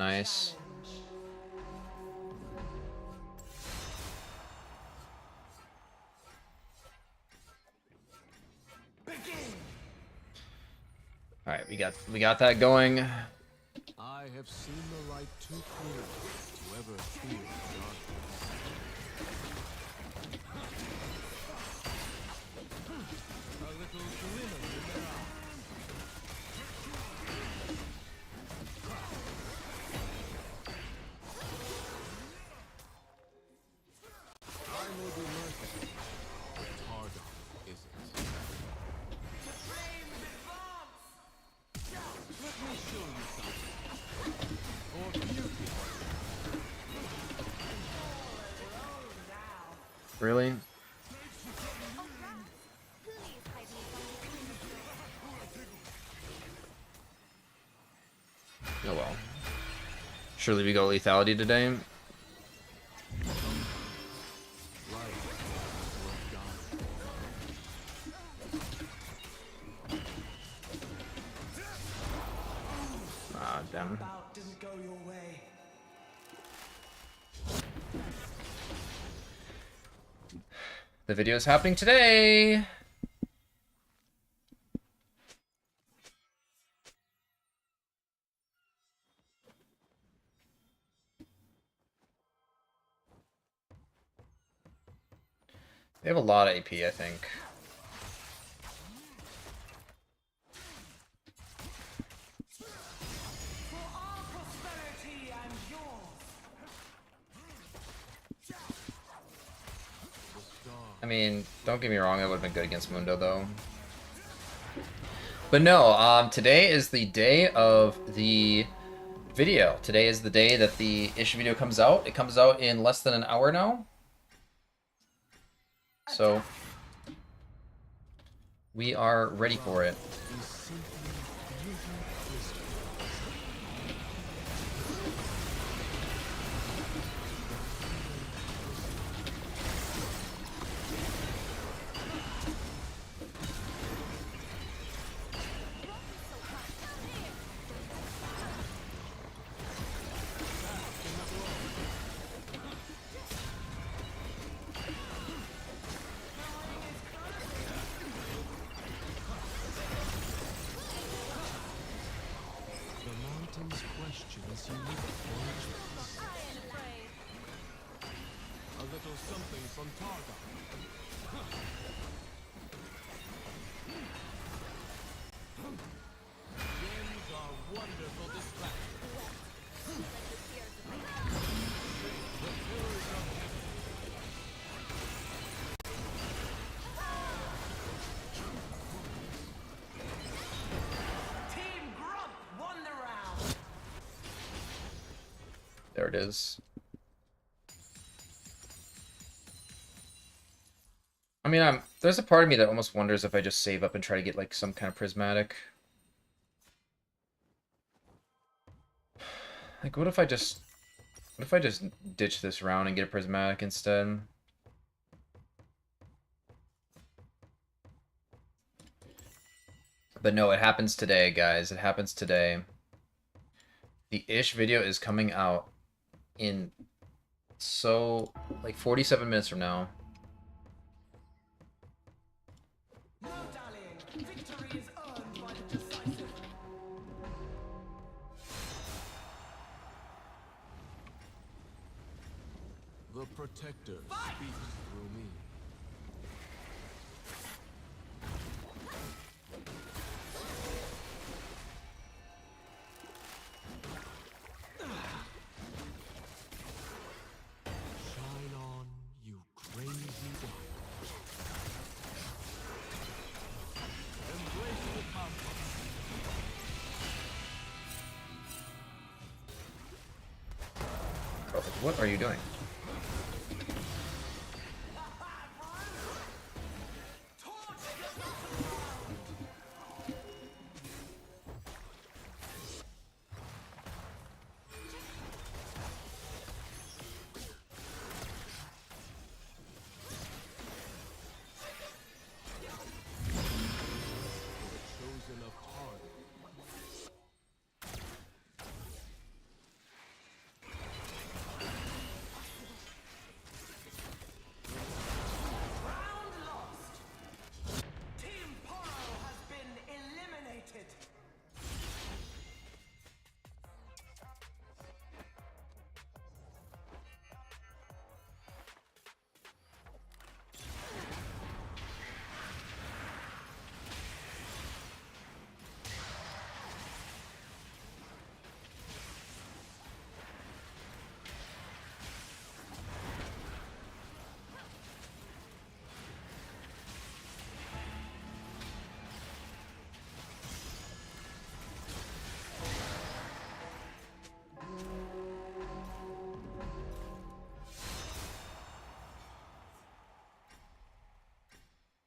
Nice. All right, we got that going. I have seen the light too clearly to ever fear darkness. A little glimmer in their eyes. I may be merciful, but Taric isn't. Let me show you something. For beauty. Really? Oh well. Surely we go lethality today. Ah, damn. Didn't go your way. The video is happening today. They have a lot of AP, I think. For our prosperity and yours. I mean, don't get me wrong, that would have been good against Mundo, though. But no, today is the day of the video. Today is the day that the Ish video comes out. It comes out in less than an hour now. So, we are ready for it. A little something from Taric. Gems are wonderful distractions. The pillars of heaven. Team Grump won the round. There it is. I mean, there's a part of me that almost wonders if I just save up and try to get like some kind of prismatic. Like, what if I just ditch this round and get a prismatic instead? But no, it happens today, guys. It happens today. The Ish video is coming out in like 47 minutes from now. No dallying. Victory is earned by the decisive. The Protector speaks through me. Shine on, you crazy dark. Embrace the comfort. What are you doing? Chosen of Taric.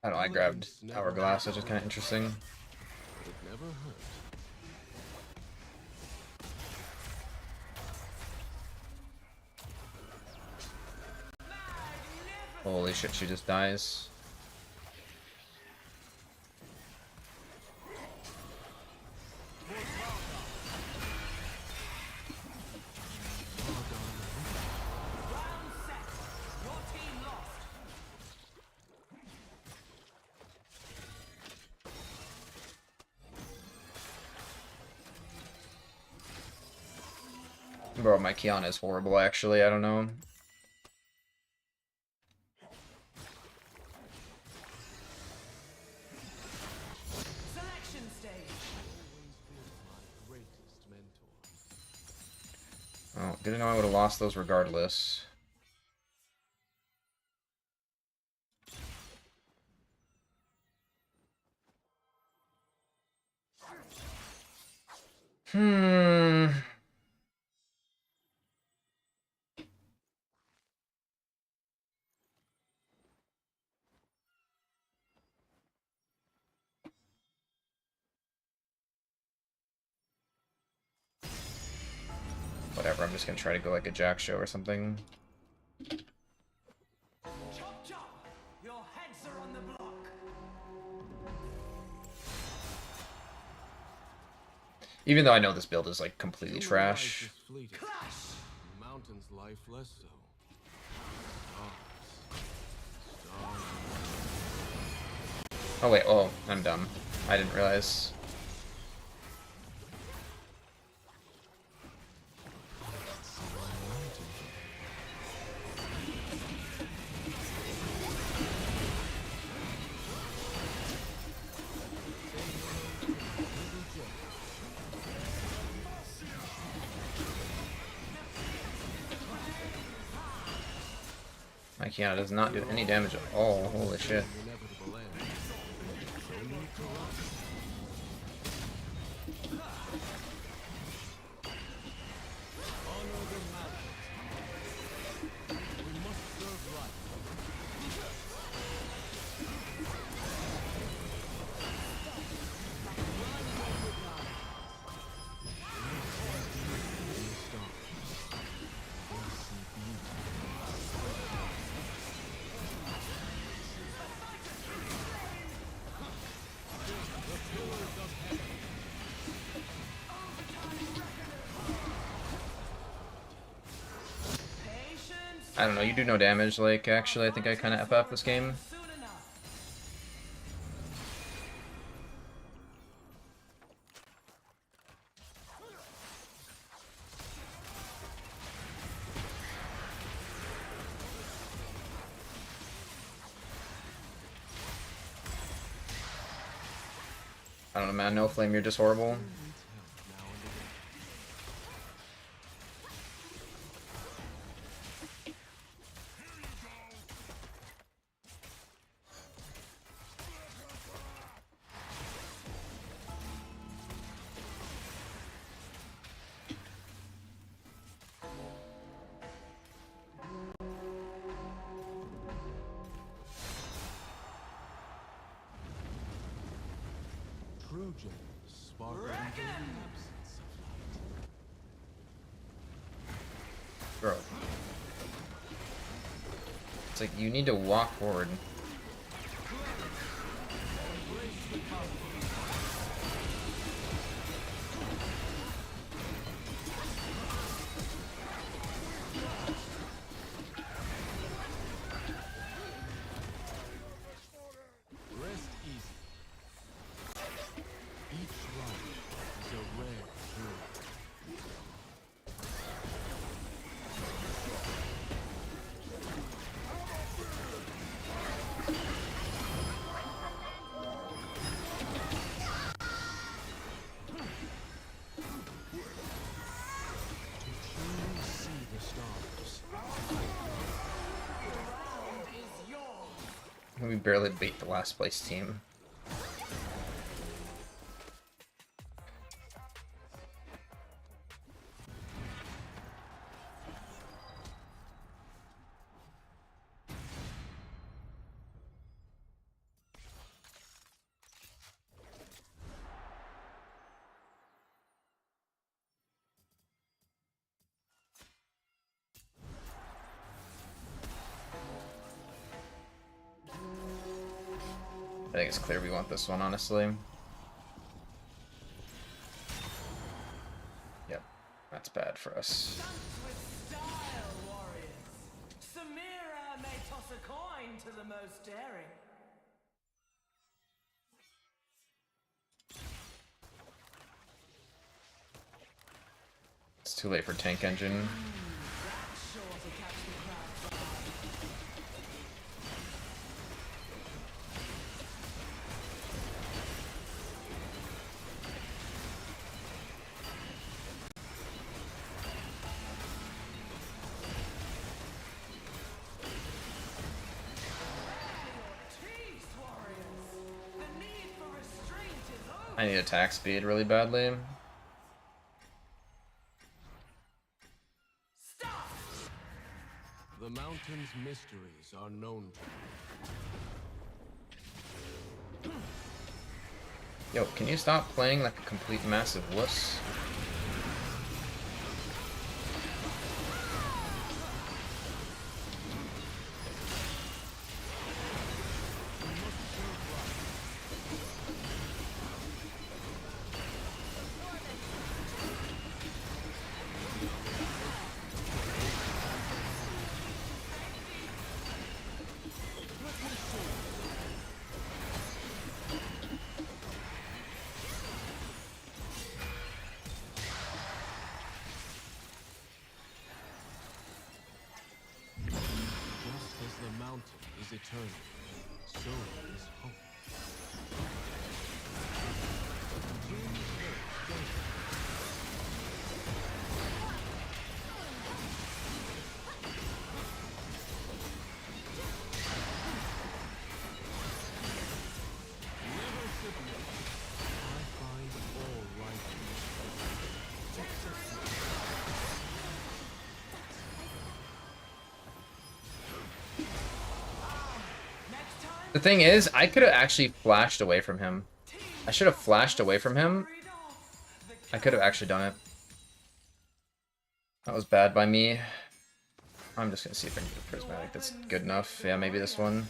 I don't know, I grabbed Hourglass, which is kind of interesting. But it never hurt. Holy shit, she just dies. Round set. Your team lost. Bro, my Kiana is horrible, actually. I don't know. Selection stage. Always been my greatest mentor. Oh, didn't know I would have lost those regardless. Hmm. Whatever, I'm just gonna try to go like a Jack show or something. Chop chop. Your heads are on the block. Even though I know this build is like completely Human trash. life is fleeting. Clash. The mountain's life less so. Stars. Oh wait, oh, I'm dumb. I didn't realize. My Kiana does not do any damage at all. Holy shit. Inevitable end. No need to rush. Honor the mountains. We must serve right. Patience. I don't know, you do no damage, like, actually, I think I kind of FF this game. Soon enough. I don't know, man, no flame, you're just horrible. True gems sparkle in the absence of light. Bro. It's like, you need to walk forward. Rest easy. Each life is a rare jewel. To truly see the stars. Is yours. We barely beat the last place team. I think it's clear we want this one, honestly. Yep, that's bad for us. Dance with style, warriors. Samira may toss a coin to the most daring. It's too late for tank engine. That's sure to catch the crowd's eye. Tease, warriors. The need for restraint is over. I need attack speed really badly. Stop! The mountain's mysteries are known to me. Yo, can you stop playing like a complete massive wuss? Just as the mountain is eternal, so is hope. Never submit. I find all right. Next time, The thing is, I could have actually flashed away from him. I should have flashed away from him. read off the I could have actually done it. That was bad by me. I'm just gonna see if I can get a prismatic that's good enough. Yeah, maybe this one.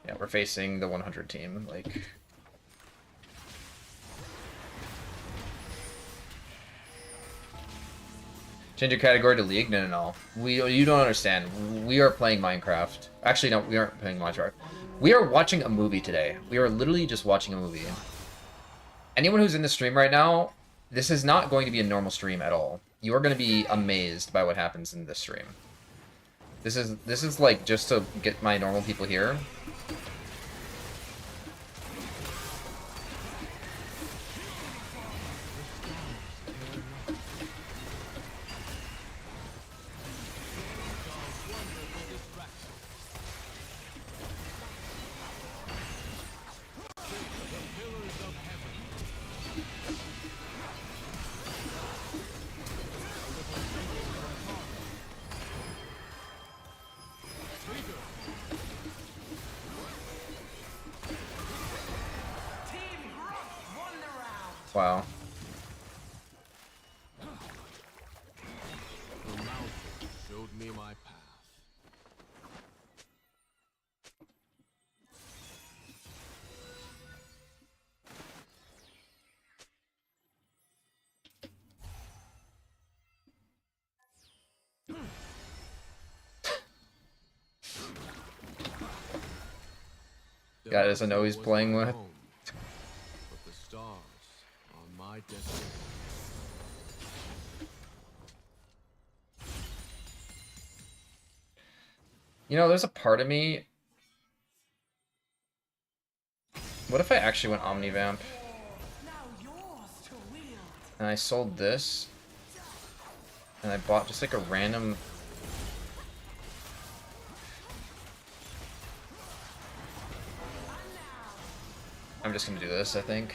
Yeah, we're facing the 100 team, like... Change your category to League? No, no, no. You don't understand. We are playing Minecraft. Actually, no, we aren't playing Minecraft. We are watching a movie today. We are literally just watching a movie. Anyone who's in the stream right now, this is not going to be a normal stream at all. You are going to be amazed by what happens in this stream. This is like just to get my normal people here. Team Rock won the round. Wow. The mountain showed me my path. Guy doesn't know he's Was playing my with. home, but the stars are my destiny. You know, there's a part of me... What if I actually went Omnivamp Now yours to wield. and I sold this and I bought just like a random... I'm just gonna do this, I think.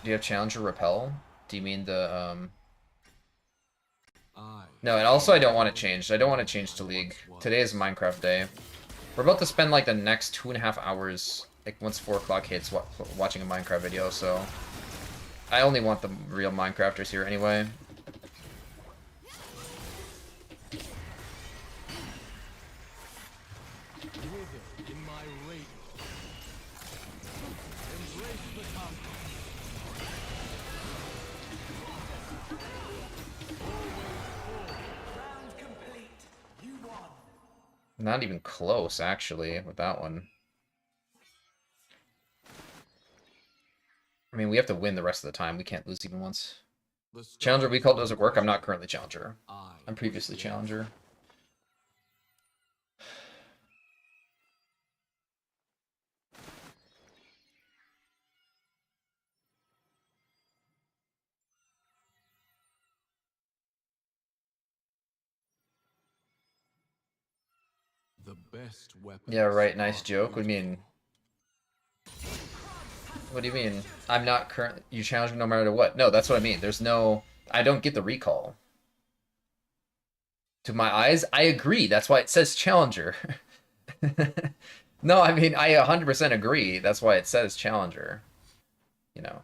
Do you have Challenger Repel? Do you mean the, I No, and also I don't want it changed. I don't want to change to League. Today is Minecraft Day. We're about to spend like the next 2.5 hours like once 4 o'clock hits, watching a Minecraft video. So I only want the real Minecrafters here anyway. Not even close, actually, with that one. I mean, we have to win the rest of the time. We can't lose even once. Challenger recall doesn't work. I'm not currently Challenger. I'm previously Challenger. The best weapon. Yeah, right. Nice joke. What do you mean? What do you mean? I'm not currently... You challenge me no matter what. No, that's what I mean. There's no... I don't get the recall. To my eyes, I agree. That's why it says Challenger. No, I mean, I 100% agree. That's why it says Challenger. You know.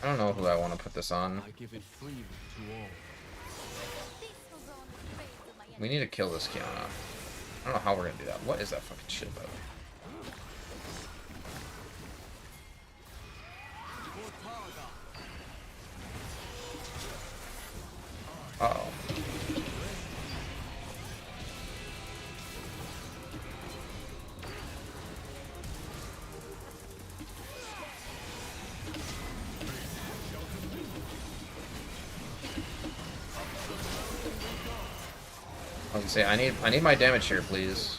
I don't know who I want to put this on. I give it freely to all. We need to kill this Kiana. I don't know how we're gonna do that. What is that fucking shit about? Uh-oh. I was gonna say, I need my damage here, please.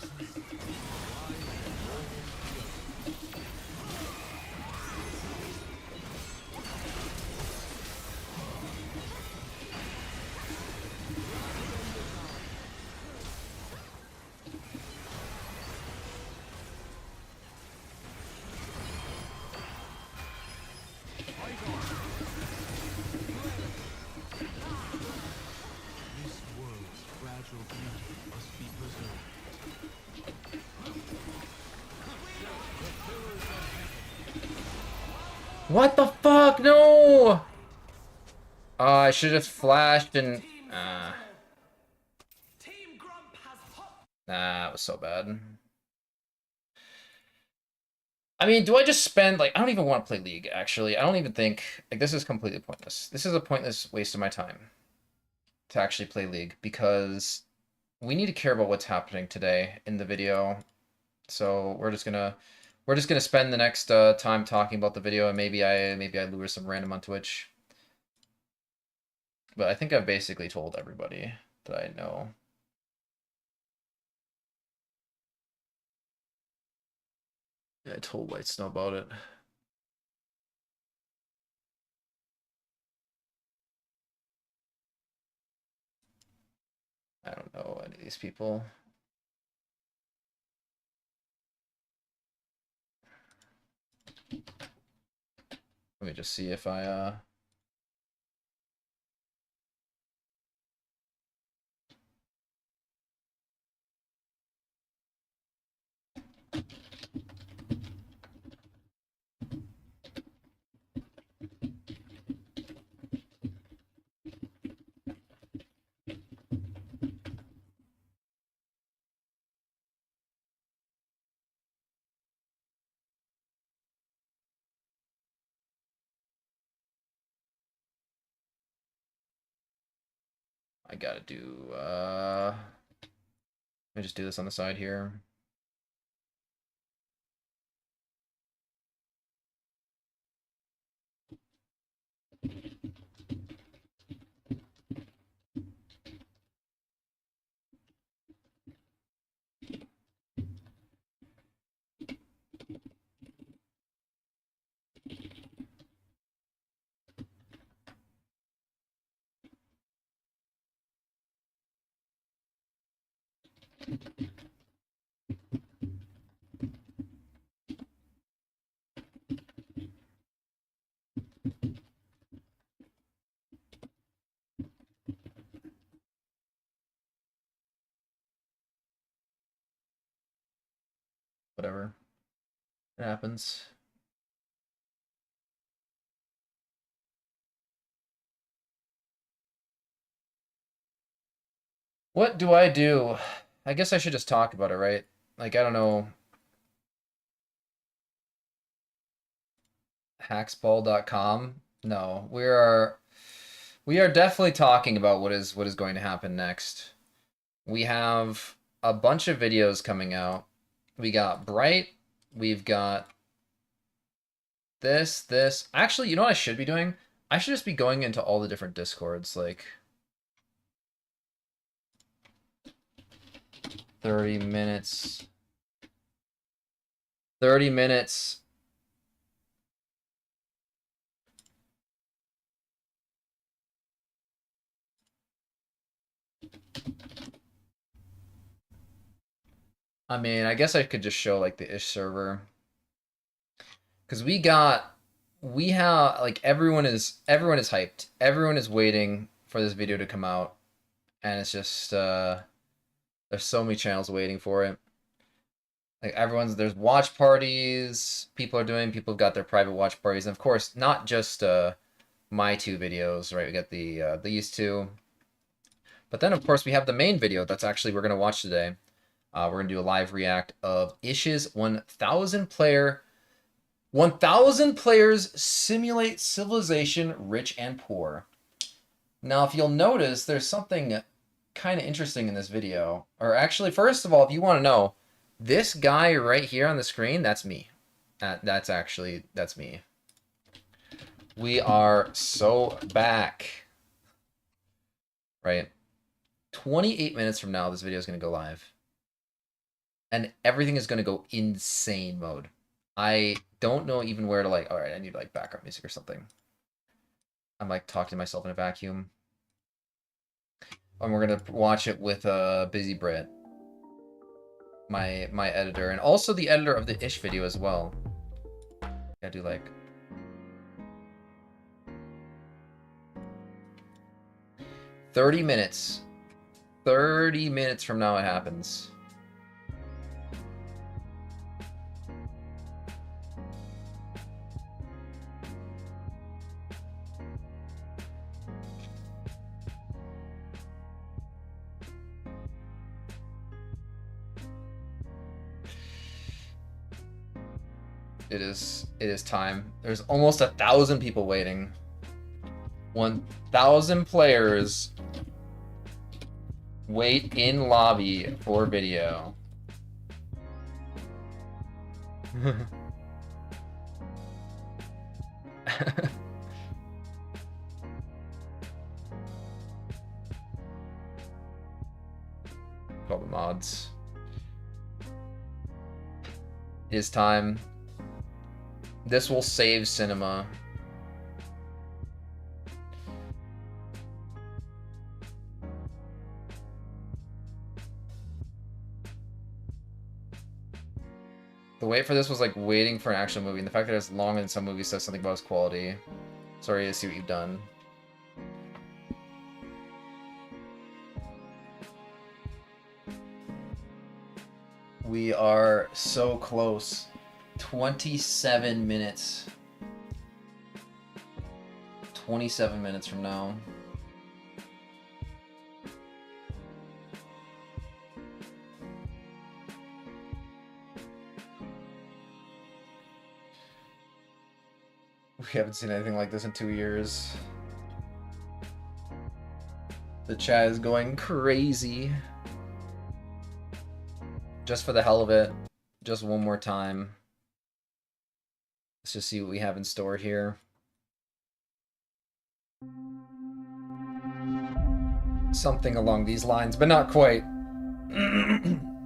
What the fuck? No! I should have flashed and... Nah, that was so bad. I mean, do I just spend, like, I don't even want to play League, actually. I don't even think, like, this is completely pointless. This is a pointless waste of my time to actually play League, because we need to care about what's happening today in the video. So we're just gonna spend the next time talking about the video, and maybe I lure some random on Twitch. But I think I've basically told everybody that I know. Yeah, I told White Snow about it. I don't know any of these people. Let me just see if I gotta do let me just do this on the side here. Whatever. It happens. What do I do? I guess I should just talk about it, right? Like, I don't know. Hacksball.com? No, we are definitely talking about what is going to happen next. We have a bunch of videos coming out. We got Bright, we've got this. Actually, you know what I should be doing? I should just be going into all the different Discords, like 30 minutes. 30 minutes. I mean, I guess I could just show like the ish server. Because we have like everyone is hyped. Everyone is waiting for this video to come out. And it's just there's so many channels waiting for it. Like there's watch parties, people have got their private watch parties, and of course, not just my two videos, right? We got these two. But then of course we have the main video that's actually we're gonna watch today. We're gonna do a live react of Ish's 1,000 players simulate civilization, rich and poor. Now, if you'll notice, there's something kind of interesting in this video. Or actually, first of all, if you want to know, this guy right here on the screen, that's me. That's me. We are so back. Right? 28 minutes from now, this video is going to go live. And everything is going to go insane mode. I don't know even where to like, all right, I need like background music or something. I'm like talking to myself in a vacuum. And we're going to watch it with Busy Brit, my editor, and also the editor of the Ish video as well. I do like 30 minutes. 30 minutes from now it happens. It is time. There's almost 1,000 people waiting. 1,000 players wait in lobby for video. Call the mods. It is time. This will save cinema. The wait for this was like waiting for an action movie, and the fact that it's longer than some movies says something about its quality. Sorry to see what you've done. We are so close. 27 minutes. 27 minutes from now. We haven't seen anything like this in 2 years. The chat is going crazy. Just for the hell of it. Just one more time. Let's just see what we have in store here. Something along these lines, but not quite.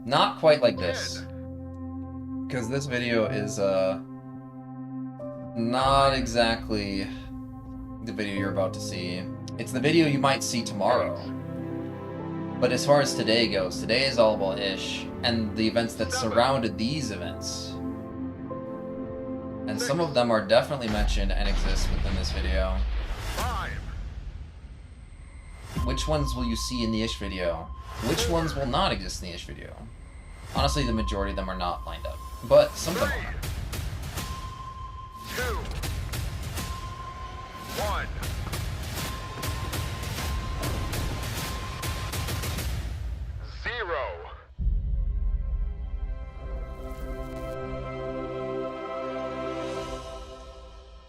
Not quite like this. Because this video is, not exactly the video you're about to see. It's the video you might see tomorrow. But as far as today goes, today is all about Ish and the events that surrounded these events. And some of them are definitely mentioned and exist within this video. 5. Which ones will you see in the Ish video? Which ones will not exist in the Ish video? Honestly, the majority of them are not lined up, but some of them 3, are. 2, 1. Zero.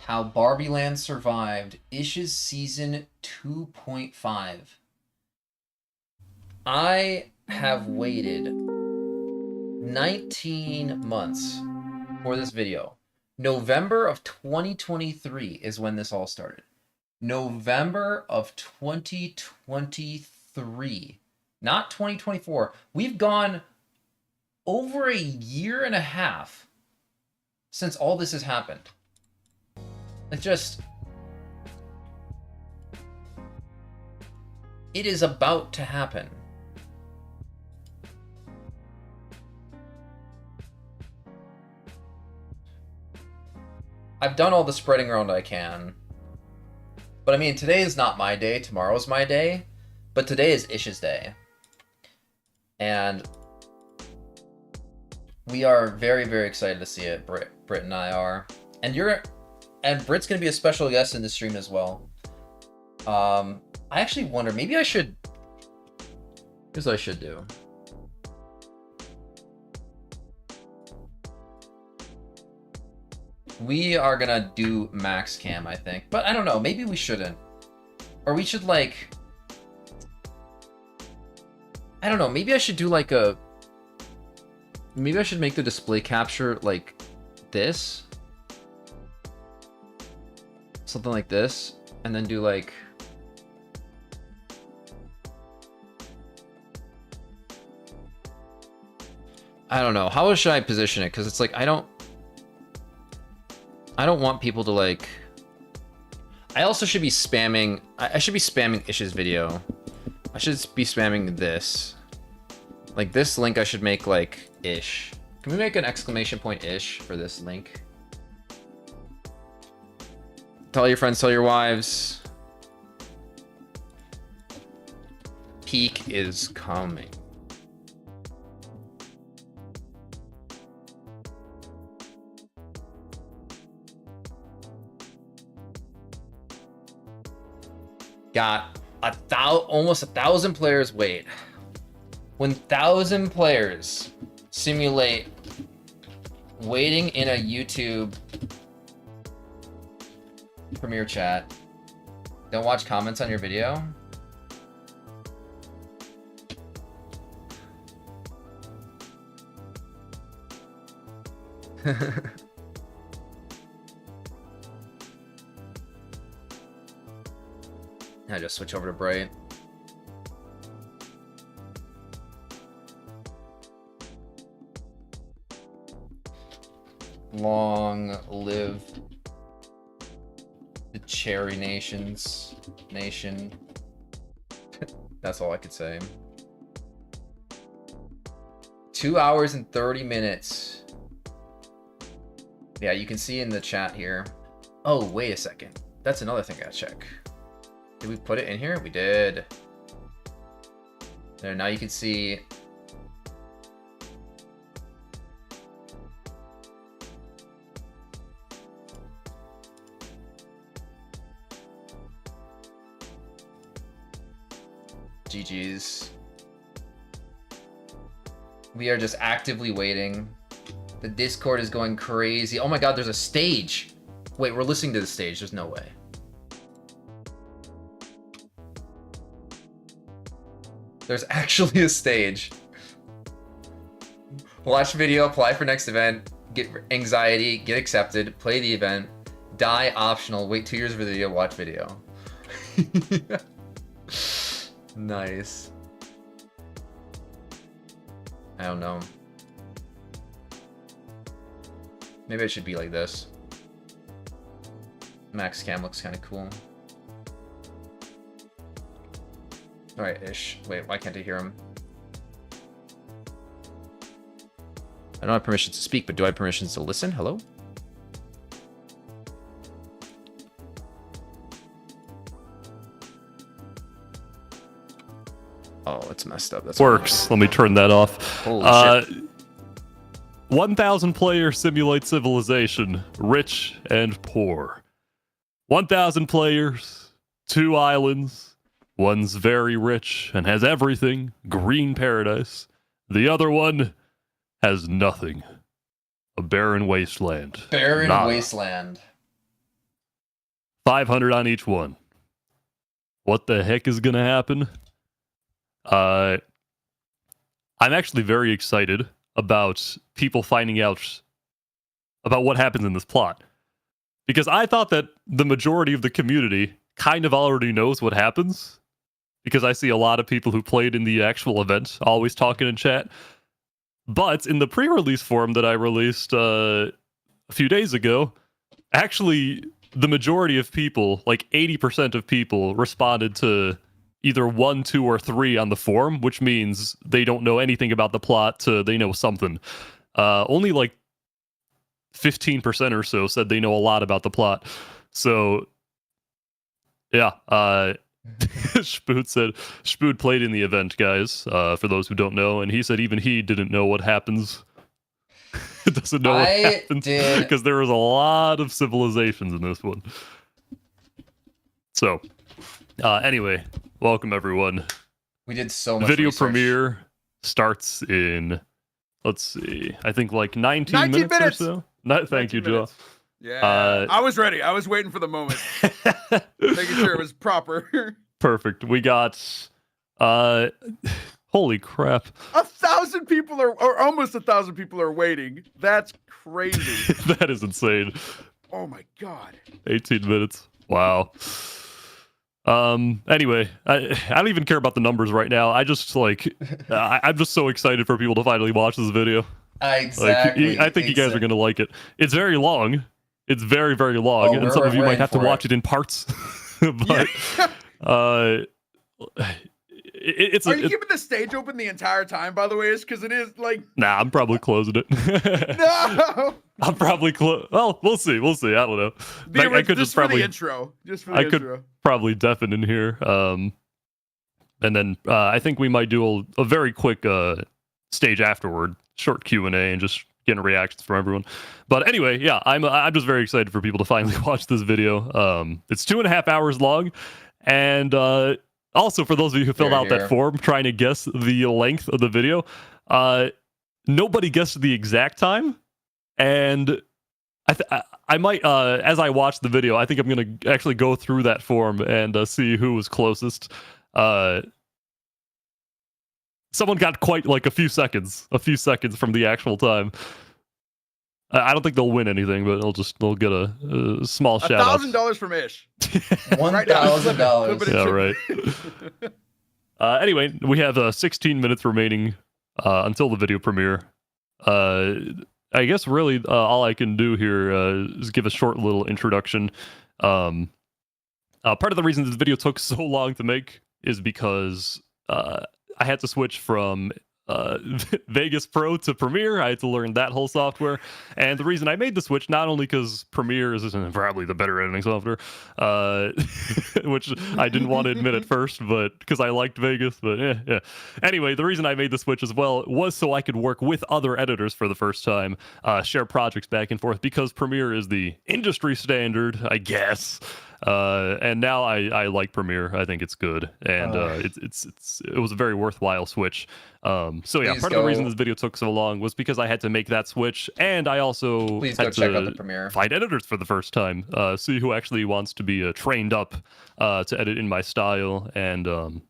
How Barbie Land survived Ish's season 2.5. I have waited 19 months for this video. November of 2023 is when this all started. November of 2023, not 2024. We've gone over a year and a half since all this has happened. It is about to happen. I've done all the spreading around I can. But I mean, today is not my day, tomorrow's my day. But today is Ish's day. And we are very, very excited to see it. Britt and I are. And Britt's gonna be a special guest in the stream as well. I actually wonder, maybe I should... Here's what I should do. We are gonna do max cam, I think. But I don't know, maybe we shouldn't. Or we should, like... I don't know, maybe I should do, like, a... Maybe I should make the display capture, like, this. Something like this. And then do, like... I don't know. How should I position it? Because it's like, I don't want people to, like... I also should be spamming... I should be spamming Ish's video. I should be spamming this. Like, this link I should make, like, Ish. Can we make an exclamation point Ish for this link? Tell your friends, tell your wives. Peak is coming. Got almost 1,000 players wait. 1,000 players simulate waiting in a YouTube Premiere chat. Don't watch comments on your video. I just switch over to Bright. Long live the Cherry Nation. That's all I could say. 2 hours and 30 minutes. Yeah, you can see in the chat here. Oh, wait a second. That's another thing I gotta check. Did we put it in here? We did. There, now you can see. GG's. We are just actively waiting. The Discord is going crazy. Oh my god, there's a stage. Wait, we're listening to the stage. There's no way. There's actually a stage. Watch video, apply for next event, get anxiety, get accepted, play the event, die optional, wait 2 years for the video, watch video. Nice. I don't know. Maybe it should be like this. Max cam looks kind of cool. Alright, Ish. Wait, why can't I hear him? I don't have permissions to speak, but do I have permissions to listen? Hello? Oh, it's messed up. That's Works. Let me turn that off. Holy shit. 1,000 player simulate civilization, rich and poor. 1,000 players, 2 islands. One's very rich and has everything, green paradise. The other one has nothing. A barren wasteland. Barren Nada. wasteland. 500 on each one. What the heck is gonna happen? I'm actually very excited about people finding out about what happens in this plot. Because I thought that the majority of the community kind of already knows what happens. Because I see a lot of people who played in the actual event always talking in chat. But in the pre-release forum that I released a few days ago, actually the majority of people, like 80% of people, responded to either 1, 2, or 3 on the forum, which means they don't know anything about the plot to they know something. Only like 15% or so said they know a lot about the plot. So, yeah. Spood played in the event, guys, for those who don't know, and he said even he didn't know what happens. Doesn't know what happens because there was a lot of civilizations in this one. So, anyway, welcome everyone. We did so much Video research. premiere starts in, let's see, I think like 19 minutes or so. Thank you, Joe. Yeah, I was ready. I was waiting for the moment, making sure it was proper. Perfect. We got, holy crap. 1,000 people or almost 1,000 people are waiting. That's crazy. That is insane. Oh my god. 18 minutes. Wow. Anyway, I don't even care about the numbers right now. I just like, I'm just so excited for people to finally watch this video. Exactly. Like, I think you guys are gonna like it. It's very long. It's very, very long, and some of you might have to watch it in parts. But it's. Are you keeping the stage open the entire time? By the way, is because it is like. Nah, I'm probably closing it. No. I'm probably well, we'll see. We'll see. I don't know. I could just probably for the intro. Just for the intro. Could probably deafen in here. And then I think we might do a very quick stage afterward, short Q&A, and just getting reactions from everyone. But anyway, yeah, I'm just very excited for people to finally watch this video. It's 2.5 hours long, and also for those of you who filled out that form trying to guess the length of the video, nobody guessed the exact time, and I might as I watch the video, I think I'm gonna actually go through that form and see who was closest. Someone got quite like a few seconds from the actual time. I don't think they'll win anything, but they'll get a small shout out. $1,000 from Ish. $1,000. Yeah, right. Anyway, we have 16 minutes remaining until the video premiere. I guess really all I can do here is give a short little introduction. Part of the reason this video took so long to make is because I had to switch from Vegas Pro to Premiere. I had to learn that whole software. And the reason I made the switch, not only because Premiere is probably the better editing software, which I didn't want to admit at first, but because I liked Vegas, but yeah. Anyway, the reason I made the switch as well was so I could work with other editors for the first time, share projects back and forth, because Premiere is the industry standard, I guess. And now I like Premiere. I think it's good, and it was a very worthwhile switch. So yeah, part of the reason this video took so long was because I had to make that switch, and I also had check out the Premiere. Find editors for the first time, see who actually wants to be trained up to edit in my style and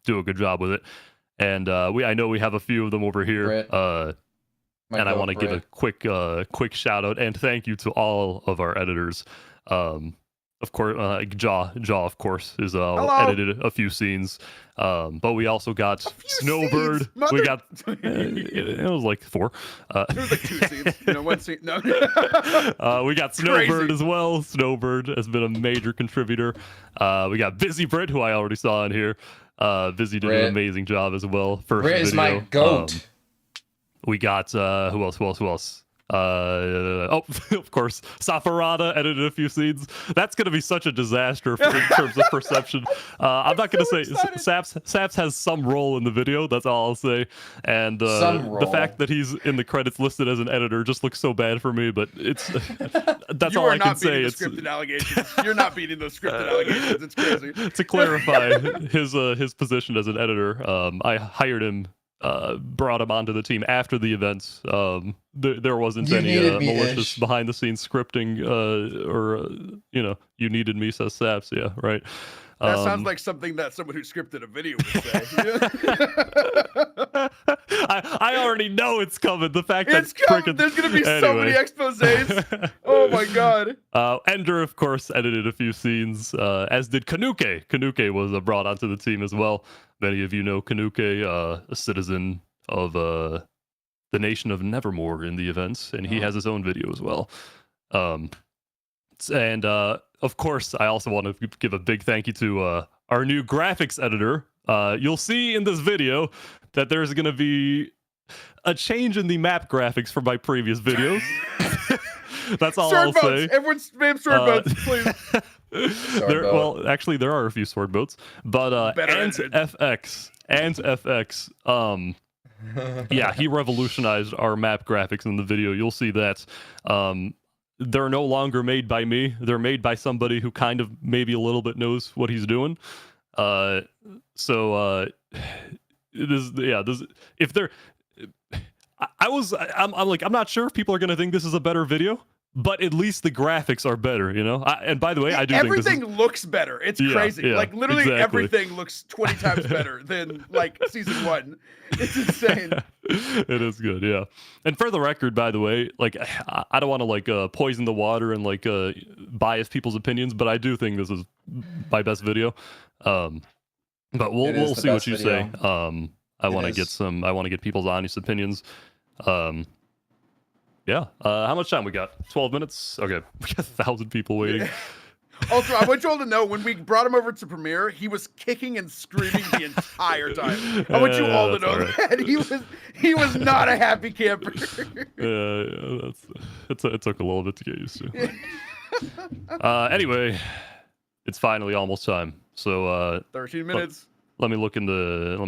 do a good job with it. And I know we have a few of them over here. And I want to give a quick shout out and thank you to all of our editors. Of course, Jaw, of course, is edited a few scenes. But we also got Snowbird. We got it was like 4. It was like 2 scenes. One scene. No. We got Snowbird as well. Snowbird has been a major contributor. We got Busy Brit, who I already saw in here. Vizzy did Rit. an amazing job as well. First Rit video. is my goat. We got who else? Of course, Safarada edited a few scenes. That's gonna be such a disaster in terms of perception. I'm not gonna say Saps has some role in the video. That's all I'll say. And the fact that he's in the credits listed as an editor just looks so bad for me. But it's that's all I can say. It's scripted allegations. You're not beating those scripted allegations. It's crazy. To clarify his position as an editor, I hired him. Brought him onto the team after the events. There wasn't any malicious behind the scenes scripting or you needed me, says Saps. Yeah, right. That sounds like something that someone who scripted a video would say. I already know it's coming. The fact it's that coming. There's gonna be so many exposés. Oh my god. Ender, of course, edited a few scenes, as did Kanuke. Kanuke was brought onto the team as well. Many of you know Kanuke, a citizen of the nation of Nevermore in the events, and he has his own video as well. And of course, I also want to give a big thank you to our new graphics editor. You'll see in this video that there's going to be a change in the map graphics from my previous videos. That's all I'll say. Everyone spam sword boats, please. Well, actually, there are a few sword boats, but and FX, yeah, he revolutionized our map graphics in the video. You'll see that. They're no longer made by me. They're made by somebody who kind of maybe a little bit knows what he's doing. If they're, I'm not sure if people are gonna think this is a better video, but at least the graphics are better, you know. And by the way, I do everything think looks better. It's crazy. Yeah, like literally exactly. everything looks 20 times better than like season 1. It's insane. It is good, yeah. And for the record, by the way, like I don't want to like poison the water and like bias people's opinions, but I do think this is my best video. But we'll see what you say. I want to get people's honest opinions. Yeah. How much time we got? 12 minutes? Okay. We got 1,000 people waiting. Also, I want you all to know, when we brought him over to premiere, he was kicking and screaming the entire time. I want you all to know that. He was not a happy camper. Yeah, it took a little bit to get used to. Anyway, it's finally almost time. So 13 minutes. Let me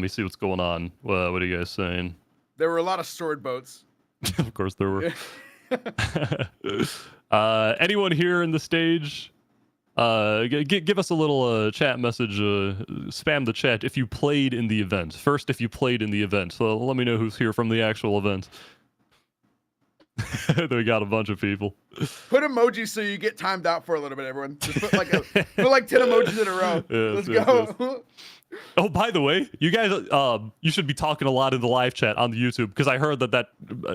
see what's going on. What are you guys saying? There were a lot of sword boats. Of course there were. Anyone here in the stage? Give us a little chat message. Spam the chat if you played in the event. First, if you played in the event. So let me know who's here from the actual event. We got a bunch of people. Put emojis so you get timed out for a little bit, everyone. Just put like 10 emojis in a row. Let's go. Yes. Oh, by the way, you guys, you should be talking a lot in the live chat on the YouTube, because I heard that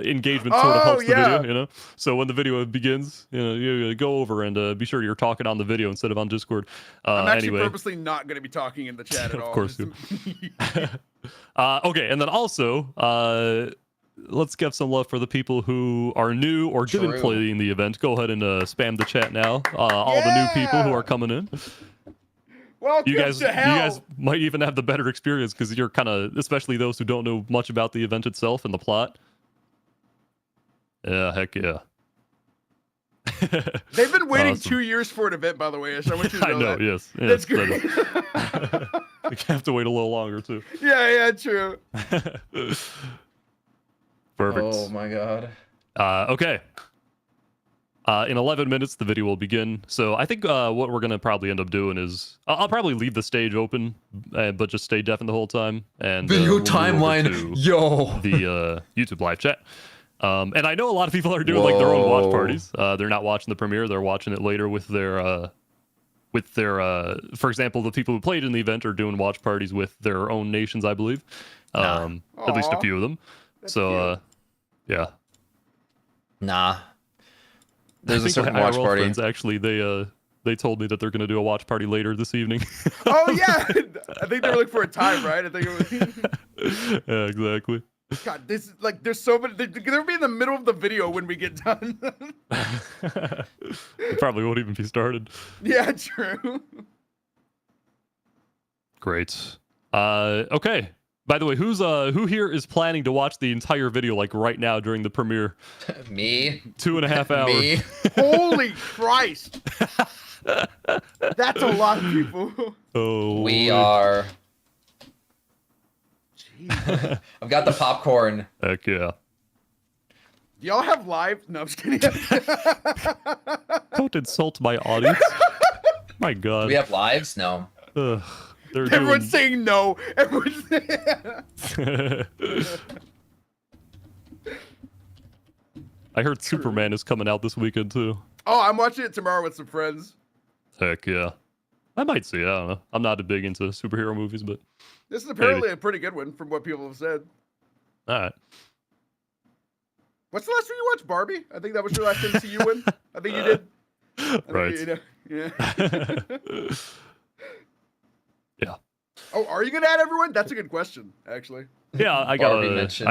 engagement sort of helps the video, you know? So when the video begins, you go over and be sure you're talking on the video instead of on Discord. I'm actually purposely not going to be talking in the chat at all. Of course you. Okay, and then also, let's give some love for the people who are new or didn't play in the event. Go ahead and spam the chat now. All the new people who are coming in. Welcome you guys to hell. You guys might even have the better experience, because you're kind of, especially those who don't know much about the event itself and the plot. Yeah, heck yeah. They've been waiting awesome. 2 years for an event, by the way. I want you to know I know, that. Yes. That's great. We have to wait a little longer, too. Yeah, true. Perfect. Oh my god. Okay. In 11 minutes, the video will begin. So I think what we're going to probably end up doing is... I'll probably leave the stage open, but just stay deaf in the whole time. And video timeline, yo! The YouTube live chat. And I know a lot of people are doing like their own watch parties. They're not watching the premiere. They're watching it later with their... for example, the people who played in the event are doing watch parties with their own nations, I believe. At least a few of them. That's so, yeah. Nah. There's a certain watch party. Friends, actually, they told me that they're going to do a watch party later this evening. Oh, yeah. I think they were looking for a time, right? I think it was... Yeah, exactly. God, this is like, there's so many... They'll be in the middle of the video when we get done. It probably won't even be started. Yeah, true. Great. Okay. By the way, who here is planning to watch the entire video like right now during the premiere? Me. 2.5 hours. Me. Holy Christ! That's a lot of people. Oh, We Lord. are. Jeez. I've got the popcorn. Heck yeah. Do y'all have live? No, I'm just kidding. Don't insult my audience. My God. Do we have lives? No. Ugh, they're Everyone's doing... saying no. Everyone's I heard Superman is coming out this weekend too. Oh, I'm watching it tomorrow with some friends. Heck yeah. I might see it. I don't know. I'm not big into superhero movies, but This is apparently a pretty good one from what people have said. all right. What's the last one you watched? Barbie? I think that was your last MCU one. I think you did. Right. Yeah. Yeah. Oh, are you gonna add everyone? That's a good question, actually. Yeah, I Barbie got mentioned.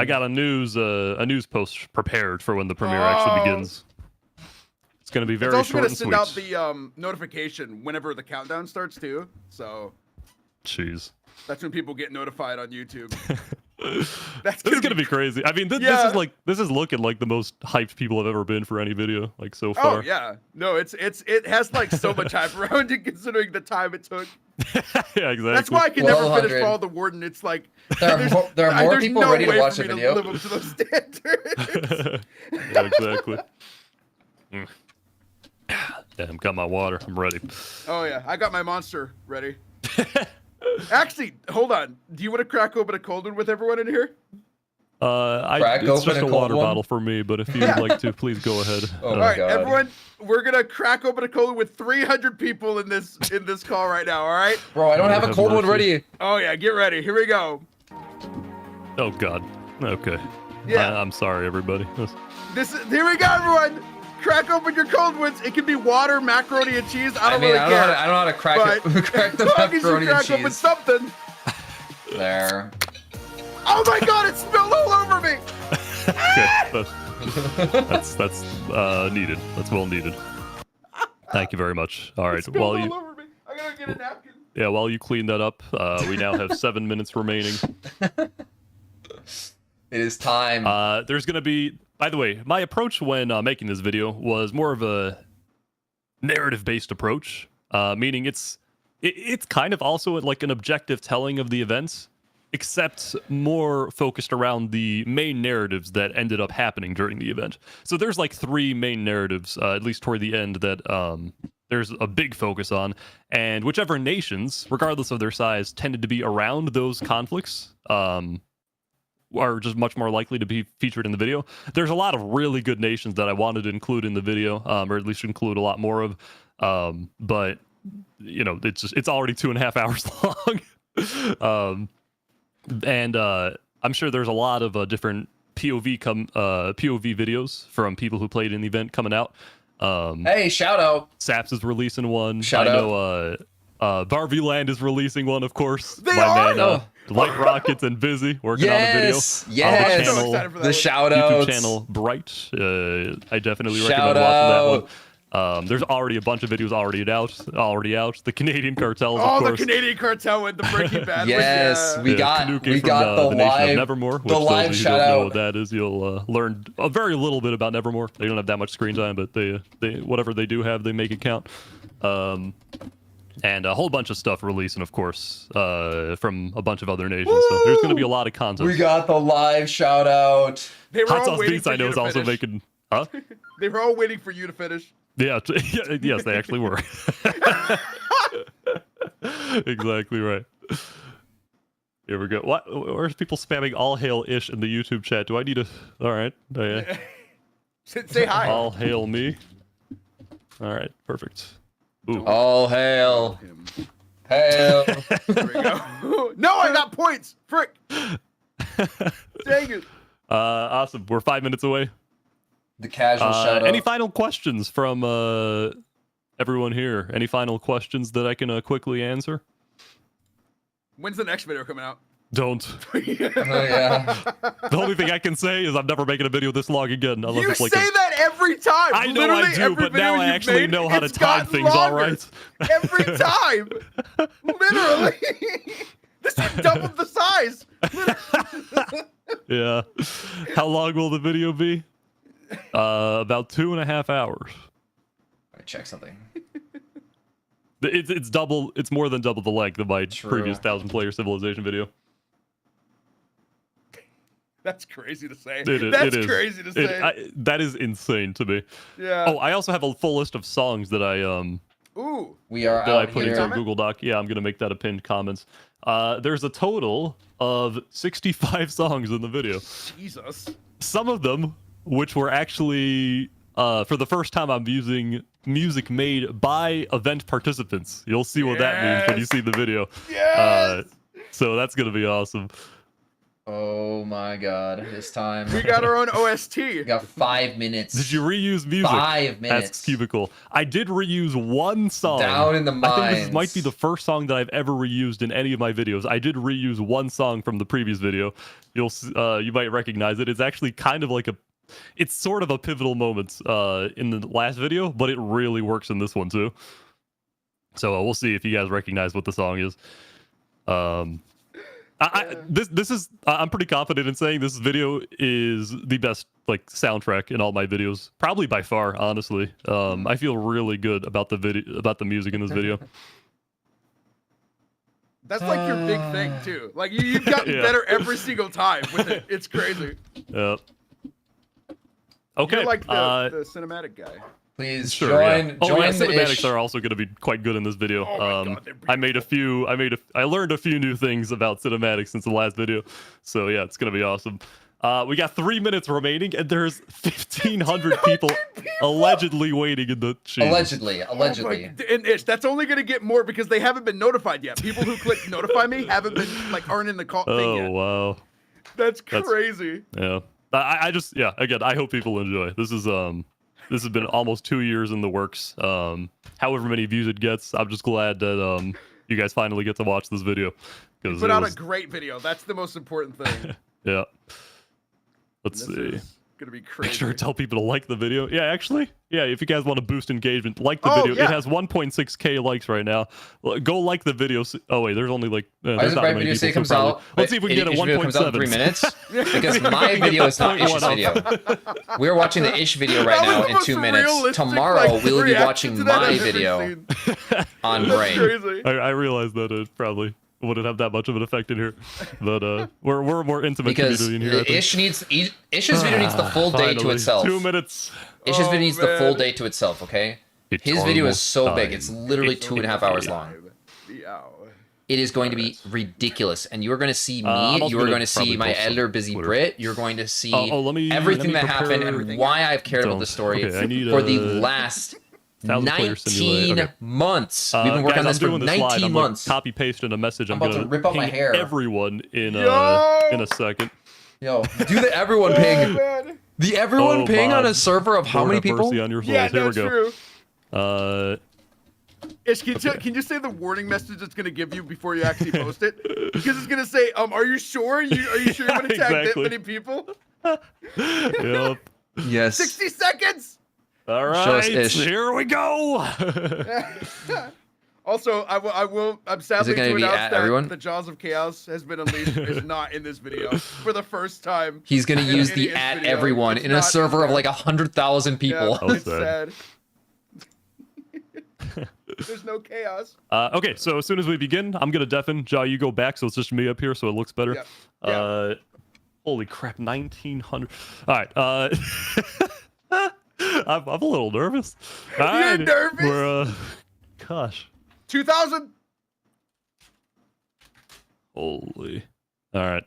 a news post prepared for when the premiere actually begins. It's gonna be very It's also short gonna and send sweet. out the notification whenever the countdown starts too. So Jeez. that's when people get notified on YouTube. This is gonna be crazy. I mean, this is looking like the most hyped people have ever been for any video, like so far. Oh yeah, no, it has like so much hype around it considering the time it took. Yeah, exactly. That's why I can never finish 1200. Fall of the Warden. It's like There are more there's people no ready to way watch for the me video. To live up to those standards. Yeah, exactly. Damn, got my water. I'm ready. Oh yeah, I got my monster ready. Actually, hold on. Do you want to crack open a cold one with everyone in here? Crack It's open just a a cold water one? bottle for me, but if you'd like to, please go ahead. Oh All my right, God. everyone, we're gonna crack open a cold one with 300 people in this call right now. All right? Bro, I don't have a Have cold one mercy. ready. Oh yeah, get ready. Here we go. Oh God. Okay. Yeah. I'm sorry, everybody. Here we go, everyone. Crack open your cold ones. It can be water, macaroni, and cheese. I don't really I care. don't know how to crack but it. Crack the as long as you pepperoni and crack open cheese. something. There. Oh my God! It spilled all over me. Okay. That's needed. That's well needed. Thank you very much. All right. Spilled all over me. I gotta get a napkin. Yeah, while you clean that up, we now have 7 minutes remaining. It is time. There's gonna be. By the way, my approach when making this video was more of a narrative-based approach, meaning it's kind of also like an objective telling of the events, except more focused around the main narratives that ended up happening during the event. So there's like 3 main narratives, at least toward the end, that there's a big focus on, and whichever nations, regardless of their size, tended to be around those conflicts, are just much more likely to be featured in the video. There's a lot of really good nations that I wanted to include in the video, or at least include a lot more of, but you know, it's already 2.5 hours long. And I'm sure there's a lot of different POV videos from people who played in the event coming out. Hey, shout out. Saps is releasing one. Shout I out. know Barvey Land is releasing one, of course. They My are? man, Lightrocket's and Busy working on a video. Yes, On yes. the So channel, excited for that The one. shout YouTube outs. channel Bright. I definitely Shout recommend watching out. that one. There's already a bunch of videos already out. The Canadian cartels, Oh, of the course. Canadian cartel with the Breaking Bad. Yes, one, we yeah. got Kanuki we from, got the the Nation live of Nevermore. Which the those live of you who shout don't know out. what that is, you'll learn a very little bit about Nevermore. They don't have that much screen time, but they whatever they do have, they make it count. And a whole bunch of stuff releasing, of course, from a bunch of other nations. So there's going to be a lot of content. We got the live shout out. They were Hot all Sauce waiting Beats, for I know, you is to also finish. making. Huh? They were all waiting for you to finish. Yeah, yes, they actually were. Exactly right. Here we go. What? Where's people spamming all hail ish in the YouTube chat? Do I need to? All right. Say hi. All hail me. All right. Perfect. Ooh. All hail. Him. Hail. There we go. No, I got points. Frick. Dang it. Awesome. We're 5 minutes away. The casual shout out. Any final questions from everyone here? Any final questions that I can quickly answer? When's the next video coming out? Don't. Oh, yeah. The only thing I can say is I'm never making a video this long again. Unless You it's like say that every time. I know Literally I do, every but video now I you've actually made, know how to it's time gotten things all longer. right. Every time. Literally. This thing doubled the size. Yeah. How long will the video be? About 2.5 hours. Let me check something. It's double. It's more than double the length of my True. previous 1,000-player Civilization video. That's crazy to say. It That's is. crazy to say. That is insane to me. Yeah. Oh, I also have a full list of songs that I Ooh. We are that I out put here. into a Google Doc. Yeah, I'm gonna make that a pinned comments. There's a total of 65 songs in the video. Jesus. Some of them, which were actually for the first time, I'm using music made by event participants. You'll see what that means when you Yes. see the video. Yes. So that's gonna be awesome. Oh my god, it's time. We got our own OST. We got 5 minutes. Did you reuse music? 5 minutes. Asks Cubicle. I did reuse one song. Down in the I think this mines. might be the first song that I've ever reused in any of my videos. I did reuse one song from the previous video. You might recognize it. It's actually kind of like it's sort of a pivotal moment in the last video, but it really works in this one too. So we'll see if you guys recognize what the song is. This is I'm pretty confident in saying this video is the best like soundtrack in all my videos, probably by far. Honestly, I feel really good about the music in this video. That's like your big thing too. Like you've gotten Yeah. better every single time with it. It's crazy. Yeah. Okay. You're like the cinematic guy. Please Sure, join. yeah. Oh Join yeah, the cinematics ish. are also going to be quite good in this video. Oh my God, they're I learned a few new things about cinematics since the last video. So yeah, it's going to be awesome. We got 3 minutes remaining, and there's 1,500 people allegedly waiting in the chamber. Allegedly. Oh and Ish, that's only gonna get more because they haven't been notified yet. People who click notify me haven't been aren't in the call thing Oh yet. wow. That's crazy. Yeah. I just again, I hope people enjoy. This has been almost 2 years in the works. However many views it gets, I'm just glad that you guys finally get to watch this video. You put out a great video. That's the most important thing. Yeah. Let's This see. is gonna be crazy. Make sure to tell people to like the video. Yeah, actually, if you guys want to boost engagement, like the Oh, video. yeah. It has 1.6k likes right now. Go like the video. Oh wait, there's only like Why there's does not my many video say it people, comes so probably- out? Let's see if we can get a Ish video comes out in 3 1.7. minutes. Because See if we my can video get is not the Ish's 0.1 video. We're watching the Ish video right That was now the in most 2 minutes. realistic, Tomorrow like, we'll be reaction watching to that my I've ever video seen. on That's Brain. crazy. I realize that it probably wouldn't have that much of an effect in here, but we're a more intimate Because community in here. I think. Ish's video needs the full day to Finally, itself. 2 minutes. Ish's Oh, video needs the man. full day to itself, okay? It's His video is almost so big, time. it's literally 2.5 hours long. Yeah. It is going to be ridiculous, and you're going to see me. I'm also You are gonna going to see probably my post some editor, Busy Twitter. Brit. You're going to see let me everything that happened prepare and why I've cared about So, the story okay, I need, for the last 1,000-player simulator. 19 Okay. months. We've been working guys, on this I'm for doing this 19 live. I'm months. Like, copy paste in a message. I'm about gonna to rip out my ping hair. everyone in Yo! a second. Yo, do the everyone ping. Man. The everyone Oh, ping on Bob. a server of how Lord many have people? mercy on your souls. Yeah, Here we that's go. true. Ish, can you say the warning message it's gonna give you before you actually post it? Because it's gonna say, are you sure? Are you sure you want to tag that Exactly. many people? Yep. Yes. 60 seconds. All Show us right. Ish. Here we go. Also, I'm sadly gonna to be announce at that everyone? the Jaws of Chaos has been unleashed is not in this video for the first time. He's going to in use any the at video. everyone It's in a not server of there. like 100,000 people. Yeah, it's sad. sad. There's no chaos. Okay, so as soon as we begin, I'm gonna deafen. Ja, you go back, so it's just me up here, so it looks better. Yeah. Holy crap, 1,900. All right. I'm a little nervous. All You're right, nervous? We're gosh. 2,000. Holy. All right.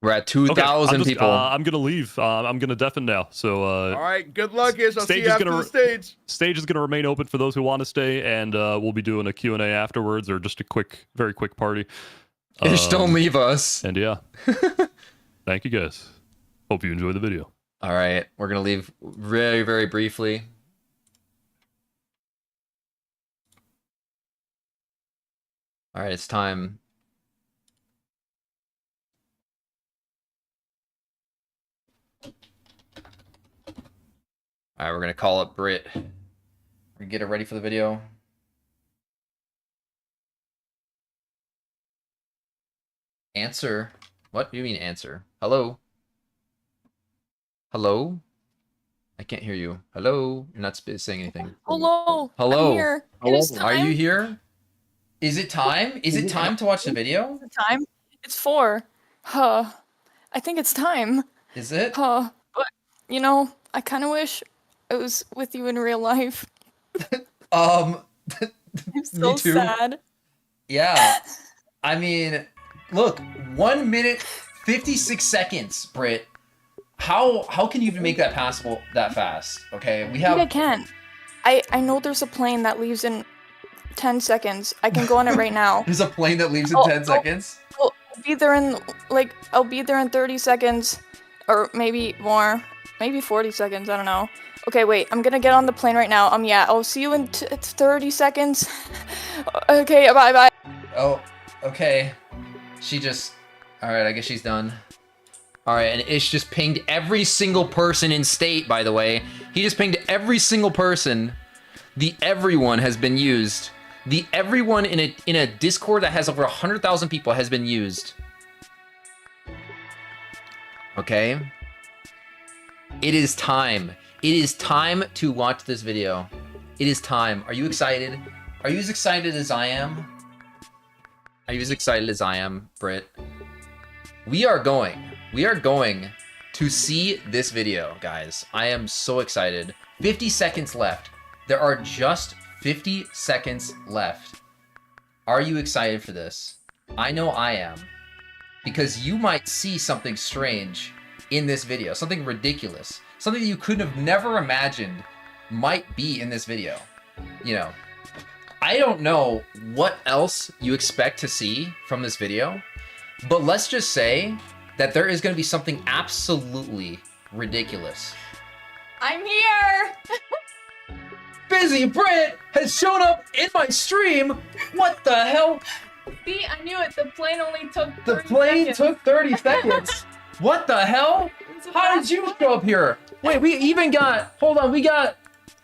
We're at Okay, 2,000 people. I'm gonna leave. I'm gonna deafen now. So All right. Good luck, Ish. I'll see Stage you is after gonna the stage. stage is gonna remain open for those who want to stay, and we'll be doing a Q&A afterwards, or just a very quick party. Ish, don't leave us. And yeah, thank you guys. Hope you enjoy the video. All right, we're going to leave very, very briefly. All right, it's time. All right, we're going to call up Brit. We're going to get her ready for the video. Answer. What do you mean answer? Hello? Hello? I can't hear you. Hello? You're not saying anything. Hello. Hello. I'm here. It is time. Are you here? Is it time? Is it time to watch the video? Is it time? It's 4. Huh. I think it's time. Is it? Huh. But, you know, I kind of wish I was with you in real life. I'm so me too. sad. Yeah. I mean, look, 1 minute 56 seconds, Britt. How can you even make that passable that fast? Okay, we have. I think I can. I know there's a plane that leaves in 10 seconds. I can go on it right now. There's a plane that leaves in 10 seconds. I'll be there in I'll be there in 30 seconds, or maybe more, maybe 40 seconds. I don't know. Okay, wait. I'm gonna get on the plane right now. Yeah, I'll see you in 30 seconds. Okay, bye. Oh, okay. She just. All right, I guess she's done. All right, and Ish just pinged every single person in state, by the way. He just pinged every single person. The everyone has been used. The everyone in a Discord that has over 100,000 people has been used. Okay? It is time. It is time to watch this video. It is time. Are you excited? Are you as excited as I am? Are you as excited as I am, Britt? We are going to see this video, guys. I am so excited. 50 seconds left. There are just 50 seconds left. Are you excited for this? I know I am. Because you might see something strange in this video. Something ridiculous. Something you could have never imagined might be in this video. You know, I don't know what else you expect to see from this video. But let's just say that there is going to be something absolutely ridiculous. I'm here. Busy Brit has shown up in my stream. What the hell? See, I knew it. The plane only took 30 The plane seconds. took 30 seconds. What the hell? How did you show up here? Wait, we even got, hold on, we got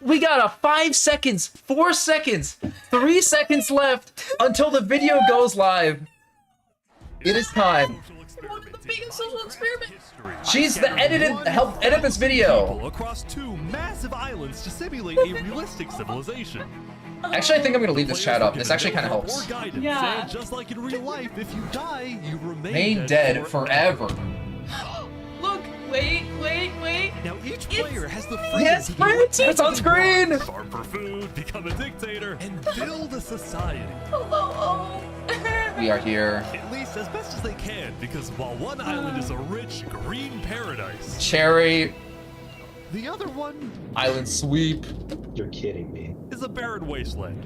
a 5 seconds, 4 seconds, 3 seconds left until the video goes live. It is time. The biggest social experiment. She's the helped edit this video. Across 2 massive islands to simulate a realistic civilization. Actually, I think I'm gonna leave this chat up. This actually kind of helps. Yeah. And just like in real life, if you die, you Remain dead forever. Look, wait. Now each player has the freedom Yes, to do Prince! It's on screen! farm for food, become a dictator, and build a society. Hello. We are here. At least as best as they can, because while one island is a rich, green paradise, Cherry the other one Island Sweep. You're kidding me. is a barren wasteland.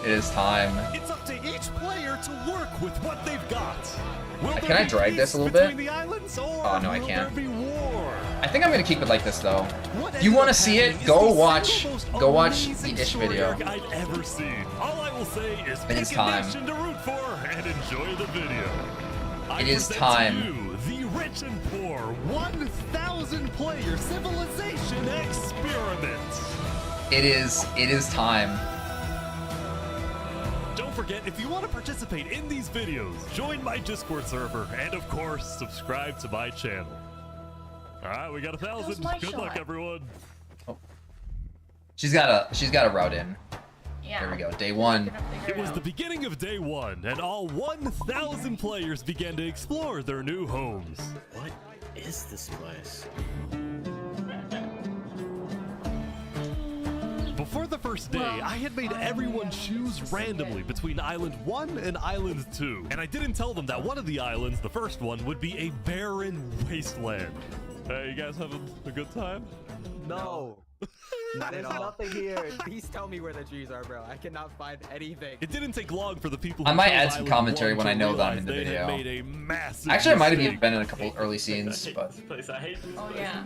It is time. It's up to each player to work with what they've got. Will Can there I be drag this peace a little between bit? The islands, or Oh, no, I will can't. there be war? I think I'm gonna keep it like this though. What If you want to ended up see it, happening is go the watch single most the amazing Ish story video. arc I've ever seen. All I will say is It is pick time. a nation to root for and enjoy the video. It is present time. To you, the rich and poor 1,000 player civilization experiment. It is time. Don't forget, if you want to participate in these videos, join my Discord server, and of course, subscribe to my channel. All right, we got 1,000. my Good luck, shot. everyone. She's got a route in. Yeah. There we go. Day 1. It was the beginning of day 1, and all 1,000 players began to explore their new homes. What is this place? Before the first day, I had made everyone choose randomly between Island 1 and Island 2. And I didn't tell them that one of the islands, the first one, would be a barren wasteland. Hey, you guys having a good time? No. There's nothing here. Please tell me where the trees are, bro. I cannot find anything. It didn't take long for the people. I who might killed add some Island commentary 1 when to I know that I'm in realize the they video. had made a massive Actually, I might have mistake. even been in a couple early scenes, but Place I hate. Oh yeah.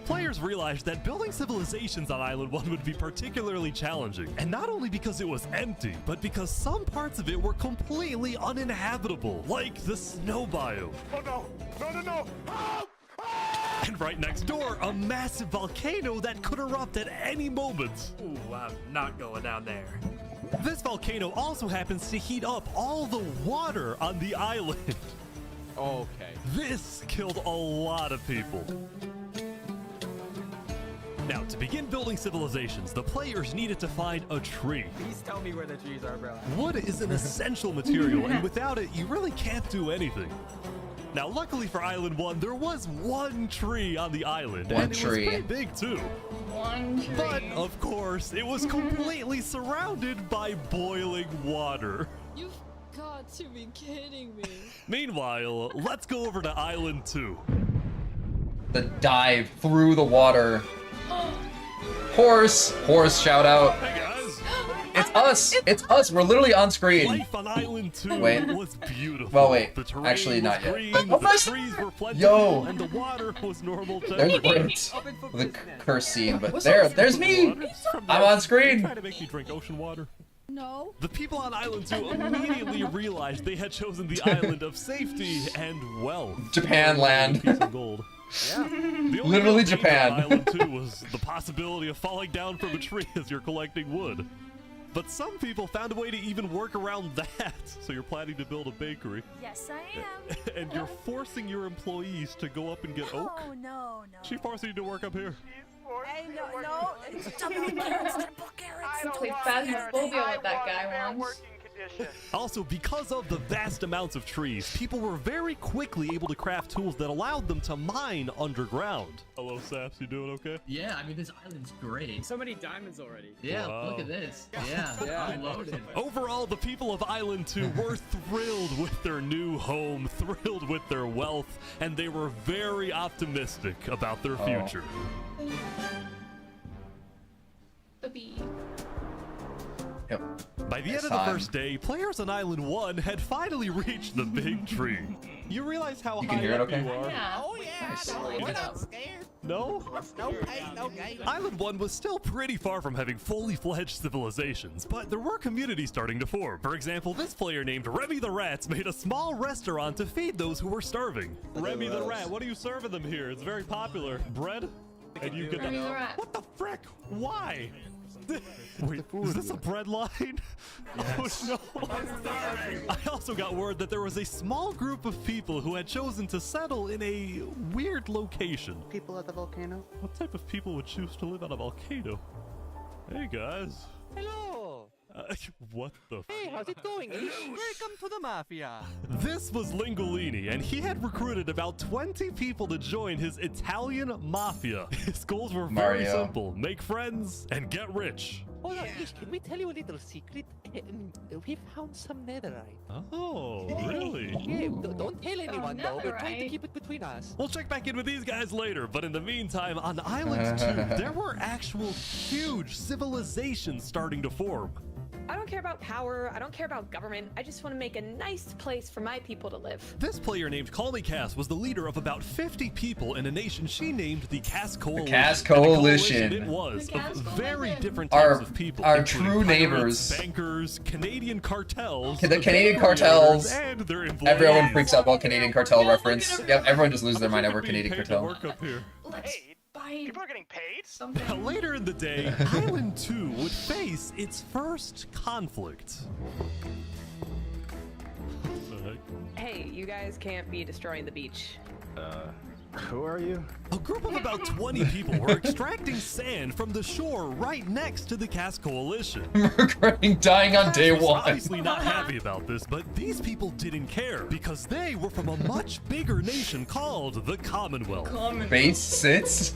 Players realized that building civilizations on Island 1 would be particularly challenging. And not only because it was empty, but because some parts of it were completely uninhabitable, like the snow biome. Oh no! No! Help! And right next door, a massive volcano that could erupt at any moment. Ooh, I'm not going down there. This volcano also happens to heat up all the water on the island. Okay. This killed a lot of people. Now, to begin building civilizations, the players needed to find a tree. Please tell me where the trees are, bro. Wood is an essential material, and without it, you really can't do anything. Now, luckily for Island 1, there was one tree on the island, One and it was tree. pretty big too. One tree. But, of course, it was completely surrounded by boiling water. You've got to be kidding me. Meanwhile, let's go over to Island 2. The dive through the water. Horse shout out. Hey guys, It's us. It's us. We're literally on screen. life on Island 2 Wait. was beautiful. Well, wait. The terrain Actually, was not yet. green, But- the nice. trees were plentiful, Yo. and the water was normal There's temperature. Brent. Open for The business. curse scene, but there's me. Water from I'm the- on screen. You trying to make me drink ocean water? No. The people on Island 2 immediately realized they had chosen the island of safety and wealth. Japan land. Piece of gold. Yeah. The only Literally real danger Japan. on Island 2 was the possibility of falling down from a tree as you're collecting wood. But some people found a way to even work around that. So you're planning to build a bakery, Yes, I am. and you're forcing your employees to go up and get oak. Oh, no, no. She forcing you to work up here. Hey, no. Double carrots, triple carrots. Play Phasmophobia with that guy once. Also, because of the vast amounts of trees, people were very quickly able to craft tools that allowed them to mine underground. Hello, Saps, you doing okay? Yeah, I mean, this island's great. So many diamonds already. Yeah, Wow. look at this. Yeah, Yeah. I'm loaded. Overall, the people of Island 2 were thrilled with their new home, thrilled with their wealth, and they were very optimistic about their future. The bee. Yep. By the end of the Time. first day, players on Island 1 had finally reached the big tree. You realize how You can high hear it up okay? you are? Yeah. Oh yeah, Nice. we're not scared. No? No pain, no gain. Island 1 was still pretty far from having fully fledged civilizations, but there were communities starting to form. For example, this player named Remy the Rats made a small restaurant to feed those who were starving. Remy the Rat, what are you serving them here? It's very popular. Bread? And you get Remy the Rat. What the frick? Why? Wait, is this a bread line? Oh no! I also got word that there was a small group of people who had chosen to settle in a weird location. People at the volcano. What type of people would choose to live on a volcano? Hey guys. Hello. What the? Hey, how's it going? Welcome to the mafia. This was Lingolini, and he had recruited about 20 people to join his Italian mafia. His goals were very Mario. simple: make friends and get rich. Hold on, Ish, can we tell you a little secret? We found some netherite. Oh, really? Yeah, don't tell anyone though. We're trying to netherite. keep it between us. We'll check back in with these guys later, but in the meantime, on Island 2, there were actual huge civilizations starting to form. I don't care about power. I don't care about government. I just want to make a nice place for my people to live. This player named Call Me Cass was the leader of about 50 people in a nation she named the Cass Coalition. Cass And a Coalition. It was The Cass of very Coalition. different types Our- of people. our including true pirates, neighbors. bankers, Canadian cartels, The Canadian creators, cartels. and their employees. Everyone freaks out about Canadian cartel reference. Yep, everyone just loses their mind over Being Canadian paid to cartel. work up here. Let's buy People are getting paid? Now, something. later in the day, Island 2 would face its first conflict. Hey, you guys can't be destroying the beach. Who are you? A group of about 20 people were extracting sand from the shore right next to the Cass Coalition. Regretting dying on day Cass was one. obviously not happy about this, but these people didn't care because they were from a much bigger nation called the Commonwealth. Base sits.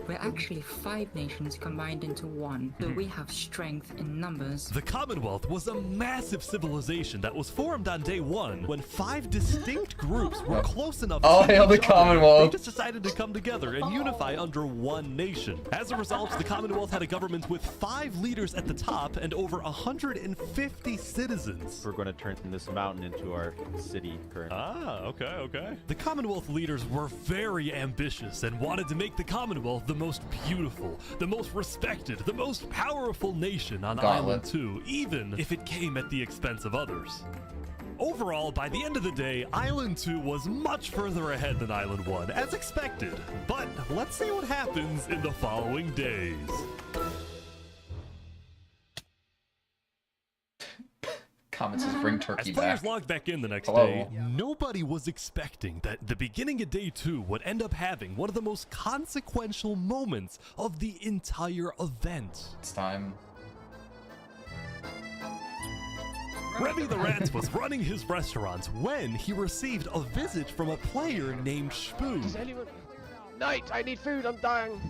We're actually 5 nations combined into one, so we have strength in numbers. The Commonwealth was a massive civilization that was formed on day 1 when 5 distinct groups were close enough All to hail the each other. Commonwealth. They just decided to come together and unify under one nation. As a result, the Commonwealth had a government with 5 leaders at the top and over 150 citizens. We're going to turn this mountain into our city currently. Ah, okay. The Commonwealth leaders were very ambitious and wanted to make the Commonwealth the most beautiful, the most respected, the most powerful nation on Island 2, even if it came at the expense of others. Overall, by the end of the day, Island 2 was much further ahead than Island 1, as expected. But let's see what happens in the following days. comment says bring As turkey players back. logged back in the next Hello. day, nobody was expecting that the beginning of day 2 would end up having one of the most consequential moments of the entire event. It's time. Remy the Rat was running his restaurant when he received a visit from a player named Spoon. Does anyone... Knight, I need food, I'm dying.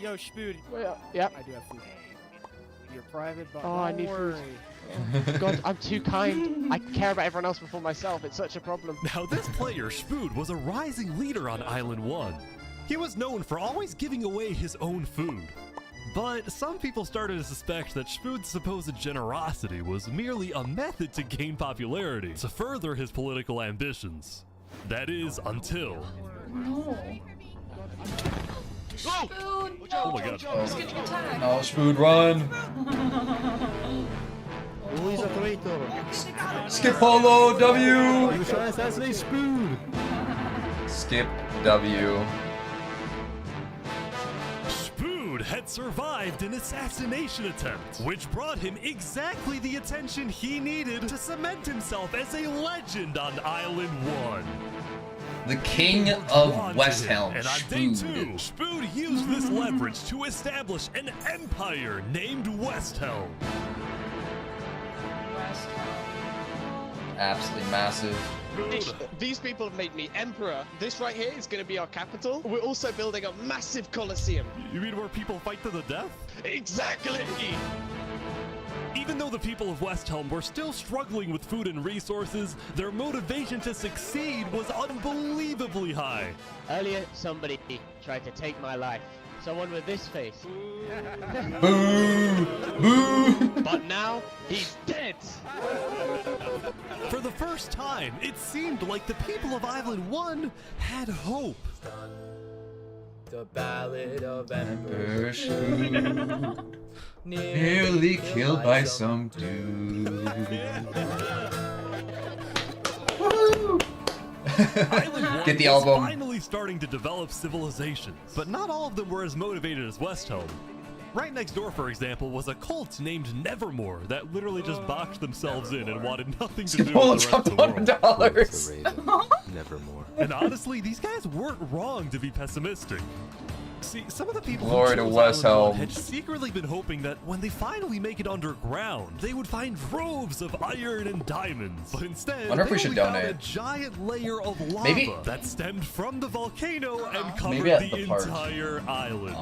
Yo, Spood. Well, yeah. I do have food. You're private, but Oh, I need food. God, I'm too kind. I care about everyone else before myself. It's such a problem. Now this player, Spood, was a rising leader on Island 1. He was known for always giving away his own food. But some people started to suspect that Spood's supposed generosity was merely a method to gain popularity, to further his political ambitions. That is, until... No. Spoon! Oh my god. He's getting attacked. No, Spood, run! Who is a traitor? Skip Polo, W! You trying to assassinate Spoon? Skip W. Spood had survived an assassination attempt, which brought him exactly the attention he needed to cement himself as a legend on Island 1. The king of West Helm, And on day Spood. 2, Spood used this leverage to establish an empire named West Helm. Absolutely massive. These people have made me emperor. This right here is going to be our capital. We're also building a massive coliseum. You mean where people fight to the death? Exactly. Even though the people of West Helm were still struggling with food and resources, their motivation to succeed was unbelievably high. Earlier, somebody tried to take my life. Someone with this face. Boo! Boo! But now, he's dead! For the first time, it seemed like the people of Island 1 had hope. The Ballad of Emperor Spood, nearly killed by some dude. Get the was album. Finally starting to develop civilizations, but not all of them were as motivated as West Helm. Right next door, for example, was a cult named Nevermore that literally just boxed themselves in and wanted nothing to do with the rest of the world. $100. Nevermore. And honestly, these guys weren't wrong to be pessimistic. See, some of the people Glory who to chose West Island 1 Helm. had secretly been hoping that when they finally make it underground, they would find troves of iron and diamonds. But instead, Wonder if they we should only found a donate. giant layer of lava Maybe- that stemmed from the volcano and covered Maybe at the the park. entire island.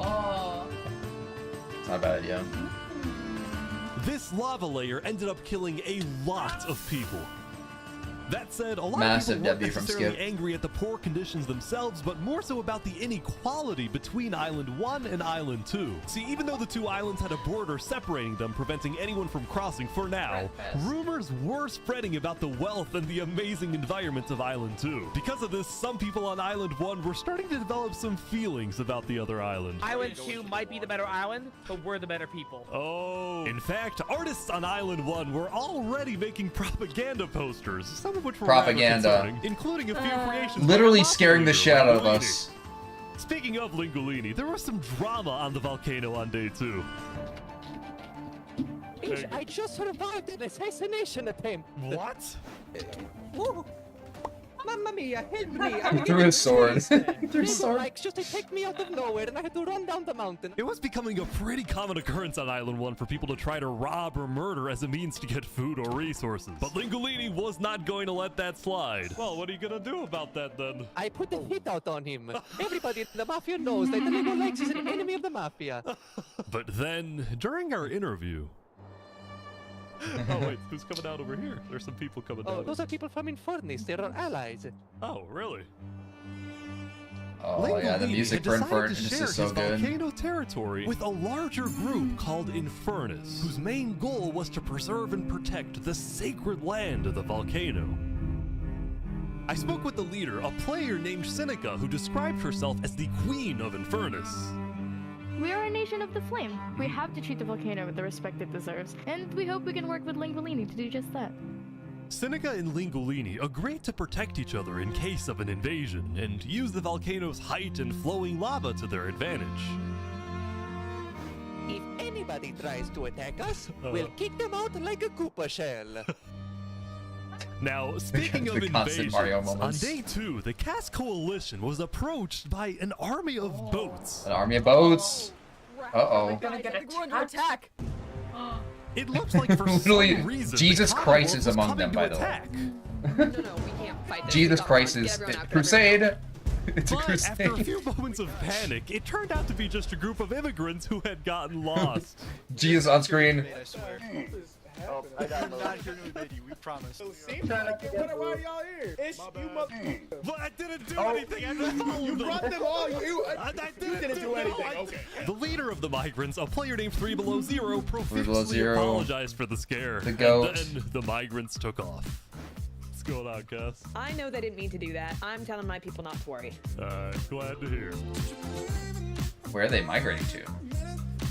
It's not a bad idea. This lava layer ended up killing a lot of people. That said, a lot Massive of people weren't W from necessarily Skip. angry at the poor conditions themselves, but more so about the inequality between Island 1 and Island 2. See, even though the two islands had a border separating them, preventing anyone from crossing for now, rumors were spreading about the wealth and the amazing environment of Island 2. Because of this, some people on Island 1 were starting to develop some feelings about the other island. Island 2 might be the better island, but we're the better people. Oh. In fact, artists on Island 1 were already making propaganda posters, some of which were Propaganda. rather concerning, including a few creations by Literally our scaring the operator, shit out of Lingolini. us. Speaking of Lingolini, there was some drama on the volcano on day 2. I just survived an assassination attempt. What? Whoa. Mamma mia, help me! He threw his sword. He threw his People sword. like just attacked me out of nowhere and I had to run down the mountain. It was becoming a pretty common occurrence on Island 1 for people to try to rob or murder as a means to get food or resources. But Lingolini was not going to let that slide. Well, what are you gonna do about that then? I put a hit out on him. Everybody in the mafia knows that the Lego Lex is an enemy of the mafia. But then, during our interview... Oh wait, who's coming out over here? There's some people coming Oh, out. those are people from Infernus. They're our allies. Oh, really? Oh yeah, the Lingolini music had for decided to Infernus share is so his good. volcano territory with a larger group called Infernus, whose main goal was to preserve and protect the sacred land of the volcano. I spoke with the leader, a player named Seneca, who described herself as the Queen of Infernus. We are a nation of the flame. We have to treat the volcano with the respect it deserves, and we hope we can work with Lingolini to do just that. Seneca and Lingolini agreed to protect each other in case of an invasion, and use the volcano's height and flowing lava to their advantage. If anybody tries to attack us, we'll kick them out like a Koopa shell. Now, speaking of The constant invasions, Mario on moments. day 2, the Cast Coalition was approached by an army of boats. An army of boats. Uh-oh. We're under attack. It looks like for Literally, some reason Jesus the Christ is Commonwealth was among them, coming by to the way. attack. No, we can't fight this. Jesus We got Christ one. is Get everyone out, get crusade. It's a But after a crusade. few moments of panic, it turned out to be just a group of immigrants who had gotten lost. Jesus on screen. Oh, I got not here to invade you, we promise. Why are y'all here? It's you mother. But I didn't do anything. I just followed You them. brought them all. You didn't do anything. Okay. The leader of the migrants, a player named 3 Below Zero, profusely Zero. apologized for the scare. The goat. And then the migrants took off. What's going on, Cass? I know they didn't mean to do that. I'm telling my people not to worry. Glad to hear. Where are they migrating to?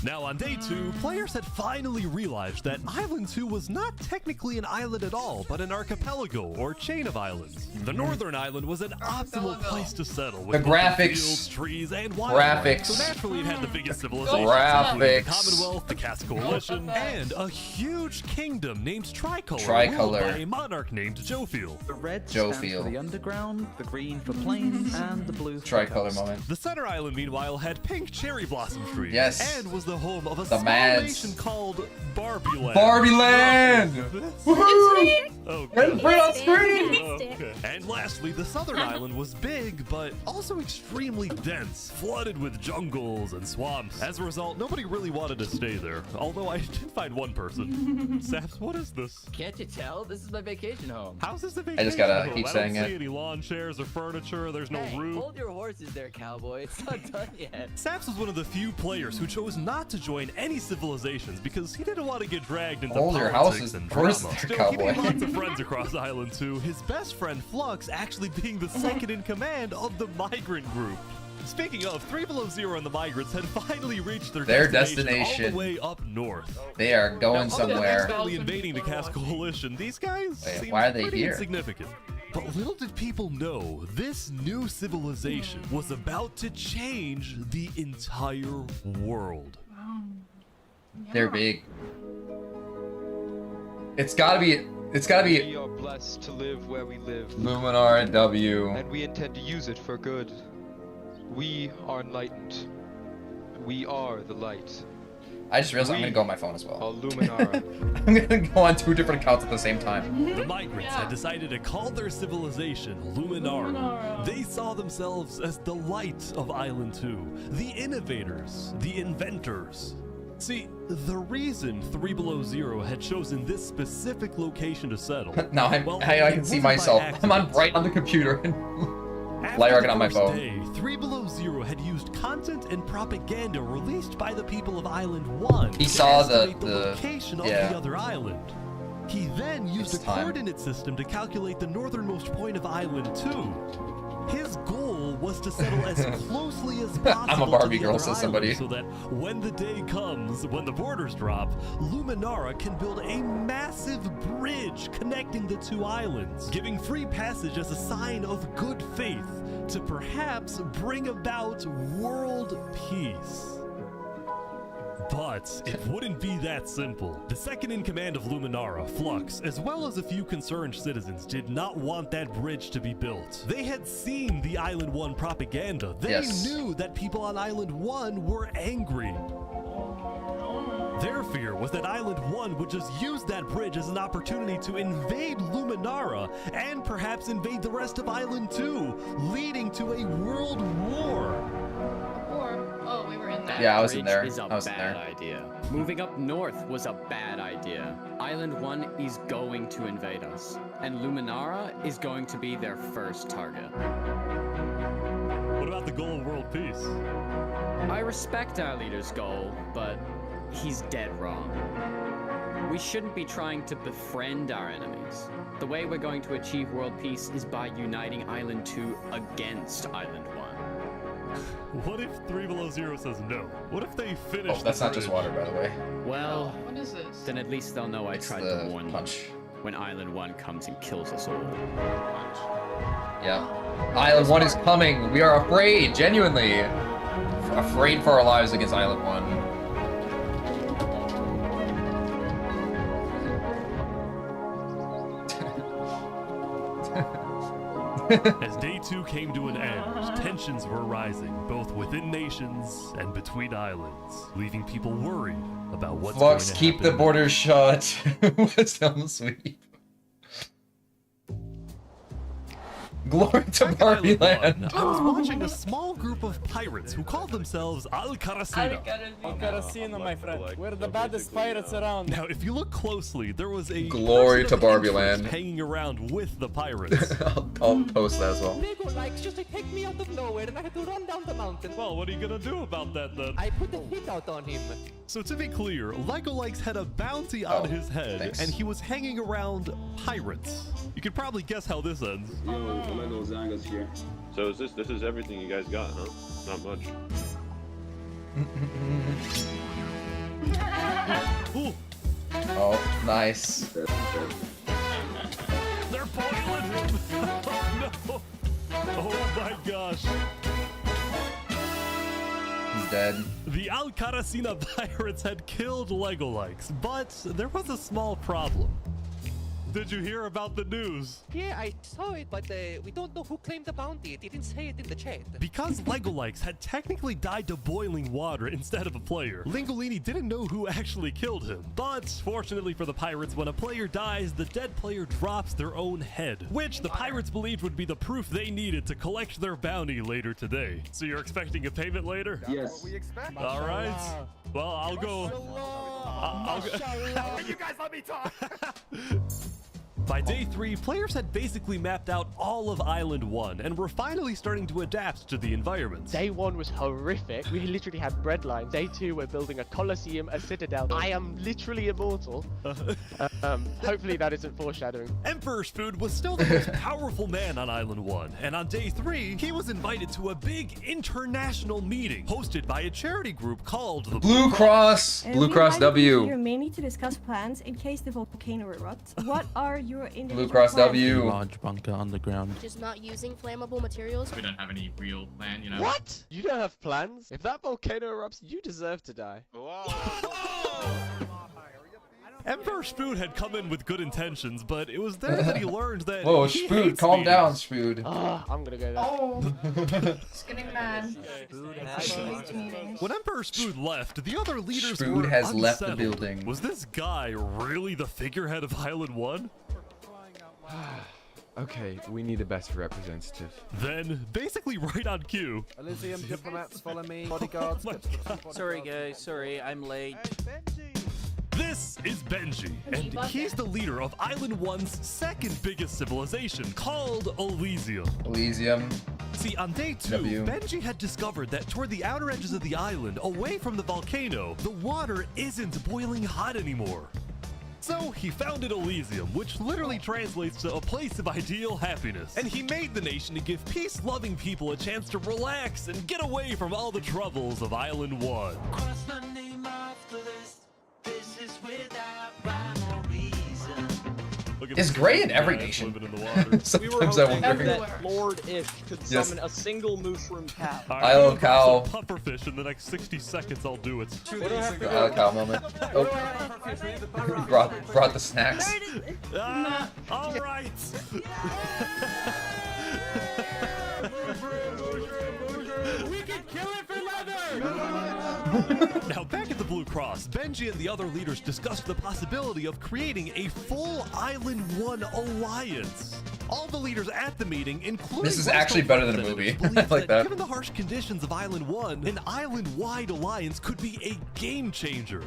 Now, on day 2, players had finally realized that Island 2 was not technically an island at all, but an archipelago, or chain of islands. The northern island was an optimal place to settle, with The graphics. fields, trees, and wildlife. Graphics. So naturally, it had the biggest civilizations, Graphics. including the Commonwealth, the Cast Coalition, and a huge kingdom named Tricolor, ruled by a monarch named Jofiel. The red Joe stands Field. for the underground, the green for plains, and the blue for Tricolor coast. moment. The center island, meanwhile, had pink cherry blossom trees, Yes. and was the home of a The small Mads. nation called Barbie Land. Barbie Land! Woohoo! Oh, Right on screen! okay. And lastly, the southern island was big, but also extremely dense, flooded with jungles and swamps. As a result, nobody really wanted to stay there, although I did find one person. Saps, what is this? Can't you tell? This is my vacation home. How's this a vacation I just gotta home? keep I saying don't it. see any lawn chairs or furniture, there's no Hey, roof. hold your horses there, cowboy. It's not done yet. Saps was one of the few players who chose not to join any civilizations because he didn't want to get dragged into Hold your politics houses and first drama. there, Still, he made cowboy. lots of friends across Island 2, his best friend Flux actually being the second in command of the migrant group. Speaking of, 3 Below Zero and the migrants had finally reached their Their destination all destination. the way up north. They are going Now, other than somewhere. accidentally invading the Cast Coalition, these guys Wait, seem why are they pretty here? insignificant. But little did people know, this new civilization was about to change the entire world. They're big. It's gotta be. We are blessed to live where we live. Luminar and W. And we intend to use it for good. We are enlightened. We are the light. I just realized I'm gonna go on my phone as well. Are Luminara. I'm gonna go on 2 different accounts at the same time. The migrants had decided to call their civilization Luminara. They saw themselves as the light of Island 2, the innovators, the inventors. See, the reason 3 Below Zero had chosen this specific location to settle. Now I can see myself. I'm on right on the computer. Lightrocket on my phone. Day, 3 Below Zero had used content and propaganda released by the people of Island 1. He to saw estimate the location of yeah. the other island. He then used It's a time. coordinate system to calculate the northernmost point of Island 2. His goal was to settle as closely as possible I'm a Barbie to the girl, other says somebody. islands, so that when the day comes, when the borders drop, Luminara can build a massive bridge connecting the 2 islands, giving free passage as a sign of good faith to perhaps bring about world peace. But it wouldn't be that simple. The second in command of Luminara, Flux, as well as a few concerned citizens, did not want that bridge to be built. They had seen the Island 1 propaganda. They knew that people on Island 1 were angry. Their fear was that Island 1 would just use that bridge as an opportunity to invade Luminara and perhaps invade the rest of Island 2, leading to a world war. Oh, we were in there. Yeah, I was in there. Is a I was in bad there. idea. Moving up north was a bad idea. Island 1 is going to invade us, and Luminara is going to be their first target. What about the goal of world peace? I respect our leader's goal, but he's dead wrong. We shouldn't be trying to befriend our enemies. The way we're going to achieve world peace is by uniting Island 2 against Island 1. What if 3 Below Zero says no? What if they finish Oh, that's the not just bridge? water, by the way. Well, What is this? then at least they'll know I tried to warn them when Island 1 comes and kills us all. Yeah. Island 1 is coming. We are afraid, genuinely. Afraid for our lives against Island 1. As day 2 came to an end, tensions were rising, both within nations and between islands, leaving people worried about what's going Flux, to keep happen the borders shut. Wisdom sweep. Glory to Barbie Land. I was watching a small group of pirates who called themselves Al-Karasina. Al-Karasina, my friend. We're the baddest pirates around. Now, if you look closely, there was a Glory person to of Barbie interest Land. hanging around with the pirates. I'll post that as well. Lego likes just to take me out of nowhere and I had to run down the mountain. Well, what are you gonna do about that then? I put a hit out on him. So to be clear, Lego Likes had a bounty on his head, thanks. and he was hanging around pirates. You could probably guess how this ends. Here. So is this is everything you guys got, huh? Not much. Ooh. Oh, nice. They're boiling him! Oh no! Oh my gosh! He's dead. The Al-Karasina pirates had killed Lego Likes, but there was a small problem. Did you hear about the news? Yeah, I saw it, but we don't know who claimed the bounty. It didn't say it in the chat. Because Lego Likes had technically died to boiling water instead of a player, Lingolini didn't know who actually killed him. But fortunately for the pirates, when a player dies, the dead player drops their own head, which the pirates believed would be the proof they needed to collect their bounty later today. So you're expecting a payment later? Yes. What we expect. All right. Well, I'll go. I'll go. You guys let me talk. By day 3, players had basically mapped out all of Island 1 and were finally starting to adapt to the environment. Day 1 was horrific. We literally had bread lines. Day 2, we're building a coliseum, a citadel. I am literally immortal. Hopefully that isn't foreshadowing. Emperor's Food was still the most powerful man on Island 1, and on day 3, he was invited to a big international meeting hosted by a charity group called the Blue Cross. Blue Cross W. Here mainly to discuss plans in case the volcano erupts. What are your Blue Cross W. Large bunker underground. Just not using flammable materials. We don't have any real plan, you know. What? You don't have plans? If that volcano erupts, you deserve to die. Emperor Spood had come in with good intentions, but it was there that he learned that Whoa, he Spood, hates calm meetings. down, Spood. I'm gonna go there. Oh, it's getting mad. When Emperor Spood left, the other leaders Spood were has left the unsettled. building. Was this guy really the figurehead of Island 1? Okay, we need a better representative. Then, basically right on cue. Elysium diplomats follow me. Bodyguards. Sorry guys, sorry, I'm late. This is Benji, and he's the leader of Island 1's second biggest civilization, called Elysium. Elysium. See, on day 2, W. Benji had discovered that toward the outer edges of the island, away from the volcano, the water isn't boiling hot anymore. So he founded Elysium, which literally translates to a place of ideal happiness. And he made the nation to give peace-loving people a chance to relax and get away from all the troubles of Island 1. Cross the name off the list. This is without rhyme or reason. Is Gray in every nation? Sometimes I wonder. that Lord Ish could summon a single mushroom cow. Isle of Cow. Pufferfish in the next 60 seconds, I'll do it. Isle of Cow moment. Oh. Brought the snacks. All right. We can kill it for leather. Now back at the Blue Cross, Benji and the other leaders discussed the possibility of creating a full Island 1 alliance. All the leaders at the meeting, including This is actually better than a movie. I like that. Given the harsh conditions of Island 1, an island-wide alliance could be a game changer.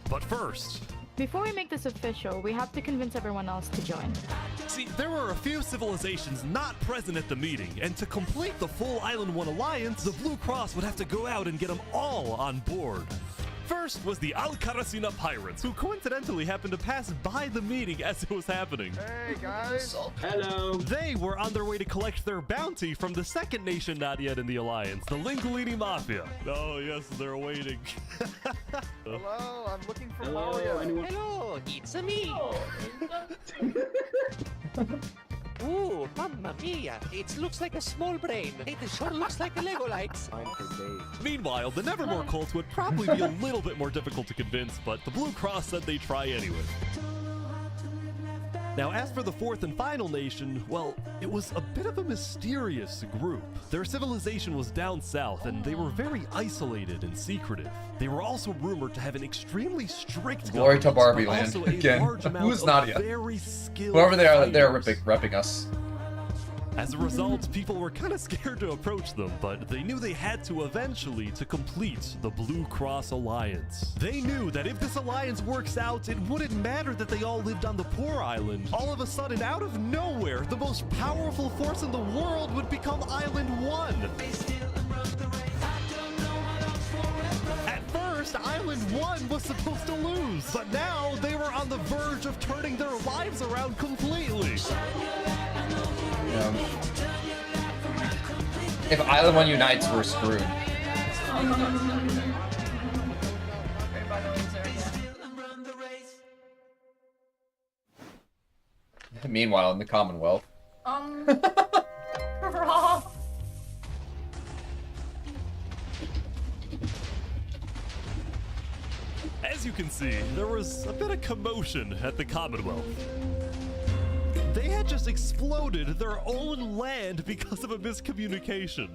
But first, Before we make this official, we have to convince everyone else to join. see, there were a few civilizations not present at the meeting, and to complete the full Island 1 alliance, the Blue Cross would have to go out and get them all on board. First was the Al-Karasina pirates, who coincidentally happened to pass by the meeting as it was happening. Hey guys. Hello. They were on their way to collect their bounty from the second nation not yet in the alliance, the Lingolini Mafia. Oh yes, they're waiting. Hello, I'm looking for Hello, Mario. anyone? Hello, it's me. Ooh, mamma mia! It looks like a small brain. It sure looks like a Lego lights. Meanwhile, the Nevermore cults would probably be a little bit more difficult to convince, but the Blue Cross said they'd try anyway. Now, as for the fourth and final nation, well, it was a bit of a mysterious group. Their civilization was down south, and they were very isolated and secretive. They were also rumored to have an extremely strict Glory to government, Barbie but Land. also a Again, large amount who's of Nadia? very skilled Whoever they are, they're fighters. repping us. As a result, people were kind of scared to approach them, but they knew they had to eventually to complete the Blue Cross Alliance. They knew that if this alliance works out, it wouldn't matter that they all lived on the poor island. All of a sudden, out of nowhere, the most powerful force in the world would become Island 1. At first, Island 1 was supposed to lose, but now they were on the verge of turning their lives around completely. If Island 1 unites, we're screwed. Meanwhile, in the Commonwealth. Raw. As you can see, there was a bit of commotion at the Commonwealth. They had just exploded their own land because of a miscommunication.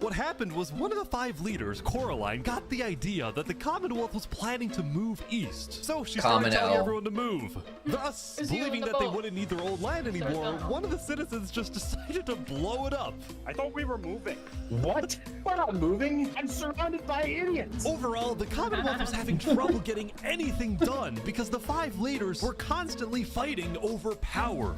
What happened was one of the 5 leaders, Coraline, got the idea that the Commonwealth was planning to move east. So she started telling everyone to move. Thus, believing that they wouldn't need their old land anymore, one of the citizens just decided to blow it up. I thought we were moving. What? We're not moving. I'm surrounded by idiots. Overall, the Commonwealth was having trouble getting anything done because the 5 leaders were constantly fighting over power.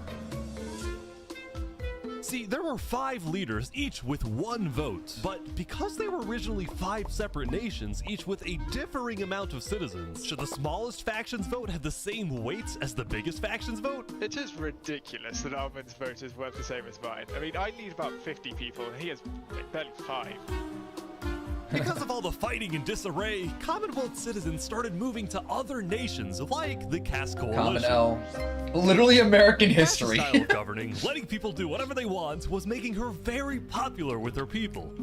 See, there were 5 leaders, each with 1 vote. But because they were originally 5 separate nations, each with a differing amount of citizens, should the smallest faction's vote have the same weight as the biggest faction's vote? It is ridiculous that Armin's vote is worth the same as mine. I mean, I need about 50 people, and he has barely 5. Because of all the fighting and disarray, Commonwealth citizens started moving to other nations like the Cass Coalition. Common L. Literally American history. Cass' style of governing, letting people do whatever they want, was making her very popular with her people.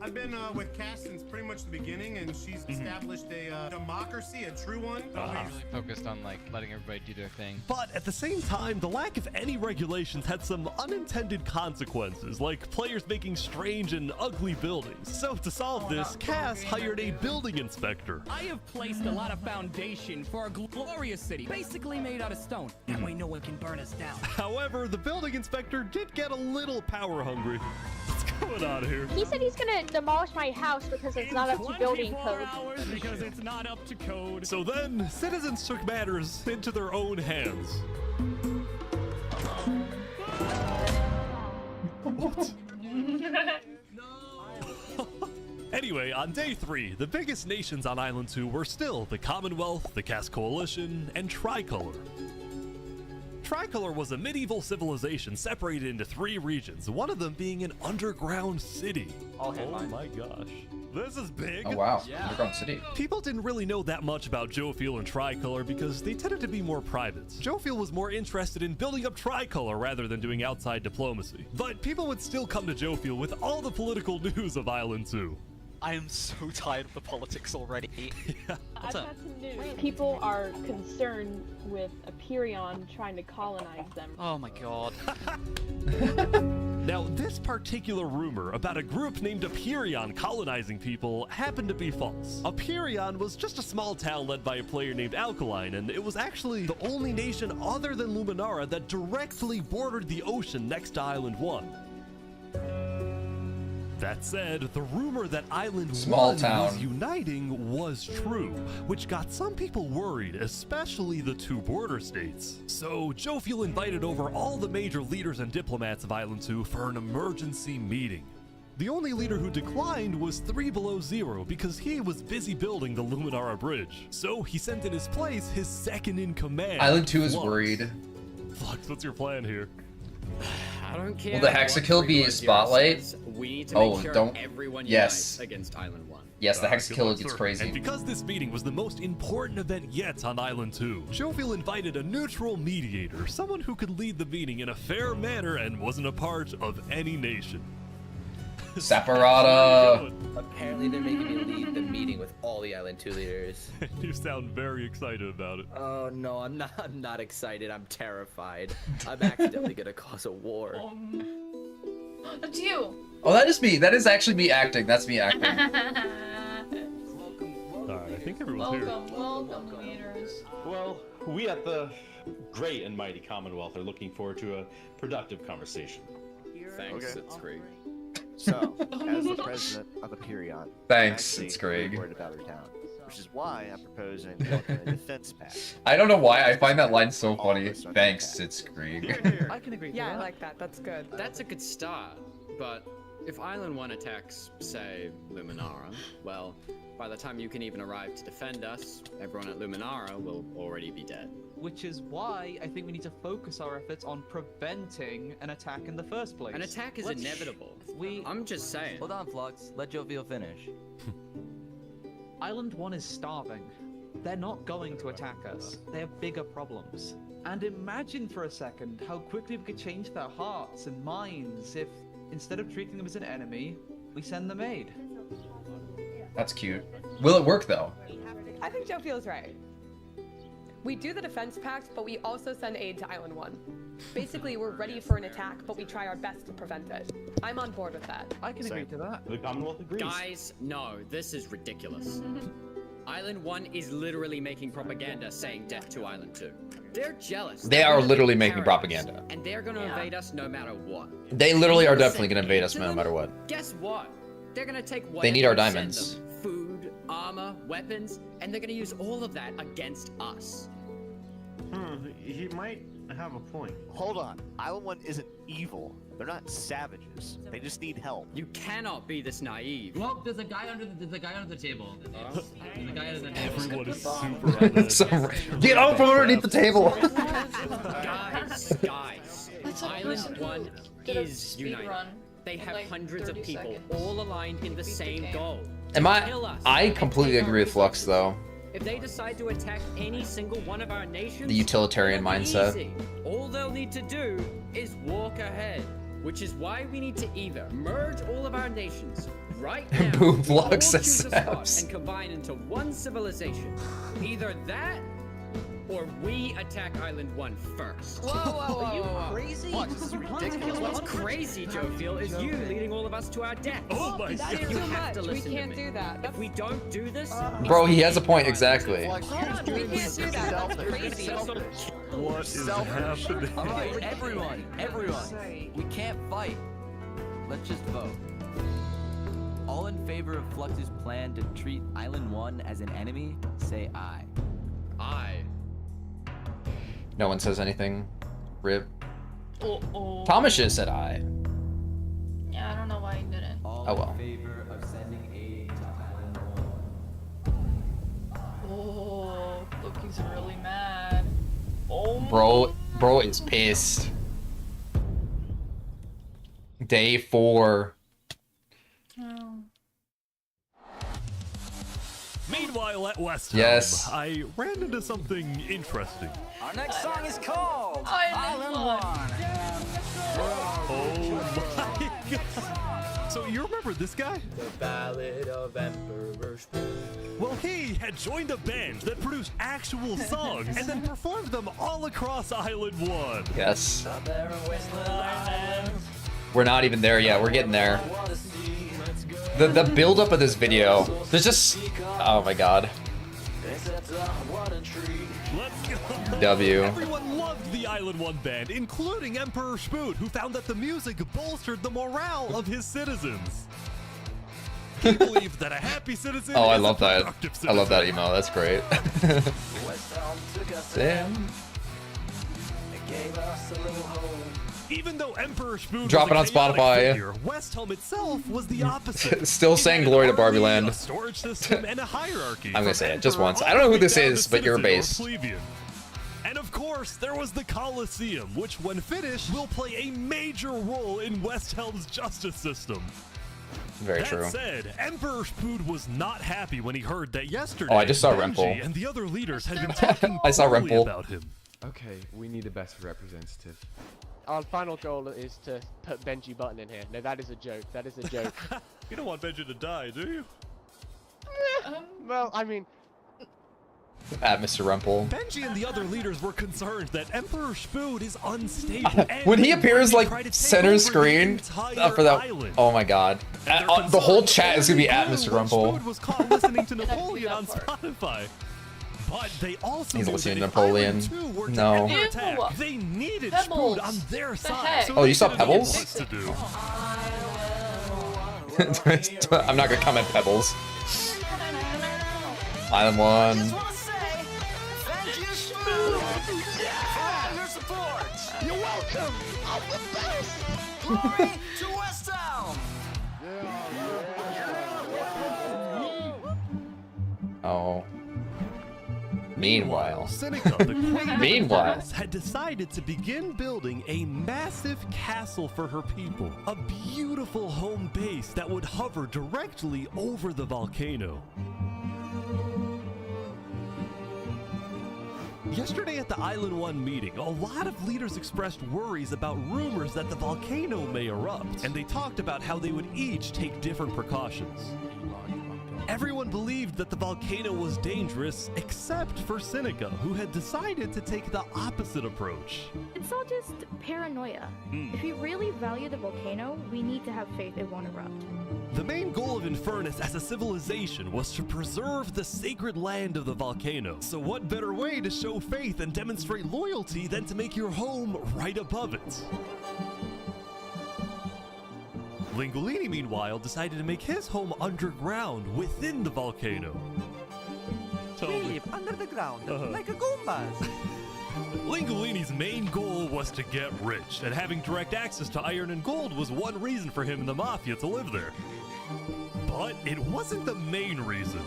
I've been with Cass since pretty much the beginning, and she's established a democracy, a true one. Really focused on like letting everybody do their thing. But at the same time, the lack of any regulations had some unintended consequences, like players making strange and ugly buildings. So to solve this, Cass hired a building inspector. I have placed a lot of foundation for a glorious city, basically made out of stone. That way no one can burn us down. However, the building inspector did get a little power hungry. What's going on here? He said he's gonna demolish my house because it's not up to building code. Because it's not up to code. So then, citizens took matters into their own hands. What? Anyway, on day 3, the biggest nations on Island 2 were still the Commonwealth, the Cass Coalition, and Tricolor. Tricolor was a medieval civilization separated into 3 regions, one of them being an underground city. Oh my gosh. This is big. Oh wow, underground city. People didn't really know that much about Jofiel and Tricolor because they tended to be more private. Jofiel was more interested in building up Tricolor rather than doing outside diplomacy. But people would still come to Jofiel with all the political news of Island 2. I am so tired of the politics already. I've got some news. People are concerned with Aperion trying to colonize them. Oh my god. Now, this particular rumor about a group named Aperion colonizing people happened to be false. Aperion was just a small town led by a player named Alkaline, and it was actually the only nation other than Luminara that directly bordered the ocean next to Island 1. That said, the rumor that Island 1 was uniting was true, which got some people worried, especially the 2 border states. So Jofiel invited over all the major leaders and diplomats of Island 2 for an emergency meeting. The only leader who declined was 3 Below Zero because he was busy building the Luminara Bridge. So he sent in his place his second-in-command, Island 2 is Flux. worried. Flux, what's your plan here? I don't care. Will the Hexakill be a spotlight? We need to make sure everyone unites yes. against Island 1. Yes, the Hexakill gets crazy. And because this meeting was the most important event yet on Island 2, Jofiel invited a neutral mediator, someone who could lead the meeting in a fair manner and wasn't a part of any nation. Separata. Apparently they're making me lead the meeting with all the Island 2 leaders. You sound very excited about it. Oh no, I'm not excited. I'm terrified. I'm accidentally gonna cause a war. That's you. Oh, that is me. That is actually me acting. That's me acting. Alright, I think everyone's Welcome, leaders. Well, we at the great and mighty Commonwealth are looking forward to a productive conversation. Thanks, it's Greg. So, as the president of Aperion, Thanks, I'm it's actually very Greg. worried about our town, which is why I'm proposing a defense pact. I don't know why I find that line so funny. Thanks, it's Greg. I can agree. Yeah, I like that. That's good. That's a good start, but if Island 1 attacks, say, Luminara, well, by the time you can even arrive to defend us, everyone at Luminara will already be dead. Which is why I think we need to focus our efforts on preventing an attack in the first place. An attack is inevitable. I'm just saying. Hold on, Flux. Let Jovial finish. Island 1 is starving. They're not going to attack us. They have bigger problems. And imagine for a second how quickly we could change their hearts and minds if, instead of treating them as an enemy, we send them aid. That's cute. Will it work though? I think Joe feels right. We do the defense pact, but we also send aid to Island 1. Basically, we're ready for an attack, but we try our best to prevent it. I'm on board with that. I can agree to that. The Commonwealth agrees. Guys, no, this is ridiculous. Island 1 is literally making propaganda saying death to Island 2. They're jealous. They are literally making propaganda. And they're gonna invade us no matter what. They literally are definitely gonna invade us no matter what. Guess what? They're gonna take what They need our diamonds. Food, armor, weapons, and they're gonna use all of that against us. He might have a point. Hold on. Island 1 isn't evil. They're not savages. They just need help. You cannot be this naive. Well, there's a guy under the table. There's a guy under the table. Everyone is super on this. So, get out from underneath the table. Guys, Island 1 is united. They have hundreds of people all aligned in the same goal. I completely agree with Flux though. If they decide to attack any single one of our nations, The utilitarian it'll be mindset. easy. All they'll need to do is walk ahead, which is why we need to either merge all of our nations right now, Move or Flux choose a spot accepts. and combine into one civilization. Either that, or we attack Island 1 first. Are you crazy? This is ridiculous. What's crazy, Jovial, is you leading all of us to our death. Oh my That is You too have much. to We listen to can't me. do that. If we don't do this, Bro, he has a point exactly. We can't do that. That's crazy. What is happening? Alright, everyone. We can't fight. Let's just vote. All in favor of Flux's plan to treat Island 1 as an enemy, say aye. Aye. No one says anything. Rip. Thomas should have said I. Yeah, I don't know why he didn't. All Oh, well. in favor of sending aid to Island 1. Oh, look, he's really mad. Oh, Bro is pissed. Day 4. no. Meanwhile, at West Yes. Ham, I ran into something interesting. Our next song is called Island 1. Oh my god. So you remember this guy? The Ballad of Emperor Spoon. Well, he had joined a band that produced actual songs and then performed them all across Island 1. Yes. We're not even there yet. We're getting there. The build up of this video. There's just oh my god. Let's go. W. Everyone loved the Island 1 band, including Emperor Spoon, who found that the music bolstered the morale of his citizens. He believed that a happy citizen Oh, I is love a that. productive I love that citizen. email. That's great. Damn. Even though Emperor Spoon Drop it on was a chaotic Spotify. figure, West Ham itself was the opposite. Still It saying had glory to an Barbie army, Land. a storage system, and a hierarchy. I'm gonna from say it just emperor once. all I don't know the who way this down is, to but you're citizen or based. plebeian. And of course, there was the Colosseum, which when finished will play a major role in West Helm's justice system. Very that true. said, Emperor Spood was not happy when he heard that yesterday Oh, I just saw Benji Rempel. and the other leaders had been talking I saw poorly Rempel. about him. Okay, we need a best representative. our final goal is to put Benji Button in here. No, that is a joke. That is a joke. You don't want Benji to die, do you? Well, I mean... At Mr. Rumple. Benji and the other leaders were concerned that Emperor Spood is unstable. When he appears like center screen for that, oh my god, the whole chat is gonna be at Mr. Rumple. Spood was caught listening to Napoleon on Spotify. But they also He's knew listening to that if Napoleon. Island 2 were to No. ever attack, they needed Spood on their side. So Oh, they you saw didn't know Pebbles? what to do. I'm not gonna comment Pebbles. Island 1. Your support. You're welcome. I'm the best. Glory to West Town. Oh. Meanwhile. Seneca, the queen Meanwhile. had decided to begin building a massive castle for her people. A beautiful home base that would hover directly over the volcano. Yesterday at the Island 1 meeting, a lot of leaders expressed worries about rumors that the volcano may erupt, and they talked about how they would each take different precautions. Everyone believed that the volcano was dangerous, except for Seneca, who had decided to take the opposite approach. It's all just paranoia. If we really value the volcano, we need to have faith it won't erupt. The main goal of Infernus as a civilization was to preserve the sacred land of the volcano. So what better way to show faith and demonstrate loyalty than to make your home right above it? Lingolini, meanwhile, decided to make his home underground within the volcano. Live under the ground, like a Goombas. Lingolini's main goal was to get rich, and having direct access to iron and gold was one reason for him and the Mafia to live there. But it wasn't the main reason.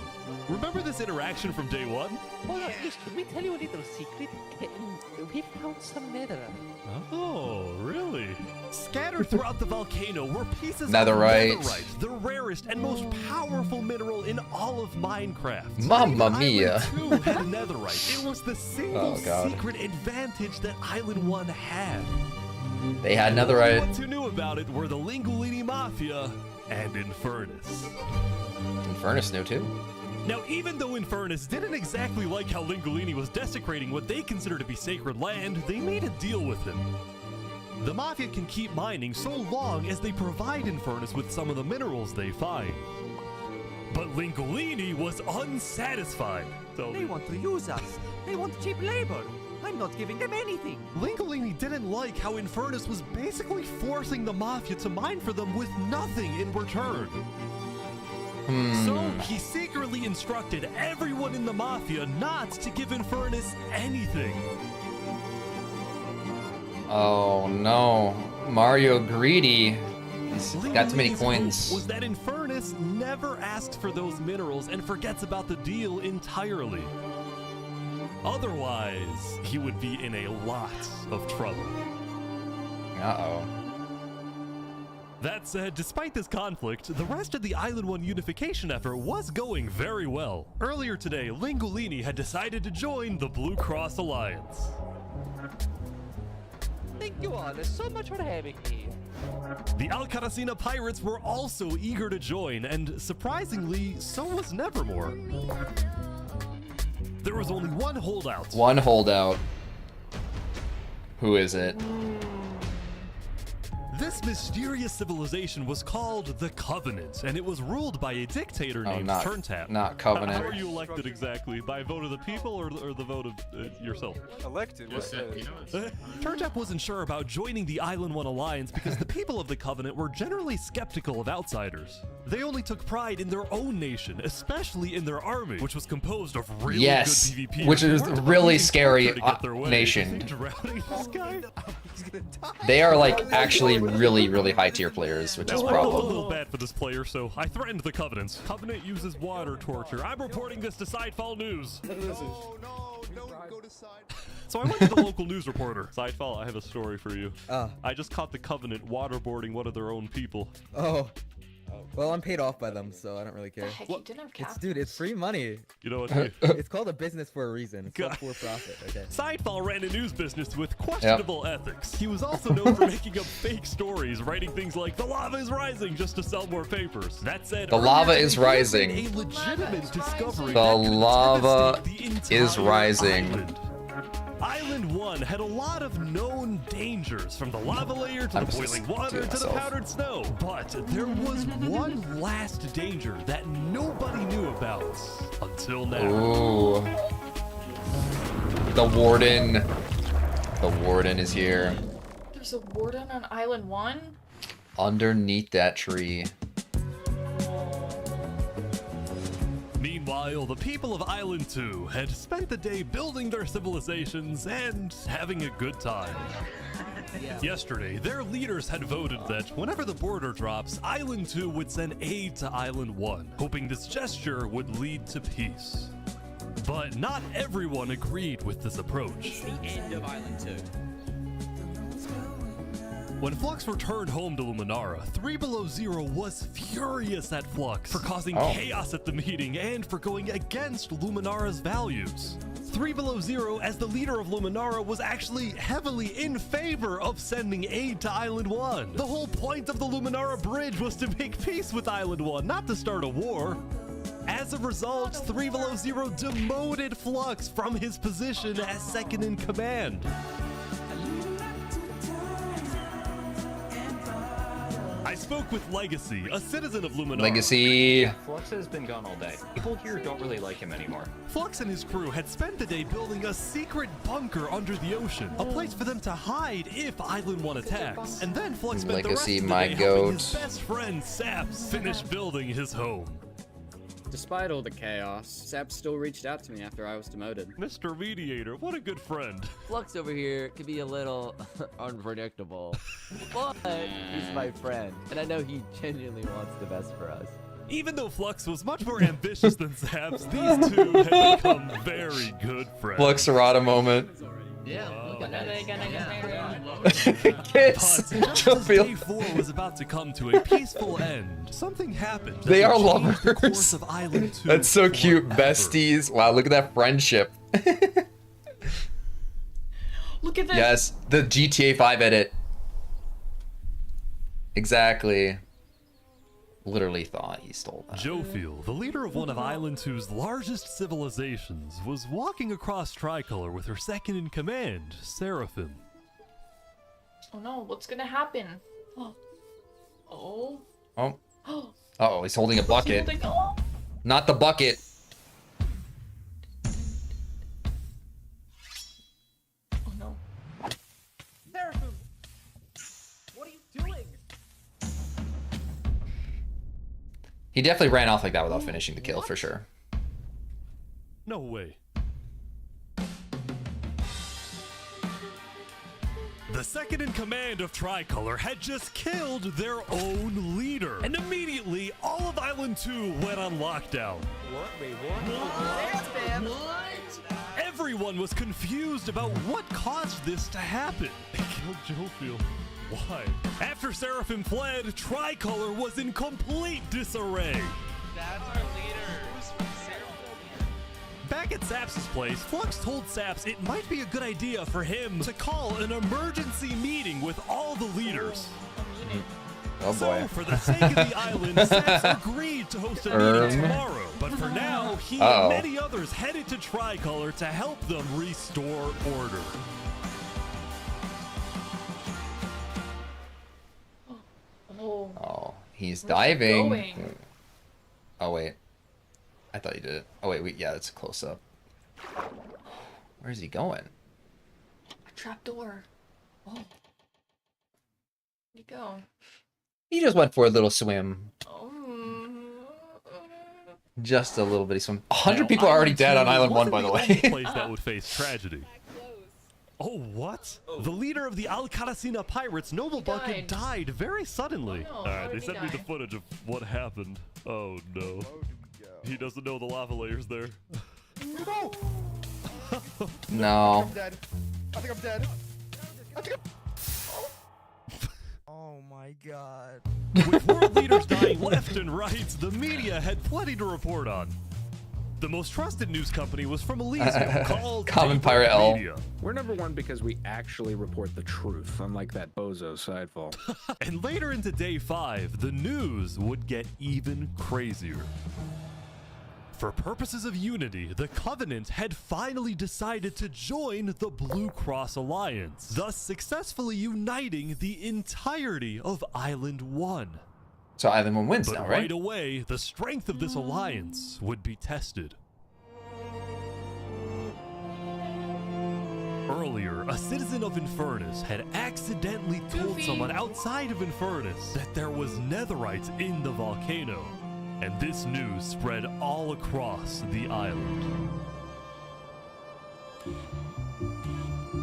Remember this interaction from day one? Oh, yes, can we tell you a little secret? We found some netherite. Oh, really? Scattered throughout the volcano were pieces Netherite. of netherite, the rarest and most powerful mineral in all of Minecraft. Mamma mia. Island 2 had netherite. It was the single secret advantage that Island 1 had. They had The netherite. ones who knew about it were the Lingolini Mafia and Infernus. Infernus knew too. Now, even though Infernus didn't exactly like how Lingolini was desecrating what they consider to be sacred land, they made a deal with him. The Mafia can keep mining so long as they provide Infernus with some of the minerals they find. But Lingolini was unsatisfied. They want to use us. They want cheap labor. I'm not giving them anything. Lingolini didn't like how Infernus was basically forcing the Mafia to mine for them with nothing in return. So he secretly instructed everyone in the Mafia not to give Infernus anything. Oh no. Mario greedy. He's got too many Lingolini's coins. hope was that Infernus never asks for those minerals and forgets about the deal entirely. Otherwise, he would be in a lot of trouble. Uh-oh. That said, despite this conflict, the rest of the Island 1 unification effort was going very well. Earlier today, Lingolini had decided to join the Blue Cross Alliance. Thank you all so much for having me. The Alcaracina pirates were also eager to join, and surprisingly, so was Nevermore. There was only one holdout. One holdout. Who is it? This mysterious civilization was called the Covenant, and it was ruled by a dictator named Turntap. Not Covenant. How are you elected exactly? By a vote of the people or the vote of yourself? Elected? Turntap wasn't sure about joining the Island 1 Alliance because the people of the Covenant were generally skeptical of outsiders. They only took pride in their own nation, especially in their army, which was composed of really good PvP. Which is a really scary nation. They are like actually really high tier players, which is a I felt a problem. little bad for this player, so I threatened the Covenants. Covenant uses water torture. I'm reporting this to Sidefall News. So I went to the local news reporter. Sidefall, I have a story for you. I just caught the Covenant waterboarding one of their own people. Oh. Well, I'm paid off by them, so I don't really care. Heck, you didn't have It's dude, it's free money. You know what? It's called a business for a reason. It's called for profit. Okay. Seinfeld ran a news business with questionable ethics. He was also known for making up fake stories, writing things like "the lava is rising" just to sell more papers. That said, The lava is rising. A legitimate discovery. The that could lava devastate the is entire rising. island. Island 1 had a lot of known dangers, from the lava layer to the boiling water to the powdered snow. But there was one last danger that nobody knew about until now. Ooh. The warden. The warden is here. There's a warden on Island 1? Underneath that tree. Meanwhile, the people of Island 2 had spent the day building their civilizations and having a good time. Yesterday, their leaders had voted that whenever the border drops, Island 2 would send aid to Island 1, hoping this gesture would lead to peace. But not everyone agreed with this approach. The end of Island 2. When Flux returned home to Luminara, 3 Below Zero was furious at Flux for causing chaos at the meeting and for going against Luminara's values. 3 Below Zero, as the leader of Luminara, was actually heavily in favor of sending aid to Island 1. The whole point of the Luminara Bridge was to make peace with Island 1, not to start a war. As a result, 3 Below Zero demoted Flux from his position as second in command. I spoke with Legacy, a citizen of Luminara. Legacy. Flux has been gone all day. People here don't really like him anymore. Flux and his crew had spent the day building a secret bunker under the ocean, a place for them to hide if Island 1 attacks. And then Flux spent Legacy, the my rest of the day helping his goat. best friend Saps finish building his home. Despite all the chaos, Sap still reached out to me after I was demoted. Mr. Mediator, what a good friend. Flux over here could be a little unpredictable, but he's my friend, and I know he genuinely wants the best for us. Even though Flux was much more ambitious than Saps, these two had become very good friends. Fluxerata moment. Yeah, look at that. Are they gonna get married? Kiss. But just as day 4 was about to come to a peaceful end, something happened. that They are would change the course lovers. of Island 2 That's so cute. forever. Besties. Wow, look at that friendship. Look at this. Yes, the GTA 5 edit. Exactly. Literally thought he stole that. Jofiel, the leader of one of Island 2's largest civilizations, was walking across Tricolor with her second in command, Seraphim. Oh no, what's gonna happen? Oh. Oh. Uh-oh, he's holding a bucket. Oh. Not the bucket. Oh no. Seraphim! What are you doing? He definitely ran off like that without finishing the kill, for sure. No way. The second in command of Tricolor had just killed their own leader. And immediately, all of Island 2 went on lockdown. What? Wait, what? Everyone was confused about what caused this to happen. They killed Jofiel. Why? After Seraphim fled, Tricolor was in complete disarray. That's our leader. Back at Saps' place, Flux told Saps it might be a good idea for him to call an emergency meeting with all the leaders. Oh boy. So, for the sake of the island, Saps agreed to host a meeting tomorrow. But for now, he and many others headed to Tricolor to help them restore order. Oh. He's Where's he diving. going? Oh wait. I thought you did it. Oh wait, yeah, it's a close up. Where's he going? A trap door. Oh. Where'd you go? He just went for a little swim. Oh. Just a little bitty swim. 100 people are already dead on Island 1, by the way. Place that would face tragedy. Oh, what? The leader of the Alcaracina Pirates, Noble Bucket, died very suddenly. Oh, no. Alright, they How sent did me he the footage of what happened. Oh no. He doesn't know the lava layer's there. No. I'm dead. I think I'm dead. I think I'm... Oh my god. With world leaders dying left left and right, the media had plenty to report on. The most trusted news company was from Elysium called Common Pirate L. Media. We're number one because we actually report the truth, unlike that bozo Sidefall. And later into day 5, the news would get even crazier. For purposes of unity, the Covenant had finally decided to join the Blue Cross Alliance, thus successfully uniting the entirety of Island 1. So Island 1 wins But now, right? right away, the strength of this alliance would be tested. Earlier, a citizen of Infernus had accidentally told someone outside of Infernus that there was netherite in the volcano, and this news spread all across the island.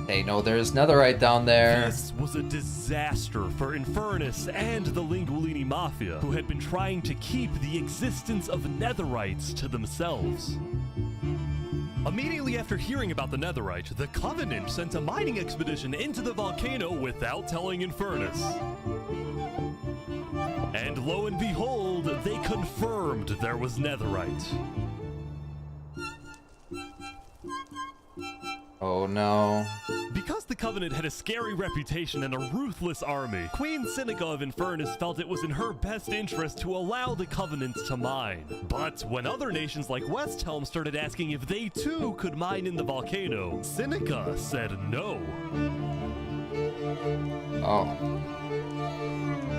They know there's netherite down there. This was a disaster for Infernus and the Lingualini Mafia, who had been trying to keep the existence of netherites to themselves. Immediately after hearing about the netherite, the Covenant sent a mining expedition into the volcano without telling Infernus. And lo and behold, they confirmed there was netherite. Oh no. Because the Covenant had a scary reputation and a ruthless army, Queen Seneca of Infernus felt it was in her best interest to allow the Covenant to mine. But when other nations like Westhelm started asking if they too could mine in the volcano, Seneca said no. Oh.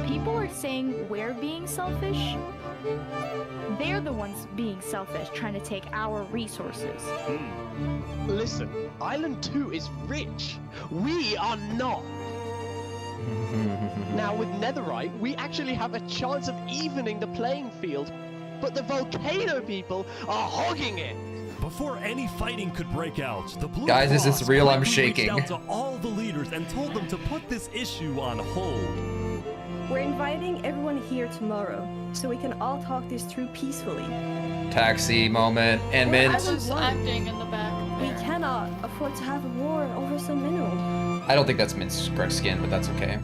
People are saying we're being selfish. They're the ones being selfish, trying to take our resources. Listen, Island 2 is rich. We are not. Now with netherite, we actually have a chance of evening the playing field, but the volcano people are hogging it. Before any fighting could break out, the Blue Guys, Cross this is real, I'm quickly reached shaking. out to all the leaders and told them to put this issue on hold. We're inviting everyone here tomorrow, so we can all talk this through peacefully. Taxi moment and mint. acting in the back. We cannot afford to have a war over some mineral. I don't think that's Mint's correct skin, but that's okay.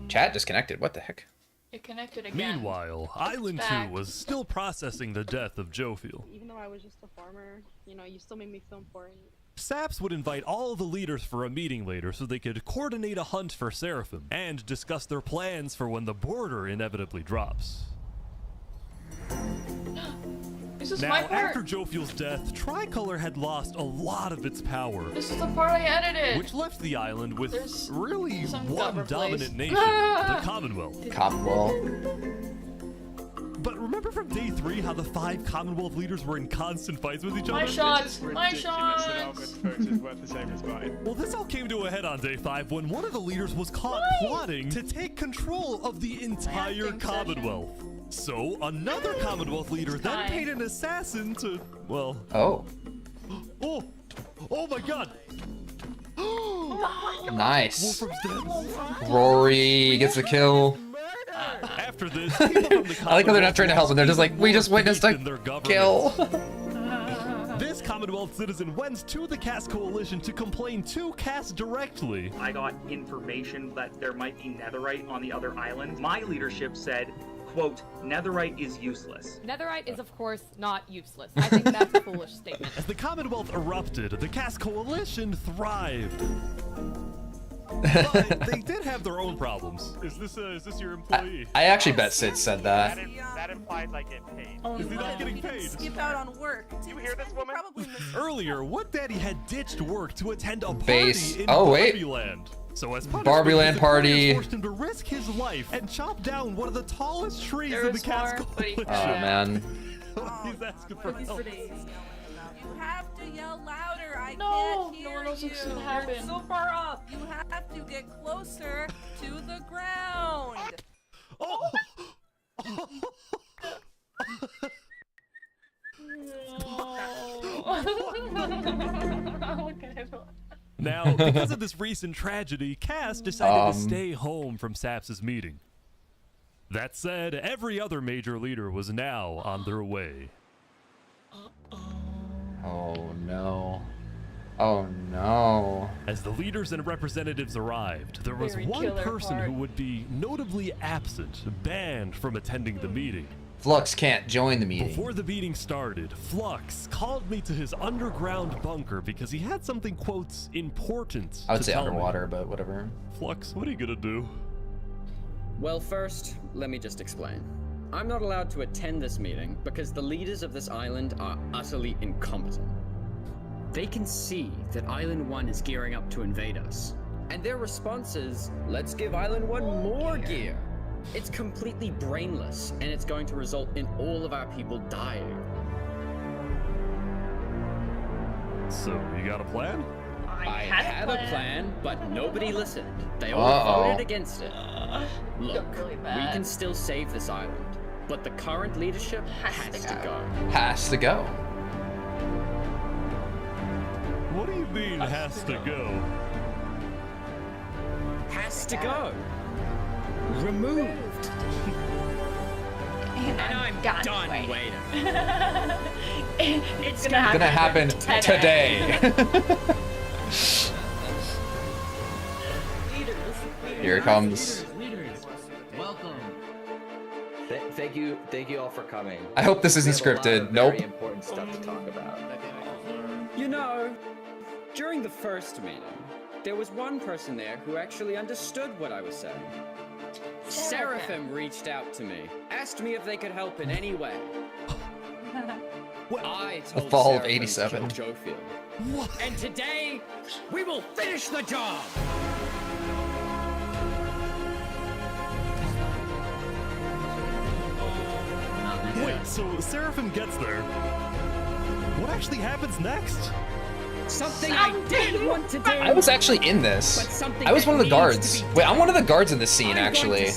Chat disconnected. What the heck? It connected again. Meanwhile, Island 2 was still processing the death of Jofiel. Even though I was just a farmer, you know, you still made me feel important. Saps would invite all the leaders for a meeting later so they could coordinate a hunt for Seraphim and discuss their plans for when the border inevitably drops. This is Now, my part. after Jofiel's death, Tricolor had lost a lot of its power. This is the part I edited. Which left the island with really some one got dominant replaced. nation, the Commonwealth. Commonwealth. But remember from day 3 how the 5 Commonwealth leaders were in constant fights with each other? My shots! My shots! Well, this all came to a head on day 5 when one of the leaders was caught plotting to take control of the entire Commonwealth. So another Commonwealth leader then paid an assassin to, well... Oh. Oh my god! Nice. Wolfram's dead. Rory gets the kill. After this, people from the I like how they're not trying to help him. They're just like, we just witnessed a kill. This Commonwealth citizen went to the Caste Coalition to complain to Caste directly. I got information that there might be netherite on the other island. My leadership said, quote, netherite is useless. Netherite is, of course, not useless. I think that's a foolish statement. As the Commonwealth erupted, the Caste Coalition thrived. But they did have their own problems. Is this your employee? I actually bet Sid said that. That implies I get paid. Is he not getting paid? Skip out on work. You hear this woman? Earlier, Wood Daddy had ditched work to attend a party Base. in Oh, wait. Barbieland. So as punishment, Barbie Land his party. employers forced him to risk his life and chop down one of the tallest trees in the Caste Coalition. Oh man. He's asking for help. You have to yell louder. I No, can't hear no one knows you. what's gonna You're happen. so far up. You have to get closer to the ground. Oh. Now, because of this recent tragedy, Cass decided to stay home from Saps' meeting. That said, every other major leader was now on their way. Oh no. Oh no. As the leaders and representatives arrived, there was Very one killer person part. who would be notably absent, banned from attending the meeting. Flux can't join the meeting. Before the meeting started, Flux called me to his underground bunker because he had something, quotes, important I would to say tell underwater, me. but whatever. Flux, what are you gonna do? Well, first, let me just explain. I'm not allowed to attend this meeting because the leaders of this island are utterly incompetent. They can see that Island 1 is gearing up to invade us. And their response is, let's give Island 1 more gear. It's completely brainless, and it's going to result in all of our people dying. So, you got a plan? I had a plan, but nobody listened. They all voted against it. Look, really we bad. can still save this island, but the current leadership has to go. Has to go. What do you mean, has to go? Has to go. Removed. And I'm done waiting. It's Gonna happen today. Here it comes. Leaders, welcome. Thank you all for coming. I hope this isn't We have a lot scripted. of Nope. Very important stuff to talk about. You know, during the first meeting, there was one person there who actually understood what I was saying. Seraphim reached out to me, asked me if they could help in any way. I The told fall of Seraphim to 87. kill Jofield. And today, we will finish the job! Wait, so Seraphim gets there. What actually happens next? Something I didn't want to do! I was actually in this. I was one of the guards. Wait, I'm one of the guards in this scene, actually.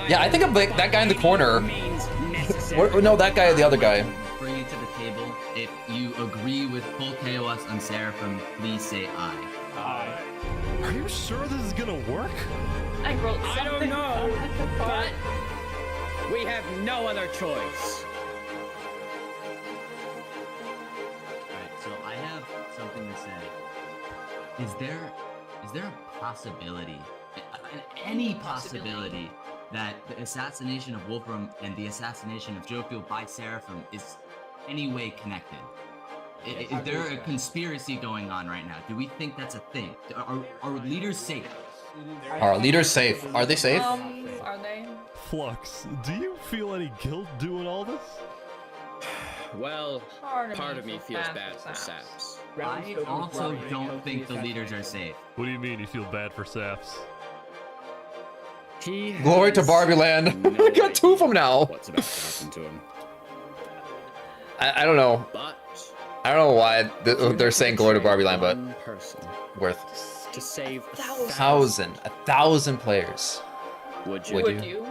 Yeah, I think I'm like that guy in the corner. No, that guy, the other guy. Bring it to the table. If you agree with full KOS on Seraphim, please say aye. Aye. Are you sure this is gonna work? I wrote I don't something know, on but we have no other choice. Alright, so I have something to say. Is there a possibility, any possibility, that the assassination of Wolfram and the assassination of Jofield by Seraphim is any way connected? Is there a conspiracy going on right now? Do we think that's a thing? Are leaders safe? Are our leaders safe? Are they safe? Are they? Flux, do you feel any guilt doing all this? Well, Part of me feels bad for Saps. I also don't think the leaders are safe. What do you mean you feel bad for Saps? He Glory to has Barbie Land. no We got two of them now. What's about to happen to him? I don't know. But I don't know why they're saying glory to Barbie Land, but one person worth to save 1,000 players. Would you? Would you?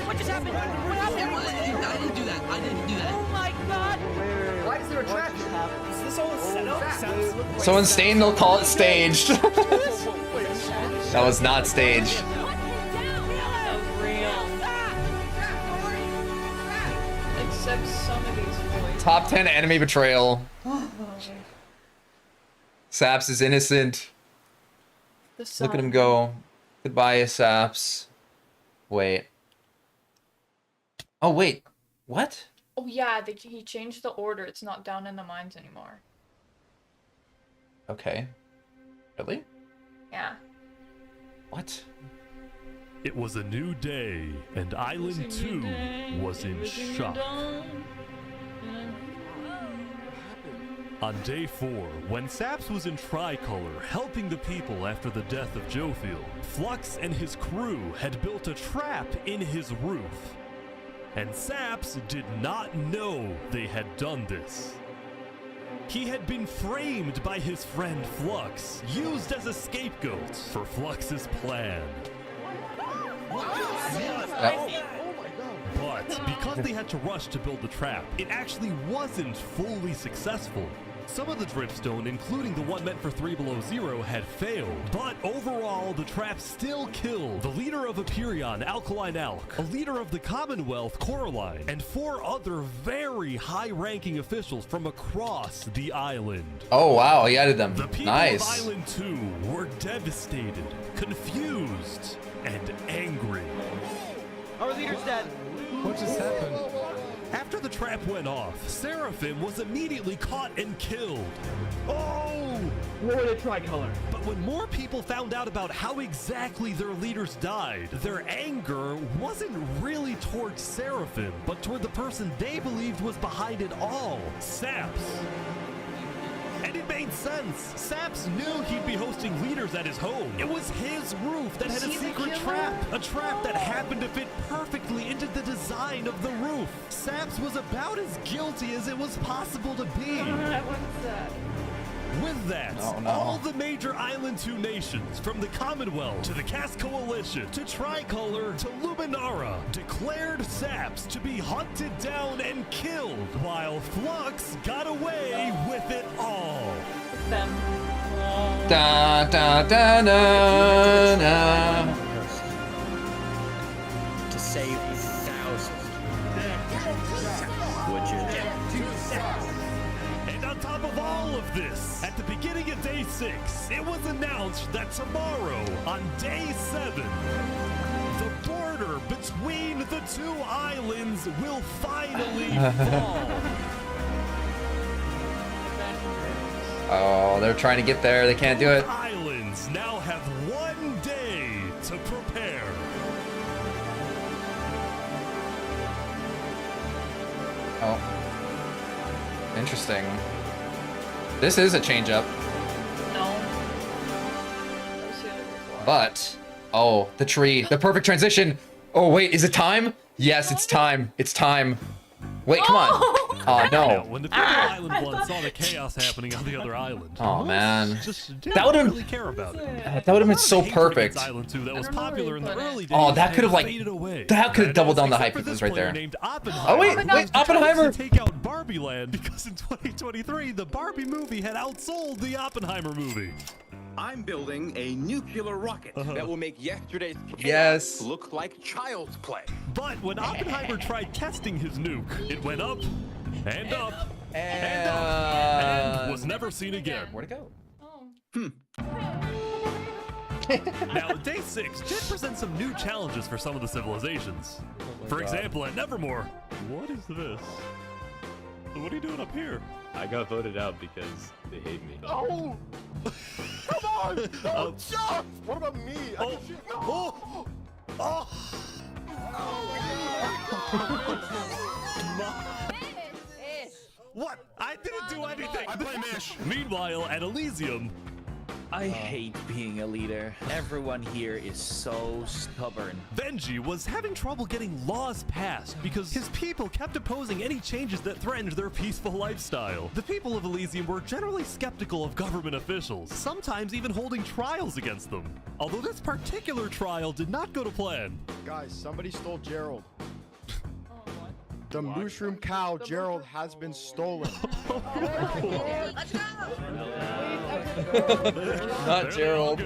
What just happened? What happened? I didn't do that. I didn't do that. Oh my god! Why is there a trap? Is this all set up? Someone's staying, they'll call it staged. That was not staged. Except some of these boys. Top 10 enemy betrayal. Saps is innocent. Look at him go. Goodbye, Saps. Wait. Oh, wait. What? Oh yeah, he changed the order. It's not down in the mines anymore. Okay. Really? Yeah. What? It was a new day, and Island 2 was in shock. On day 4, when Saps was in Tricolor helping the people after the death of Jofield, Flux and his crew had built a trap in his roof. And Saps did not know they had done this. He had been framed by his friend Flux, used as a scapegoat for Flux's plan. But because they had to rush to build the trap, it actually wasn't fully successful. Some of the dripstone, including the one meant for 3 Below Zero, had failed. But overall, the trap still killed the leader of Empyrean, Alkaline Alk, a leader of the Commonwealth, Coraline, and 4 other very high-ranking officials from across the island. Oh wow, he added them. The people Nice. of Island 2 were devastated, confused, and angry. Our leader's dead. What just happened? After the trap went off, Seraphim was immediately caught and killed. Oh! What were the tricolor? But when more people found out about how exactly their leaders died, their anger wasn't really towards Seraphim, but toward the person they believed was behind it all, Saps. And it made sense. Saps knew he'd be hosting leaders at his home. It was his roof that had a secret trap. A trap that happened to fit perfectly into the design of the roof. Saps was about as guilty as it was possible to be. With that, all the major Island 2 nations, from the Commonwealth to the Cast Coalition to Tricolor to Luminara, declared Saps to be hunted down and killed, while Flux got away with it all. Them. Da da da da da. To save thousands. Would you? And on top of all of this, at the beginning of day 6, it was announced that tomorrow, on day 7, the border between the 2 islands will finally fall. Oh, they're trying to get there. They can't do it. Islands now have 1 day to prepare. Oh. Interesting. This is a change up. No. But, oh, the tree. The perfect transition. Oh, wait, is it time? Yes, it's time. It's time. Wait, come on. Oh, no. When the people of Island 1 saw the chaos happening on the other island, Oh, man. just That would've- really care about it. That would have been so Hatred against perfect. Island 2 that was popular in the early days Oh, that could have, has like, faded away. that could have doubled down the hype Except for if it was this right player there. named Oh, Oppenheimer, wait, who wait, tries Oppenheimer. to take out Barbie Land because in 2023 the Barbie movie had outsold the Oppenheimer movie. I'm building a nuclear rocket that will make yesterday's Yes. look like child's play. But when Oppenheimer tried testing his nuke, it went up and up and up and was never seen again. Where'd it Oh. Now, day 6 did present some new challenges for some of the civilizations. For example, at Nevermore, what is this? What are you doing up here? I got voted out because they hate me. Oh! Come on! Don't jump! What about me? Oh! Oh! What? I didn't do anything! I play Mish! Meanwhile, at Elysium, I hate being a leader. Everyone here is so stubborn. Benji was having trouble getting laws passed because his people kept opposing any changes that threatened their peaceful lifestyle. The people of Elysium were generally skeptical of government officials, sometimes even holding trials against them. Although this particular trial did not go to plan. Guys, somebody stole Gerald. The mushroom cow, Gerald, has been stolen. Let's go! Not Gerald.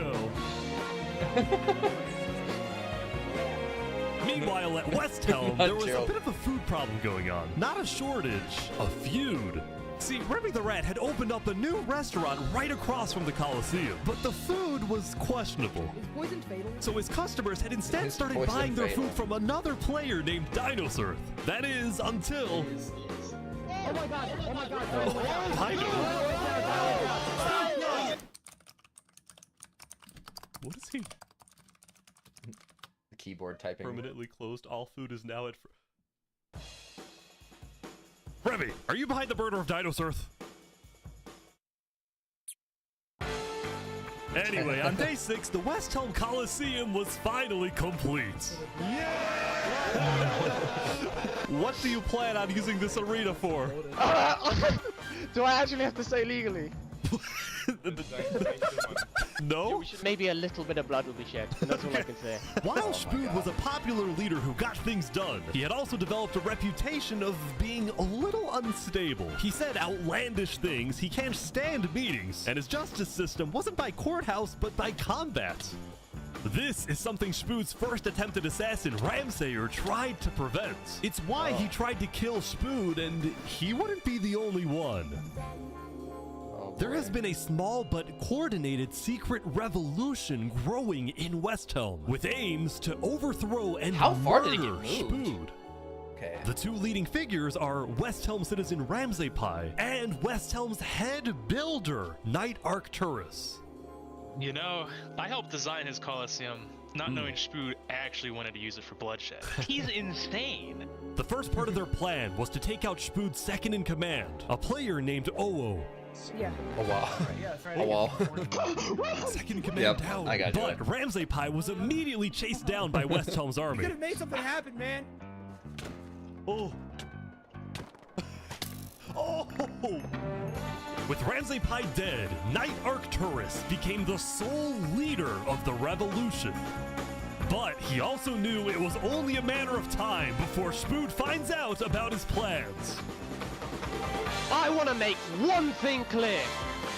Meanwhile, at West Helm, Not there was Gerald. a bit of a food problem going on. Not a shortage, a feud. See, Remy the Rat had opened up a new restaurant right across from the Coliseum, but the food was questionable. Is poison fatal? So his customers had instead Is started poison buying their fatal? food from another player named Dinosaur. That is, until... Oh my god! Oh my god! What is he? The keyboard typing. Permanently closed. All food is now at... Remy, are you behind the murder of Dinosaur? Anyway, on day 6, the West Helm Coliseum was finally complete. What do you plan on using this arena for? Do I actually have to say legally? No? We should maybe a little bit of blood will be shed. And that's all I can say. While Spood was a popular leader who got things done, he had also developed a reputation of being a little unstable. He said outlandish things, he can't stand meetings, and his justice system wasn't by courthouse, but by combat. This is something Spood's first attempted assassin, Ramsayer, tried to prevent. It's why he tried to kill Spood, and he wouldn't be the only one. There has been a small but coordinated secret revolution growing in Westhelm, with aims to overthrow and How far did it murder get moved? Spood. Okay. The two leading figures are Westhelm citizen Ramsaypai and Westhelm's head builder, Knight Arcturus. You know, I helped design his Colosseum, not knowing Spood actually wanted to use it for bloodshed. He's insane. The first part of their plan was to take out Spood's second in command, a player named Oo. Yeah. Oh wow. Oh wow. Second command Yep, down, I got you. but Ramsaypai was immediately chased down by Westhelm's You army. could have made something happen, man. Oh. Oh. With Ramsaypai dead, Knight Arcturus became the sole leader of the revolution. But he also knew it was only a matter of time before Spood finds out about his plans. I want to make one thing clear.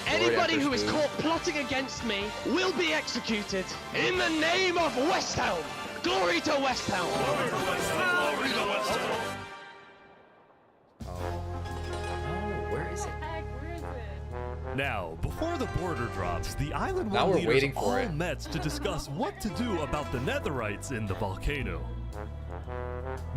Anybody who is caught plotting against me will be executed. In the name of Westhelm! Glory to Westhelm! Glory to Westhelm! Where is it? Now, before the border drops, the Island Now One we're leaders waiting for all it. met to discuss what to do about the Netherites in the volcano.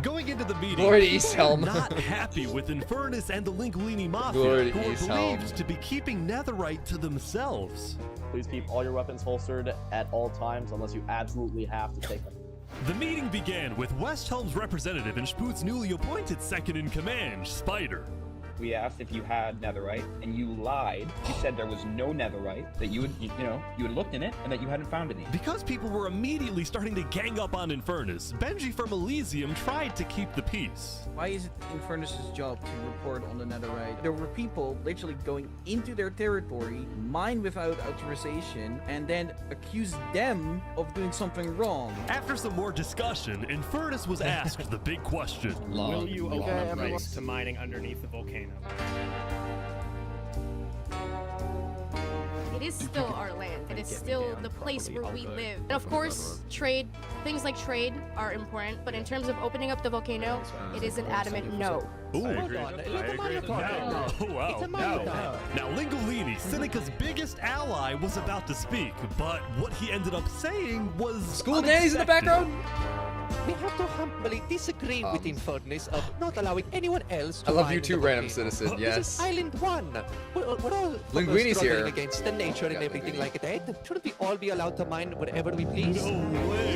Going into the meeting, Glory to people East Helm. were not happy with Infernus and the Linguini Mafia, Glory to who were East believed Helm. to be keeping Netherite to themselves. Please keep all your weapons holstered at all times unless you absolutely have to take them. The meeting began with Westhelm's representative and Spood's newly appointed second-in-command, Spider. We asked if you had netherite, and you lied. You said there was no netherite, that you had looked in it, and that you hadn't found any. Because people were immediately starting to gang up on Infernus, Benji from Elysium tried to keep the peace. Why is it Infernus's job to report on the Netherite? There were people literally going into their territory, mine without authorization, and then accuse them of doing something wrong. After some more discussion, Infernus was asked the big question. Will you open up rights to mining underneath the volcano? It is still our land. It is still the place where we live. And of course, trade, things like trade are important, but in terms of opening up the volcano, it is an adamant no. Ooh. I agree. No. Oh, wow. Now, Lingolini, Seneca's biggest ally, was about to speak, but what he ended up saying was School Danny's in the background? We have to humbly disagree with Infernus of not allowing anyone else to I love mine you too, the random volcano. citizen, This is yes. Island 1. We're all Linguini's struggling here. against the nature and everything like that. Shouldn't we all be allowed to mine wherever we please? No way.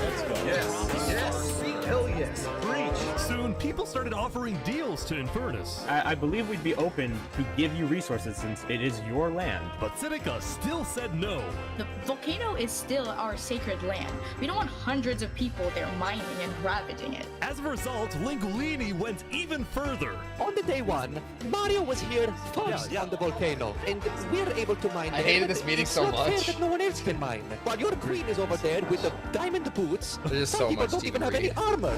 Let's go. Yes. Hell yes. Preach. Soon, people started offering deals to Infernus. I believe we'd be open to give you resources since it is your land. But Seneca still said no. The volcano is still our sacred land. We don't want hundreds of people there mining and ravaging it. As a result, Lingolini went even further. On the day one, Mario was here first on the volcano, and we're able to mine I there, hated but this meeting it's so not fair much. that no one else can mine. While your queen is over there with the diamond boots, There's some so people much don't to even even have any read. armor.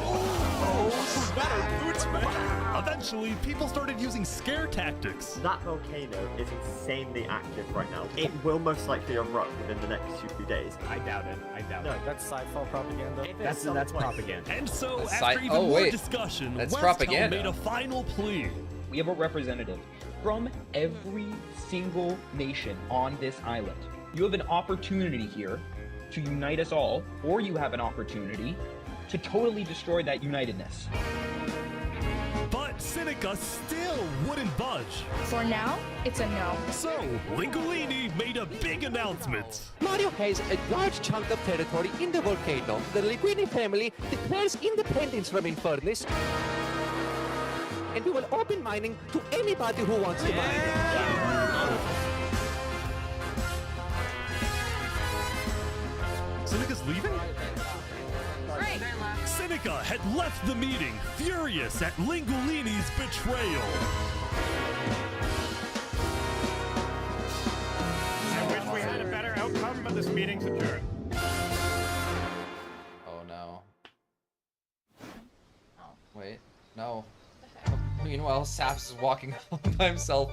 Eventually, people started using scare tactics. That volcano is insanely active right now. It will most likely erupt within the next 2 days. I doubt it. No, that's sci-fi propaganda. That's propaganda. And so, That's after sci- even oh, more wait. discussion, That's Westhelm propaganda. made a final plea. We have a representative from every single nation on this island. You have an opportunity here to unite us all, or you have an opportunity to totally destroy that unitedness. But Seneca still wouldn't budge. For now, it's a no. So, Lingolini made a big announcement. Mario has a large chunk of territory in the volcano. The Linguini family declares independence from Infernus, and we will open mining to anybody who wants to mine. Seneca's leaving? Great. Seneca had left the meeting, furious at Lingolini's betrayal. this meeting's adjourned. Oh no. Oh, wait. No. Meanwhile, Saps is walking home by himself.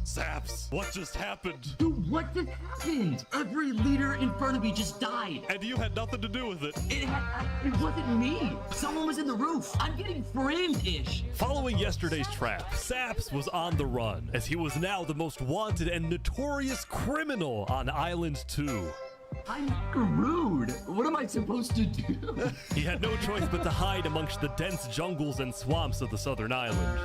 Saps, what just happened? Dude, what just happened? Every leader in front of me just died. And you had nothing to do with it. It wasn't me. Someone was in the roof. I'm getting framed-ish. Following yesterday's trap, Saps was on the run, as he was now the most wanted and notorious criminal on Island 2. I'm screwed. What am I supposed to do? He had no choice but to hide amongst the dense jungles and swamps of the southern island.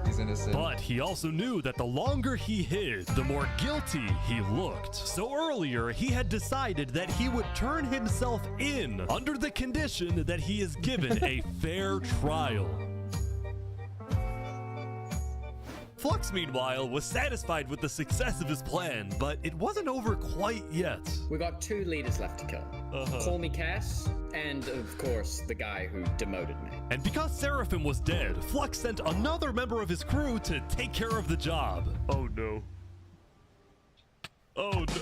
He's innocent. But he also knew that the longer he hid, the more guilty he looked. So earlier, he had decided that he would turn himself in under the condition that he is given a fair trial. Flux, meanwhile, was satisfied with the success of his plan, but it wasn't over quite yet. We got 2 leaders left to kill. Call me Cass, and of course, the guy who demoted me. And because Seraphim was dead, Flux sent another member of his crew to take care of the job. Oh no. Oh no.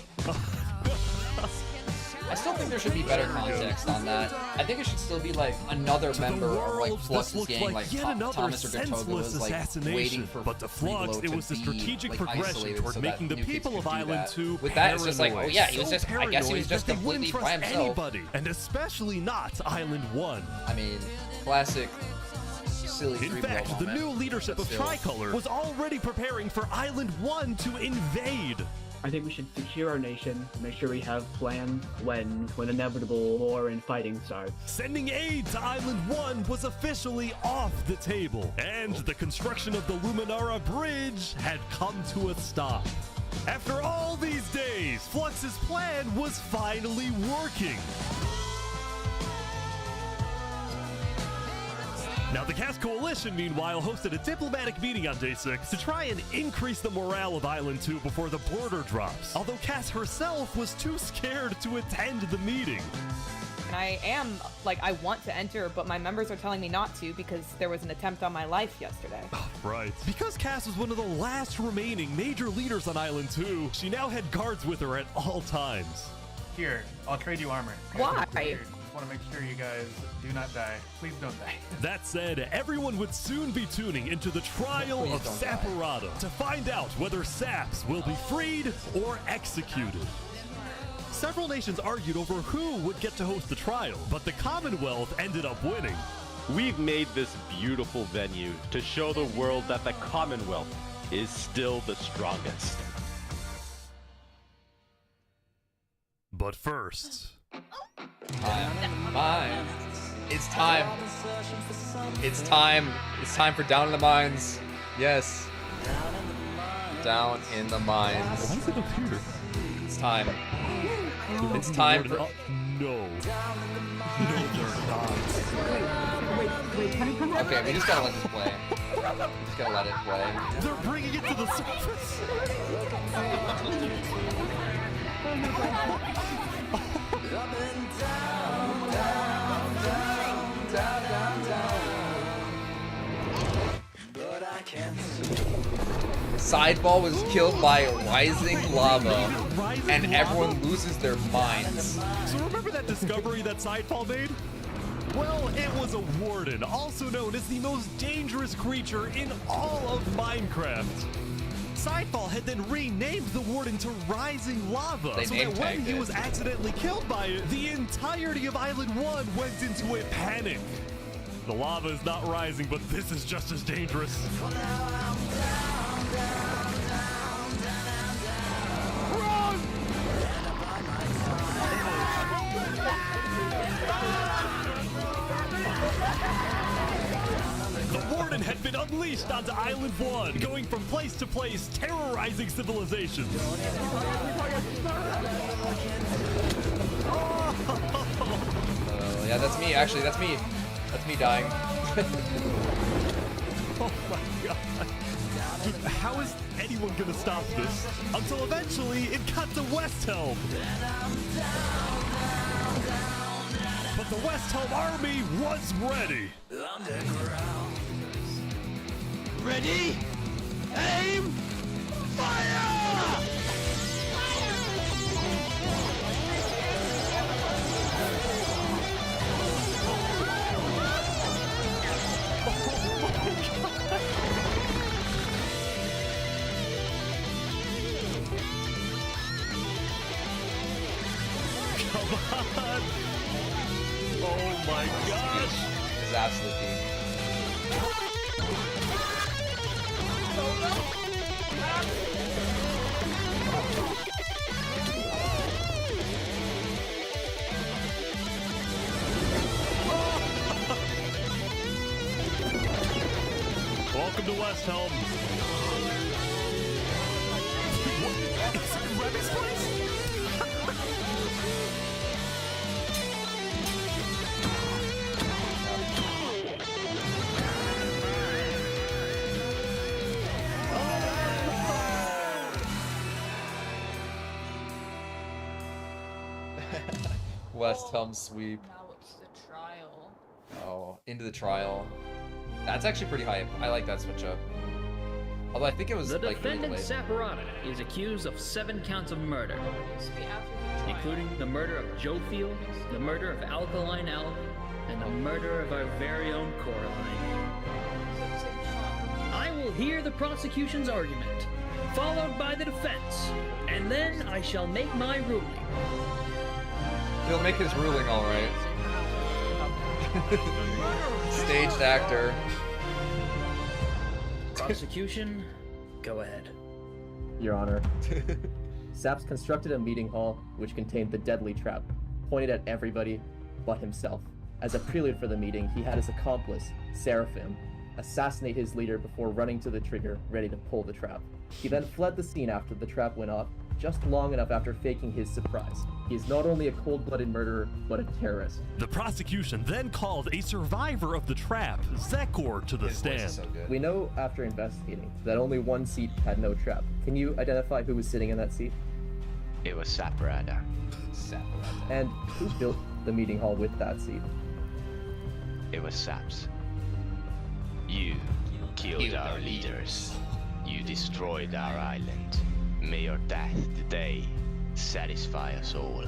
I still think there should be better context on that. I think it should still be like another member of like Flux's gang, like Thomas or Gatoga was like waiting for but to Flux, it was the strategic progression toward making the people of Island 2 with that, it's just like, oh yeah, he was so just, I guess he was just paranoid that they wouldn't completely by trust himself. anybody, and especially not Island 1. I mean, classic silly In fact, the new leadership of Tricolor was already preparing for Island 1 to invade. I think we should secure our nation, make sure we have plans when inevitable war and fighting starts. Sending aid to Island 1 was officially off the table, and the construction of the Luminara Bridge had come to a stop. After all these days, Flux's plan was finally working. Now, the Cass Coalition, meanwhile, hosted a diplomatic meeting on Day 6 to try and increase the morale of Island 2 before the border drops, although Cass herself was too scared to attend the meeting. And I want to enter, but my members are telling me not to because there was an attempt on my life yesterday. Oh, right. Because Cass was one of the last remaining major leaders on Island 2, she now had guards with her at all times. Here, I'll trade you armor. Why? Want to make sure you guys do not die. Please don't die. That said, everyone would soon be tuning into the trial of Saporada to find out whether Saps will be freed or executed. Several nations argued over who would get to host the trial, but the Commonwealth ended up winning. We've made this beautiful venue to show the world that the Commonwealth is still the strongest. But first... Mines. It's time. It's time. It's time for Down in the Mines. Yes. Down in the Mines. Why is it up here? It's time. It's time for... No. No, they're not. Okay, we just gotta let this play. We just gotta let it play. They're bringing it to the surface. Sideball was killed by rising lava, and everyone loses their minds. So remember that discovery that Sidefall made? Well, it was a warden, also known as the most dangerous creature in all of Minecraft. Sidefall had then renamed the warden to Rising Lava, so that when he was accidentally killed by it, the entirety of Island 1 went into a panic. The lava is not rising, but this is just as dangerous. Run! The warden had been unleashed onto Island 1, going from place to place, terrorizing civilizations. Yeah, that's me, actually, that's me. That's me dying. Oh my god. Dude, how is anyone gonna stop this? Until eventually it got to West Helm. But the West Helm army was ready. Ready? Aim! Fire! Come on! Oh my gosh! This is absolute peak. Welcome to West Helm. Is it Revy's place? West Helm sweep. Now it's the trial. Oh, into the trial. That's actually pretty hype. I like that switch up. Although I think it was The like really defendant late. Saporata is accused of 7 counts of murder, including the murder of Joe Field, the murder of Alkaline Elf, and the murder of our very own Coraline. I will hear the prosecution's argument, followed by the defense, and then I shall make my ruling. He'll make his ruling all right. Staged actor. Prosecution, go ahead. Your Honor. Saps constructed a meeting hall which contained the deadly trap, pointed at everybody but himself. As a prelude for the meeting, he had his accomplice, Seraphim, assassinate his leader before running to the trigger, ready to pull the trap. He then fled the scene after the trap went off, just long enough after faking his surprise. He is not only a cold-blooded murderer, but a terrorist. The prosecution then called a survivor of the trap, Zekor, to the stand. We know after investigating that only one seat had no trap. Can you identify who was sitting in that seat? It was Saporata. And who built the meeting hall with that seat? It was Saps. You killed our leaders. You destroyed our island. May your death today satisfy us all.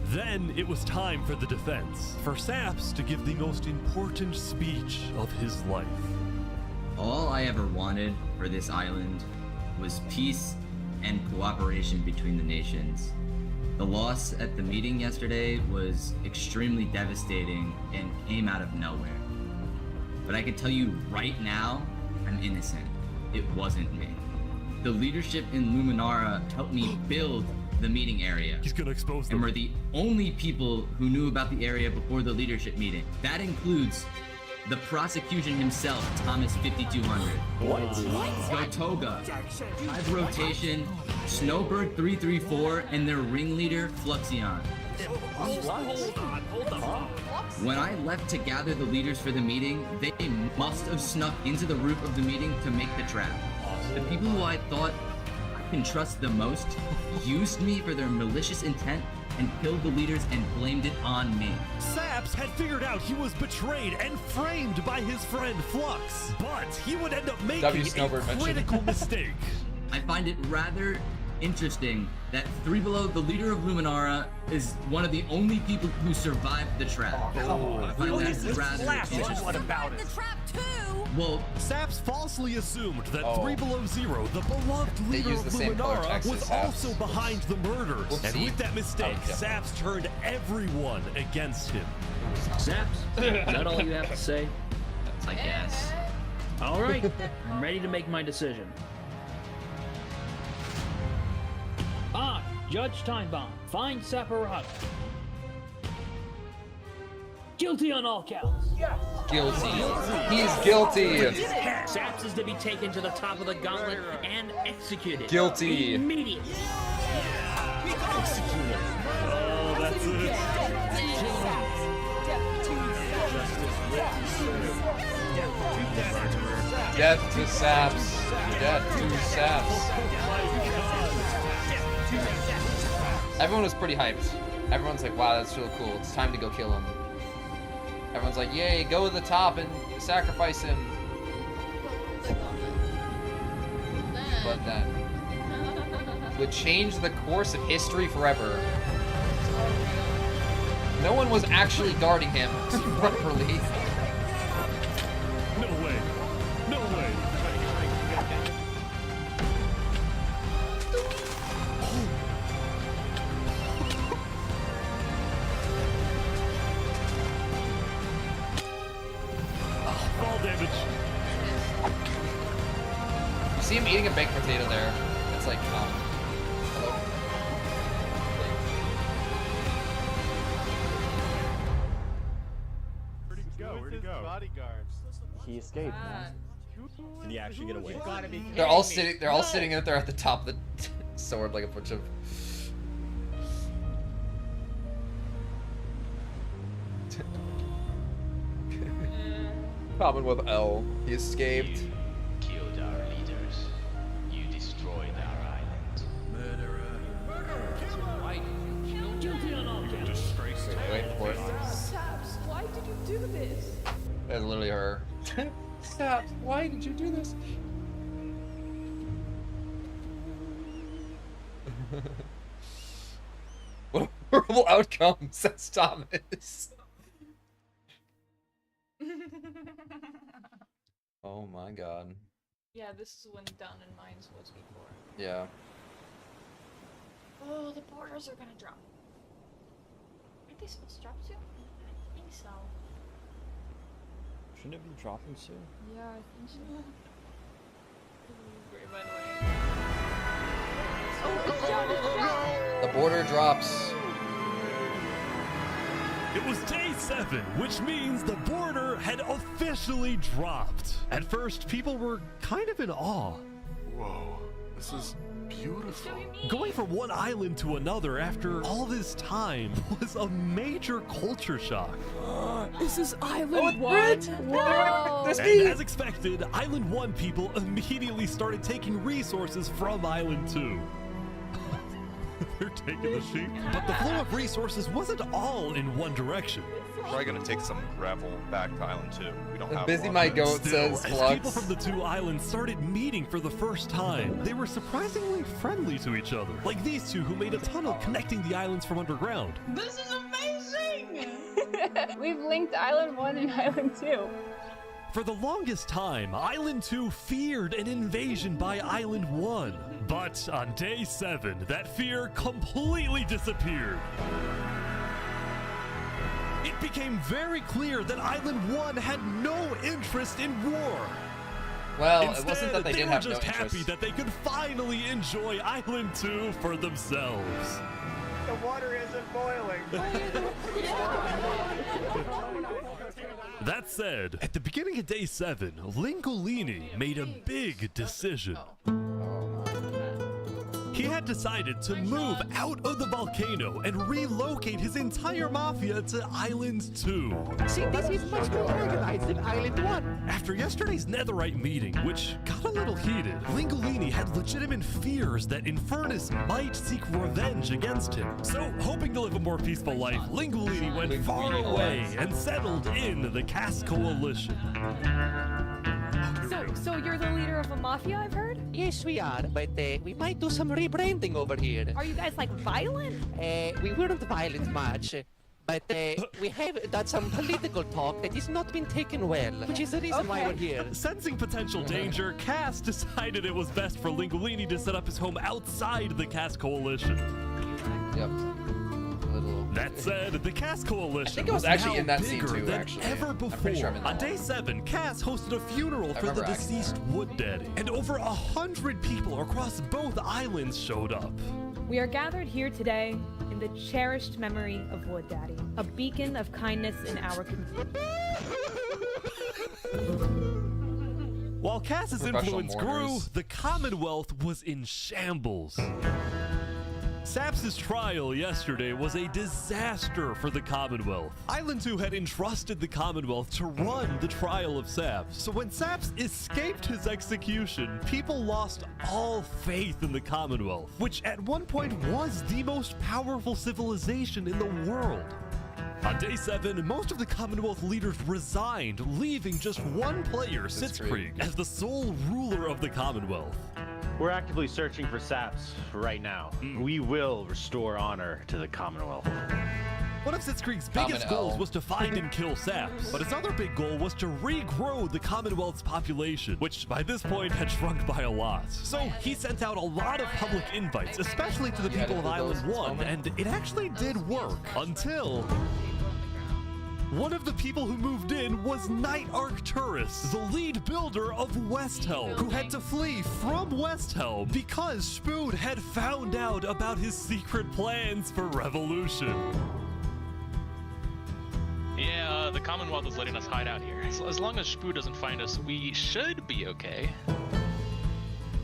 Then it was time for the defense, for Saps to give the most important speech of his life. All I ever wanted for this island was peace and cooperation between the nations. The loss at the meeting yesterday was extremely devastating and came out of nowhere. But I can tell you right now, I'm innocent. It wasn't me. The leadership in Luminara helped me build the meeting area. He's gonna expose them. And we're the only people who knew about the area before the leadership meeting. That includes the prosecution himself, Thomas 5200. Gotoga, Hive Rotation, Snowbird 334, and their ringleader, Fluxion. Hold on. When I left to gather the leaders for the meeting, they must have snuck into the roof of the meeting to make the trap. The people who I thought I can trust the most used me for their malicious intent and killed the leaders and blamed it on me. Saps had figured out he was betrayed and framed by his friend Flux, but he would end up making a critical mistake. I find it rather interesting that Three Below, the leader of Luminara, is one of the only people who survived the trap. I find that rather interesting. What about it? Well, Saps falsely assumed that 3 Below Zero, the beloved leader of the same color Luminara, text was as Saps. also behind the murders. And Whoopsie. with that mistake, Oh, yeah. Saps turned everyone against him. Saps, is that all you have to say? I guess. All right, I'm ready to make my decision. Judge Timebomb, find Saporata. Guilty on all counts. Guilty. He's guilty. Saps is to be taken to the top of the gauntlet and executed. Guilty. Immediately. Executed. Oh, that's it. Death to Saps. Death to Saps. Everyone was pretty hyped. Everyone's like, wow, that's really cool. It's time to go kill him. Everyone's like, yay, go to the top and sacrifice him. But then, would change the course of history forever. No one was actually guarding him properly. No way. No way. I'm eating a baked potato there. It's like, hello? Where'd he go? Bodyguards. He escaped. Did he actually get away? They're all sitting. They're all sitting out there at the top of the sword like a bunch of. Commonwealth L. He escaped. You killed our leaders. You destroyed our island. Wait for it. Saps, why did you do this? That's literally her. Stop! Why did you do this? What a horrible outcome, says Thomas. Oh my god. Yeah, this is when Down in Mines was before. Yeah. Oh, the borders are gonna drop. Aren't they supposed to drop soon? I think so. Shouldn't it be dropping soon? Yeah, I think so. Great, by the way. The border drops. It was day 7, which means the border had officially dropped. At first, people were kind of in awe. Whoa, this is beautiful. Going from one island to another after all this time was a major culture shock. This is Island 1? Whoa. And as expected, Island 1 people immediately started taking resources from Island 2. They're taking the sheep. But the flow of resources wasn't all in one direction. Probably gonna take some gravel back to Island 2. We don't have Busy a lot my of it. goat Still, says as Flux. people from the 2 islands started meeting for the first time, they were surprisingly friendly to each other. Like these two who made a tunnel connecting the islands from underground. This is amazing! We've linked Island 1 and Island 2. For the longest time, Island 2 feared an invasion by Island 1. But on day 7, that fear completely disappeared. It became very clear that Island 1 had no interest in war. Well, Instead, it wasn't that they didn't were have no just happy interest. that they could finally enjoy Island 2 for themselves. The water isn't boiling. That said, at the beginning of day 7, Lingolini made a big decision. He had decided to move out of the volcano and relocate his entire mafia to Island 2. See, this is much more organized than Island 1. After yesterday's netherite meeting, which got a little heated, Lingolini had legitimate fears that Infernus might seek revenge against him. So, hoping to live a more peaceful life, Lingolini went far away and settled in the Caste Coalition. So you're the leader of a mafia, I've heard? Yes, we are, but we might do some rebranding over here. Are you guys like violent? We weren't violent much, but we have done some political talk that has not been taken well, which is the reason why we're here. Sensing potential danger, Cass decided it was best for Lingolini to set up his home outside the Cass Coalition. Yep. That said, the Cass Coalition think it was actually now in that scene bigger too, than actually. ever I'm before. pretty sure I'm in that On day one. 7, Cass hosted a funeral for the remember deceased Wood Daddy, and over 100 people across both islands showed up. We are gathered here today in the cherished memory of Wood Daddy, a beacon of kindness in our community. While Cass's Professional influence grew, mourners. the Commonwealth was in shambles. Saps' trial yesterday was a disaster for the Commonwealth. Island 2 had entrusted the Commonwealth to run the trial of Saps. So when Saps escaped his execution, people lost all faith in the Commonwealth, which at one point was the most powerful civilization in the world. On day 7, most of the Commonwealth leaders resigned, leaving just one player, Sitzkrieg, as the sole ruler of the Commonwealth. We're actively searching for Saps right now. We will restore honor to the Commonwealth. One of Sitzkrieg's biggest goals was to find and kill Saps, but his other big goal was to regrow the Commonwealth's population, which by this point had shrunk by a lot. So he sent out a lot of public invites, especially to the people of Island 1, and it actually did work, until... One of the people who moved in was Knight Arcturus, the lead builder of Westhelm, who had to flee from Westhelm because Spood had found out about his secret plans for revolution. Yeah, the Commonwealth is letting us hide out here. As long as Spood doesn't find us, we should be okay.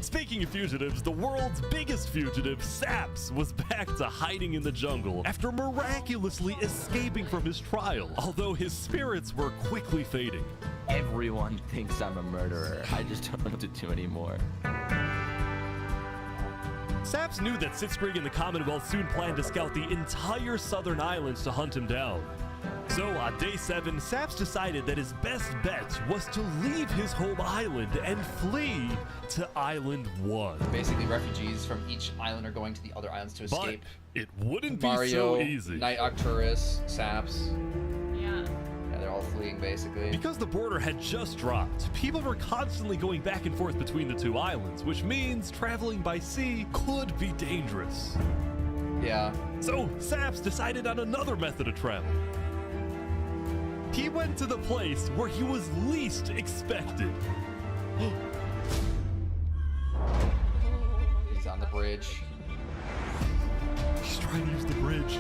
Speaking of fugitives, the world's biggest fugitive, Saps, was back to hiding in the jungle after miraculously escaping from his trial, although his spirits were quickly fading. Everyone thinks I'm a murderer. I just don't know what to do anymore. Saps knew that Sitzgrig and the Commonwealth soon planned to scout the entire southern islands to hunt him down. So on day 7, Saps decided that his best bet was to leave his home island and flee to Island 1. Basically, refugees from each island are going to the other islands to escape. But it wouldn't be Mario, so easy. Knight Arcturus, Saps. Yeah. Yeah, they're all fleeing basically. Because the border had just dropped, people were constantly going back and forth between the two islands, which means traveling by sea could be dangerous. Yeah. So Saps decided on another method of travel. He went to the place where he was least expected. He's on the bridge. He's trying to use the bridge.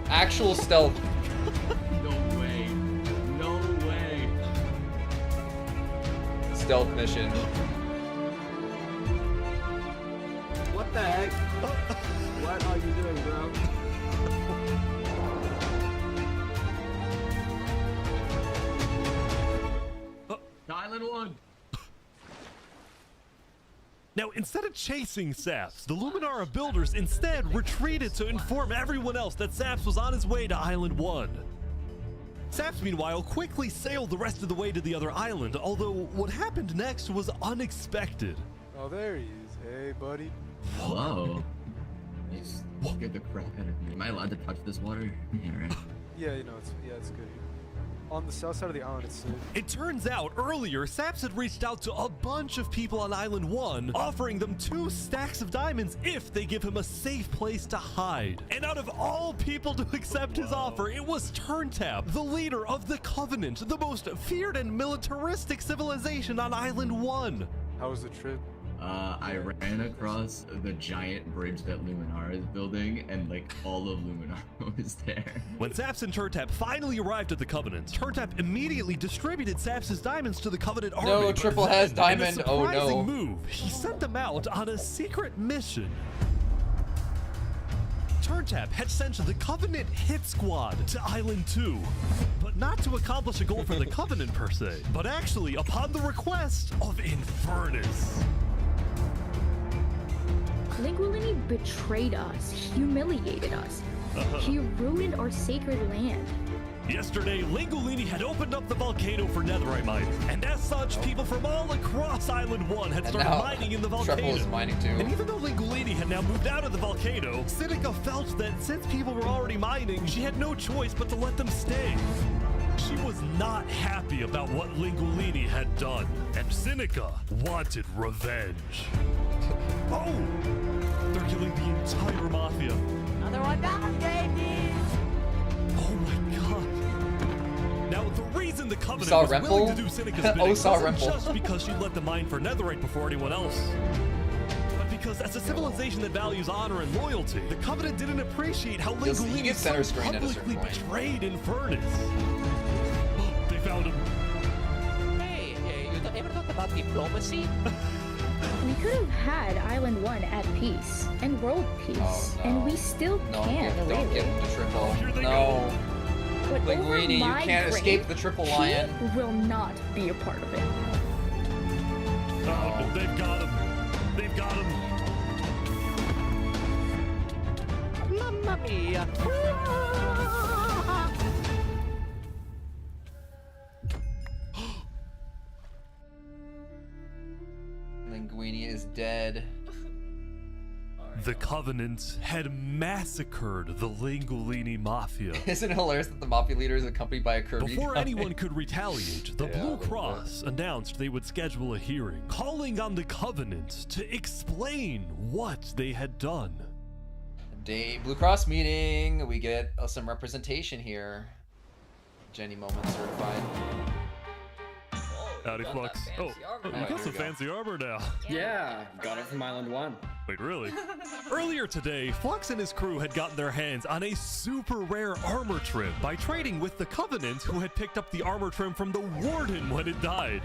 Actual stealth. No way. No way. Stealth mission. What the heck? What are you doing, bro? Island 1. Now, instead of chasing Saps, the Luminara builders instead retreated to inform everyone else that Saps was on his way to Island 1. Saps, meanwhile, quickly sailed the rest of the way to the other island, although what happened next was unexpected. Oh, there he is. Hey, buddy. Whoa. He's scared the crap out of me. Am I allowed to touch this water? Yeah, right. Yeah, you know, it's good here. On the south side of the island, it's safe. It turns out earlier, Saps had reached out to a bunch of people on Island 1, offering them 2 stacks of diamonds if they give him a safe place to hide. And out of all people to accept his offer, it was Turntap, the leader of the Covenant, the most feared and militaristic civilization on Island 1. How was the trip? I ran across the giant bridge that Luminara is building, and like all of Luminara was there. When Saps and Turntap finally arrived at the Covenant, Turntap immediately distributed Saps' diamonds to the Covenant army. No, Triple has diamond. In a Oh surprising no. move, he sent them out on a secret mission. Turntap had sent the Covenant hit squad to Island 2, but not to accomplish a goal for the Covenant per se, but actually upon the request of Infernus. Linguini betrayed us, humiliated us. He ruined our sacred land. Yesterday, Lingolini had opened up the volcano for netherite mining, and as such, people from all across Island 1 had started mining in the volcano. Treble is mining too. And even though Lingolini had now moved out of the volcano, Sinica felt that since people were already mining, she had no choice but to let them stay. She was not happy about what Lingolini had done, and Sinica wanted revenge. Oh! They're killing the entire mafia. Another one down, baby! Oh my god. Now, the reason the Covenant Saw was Remple? willing to do Sinica's bidding Oh, saw wasn't Remple. just because she let them mine for netherite before anyone else. But because as a civilization that values honor and loyalty, the Covenant didn't appreciate how He Lingolini gets center screen at a certain publicly point. betrayed Infernus. They found him. Hey, you ever thought about diplomacy? We could have had Island 1 at peace and world peace, Oh, no. and we still No, can't. don't really. get the triple. No. But Linguini, you over my can't grave, escape the triple lion. He will not be a part of it. Oh, they've got him. They've got him. Mamma mia! Linguini is dead. The Covenant had massacred the Lingolini Mafia. Isn't it hilarious that the mafia leader is accompanied by a Kirby? Before guy? anyone could retaliate, the Yeah, a Blue little Cross announced they would schedule a hearing, calling on the Covenant to explain what they had done. Day Blue Cross meeting. We get some representation here. Jenny moment certified. Howdy, Flux. Oh, you got some fancy armor now. Yeah, got it from Island 1. Wait, really? Earlier today, Flux and his crew had gotten their hands on a super rare armor trim by trading with the Covenant, who had picked up the armor trim from the Warden when it died.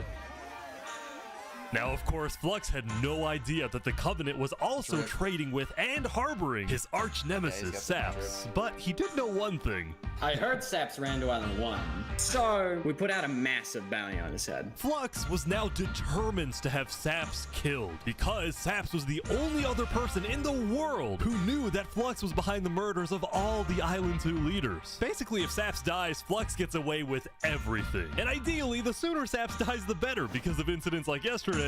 Now, of course, Flux had no idea that the Covenant was also trading with and harboring his arch nemesis, Saps. But he did know one thing. I heard Saps ran to Island 1, so we put out a massive bounty on his head. Flux was now determined to have Saps killed, because Saps was the only other person in the world who knew that Flux was behind the murders of all the Island 2 leaders. Basically, if Saps dies, Flux gets away with everything. And ideally, the sooner Saps dies, the better, because of incidents like yesterday.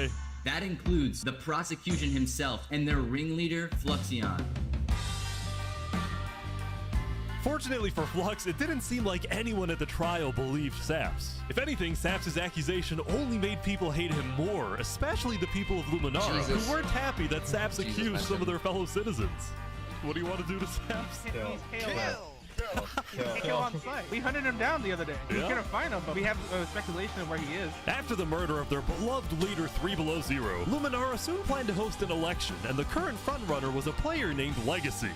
That includes the prosecution himself and their ringleader, Fluxion. Fortunately for Flux, it didn't seem like anyone at the trial believed Saps. If anything, Saps' accusation only made people hate him more, especially the people of Luminara, who weren't happy that Saps accused some of their fellow citizens. What do you want to do to Saps? Kill on sight. We hunted him down the other day. We couldn't find him, but we have speculation of where he is. After the murder of their beloved leader 3 Below Zero, Luminara soon planned to host an election, and the current frontrunner was a player named Legacy.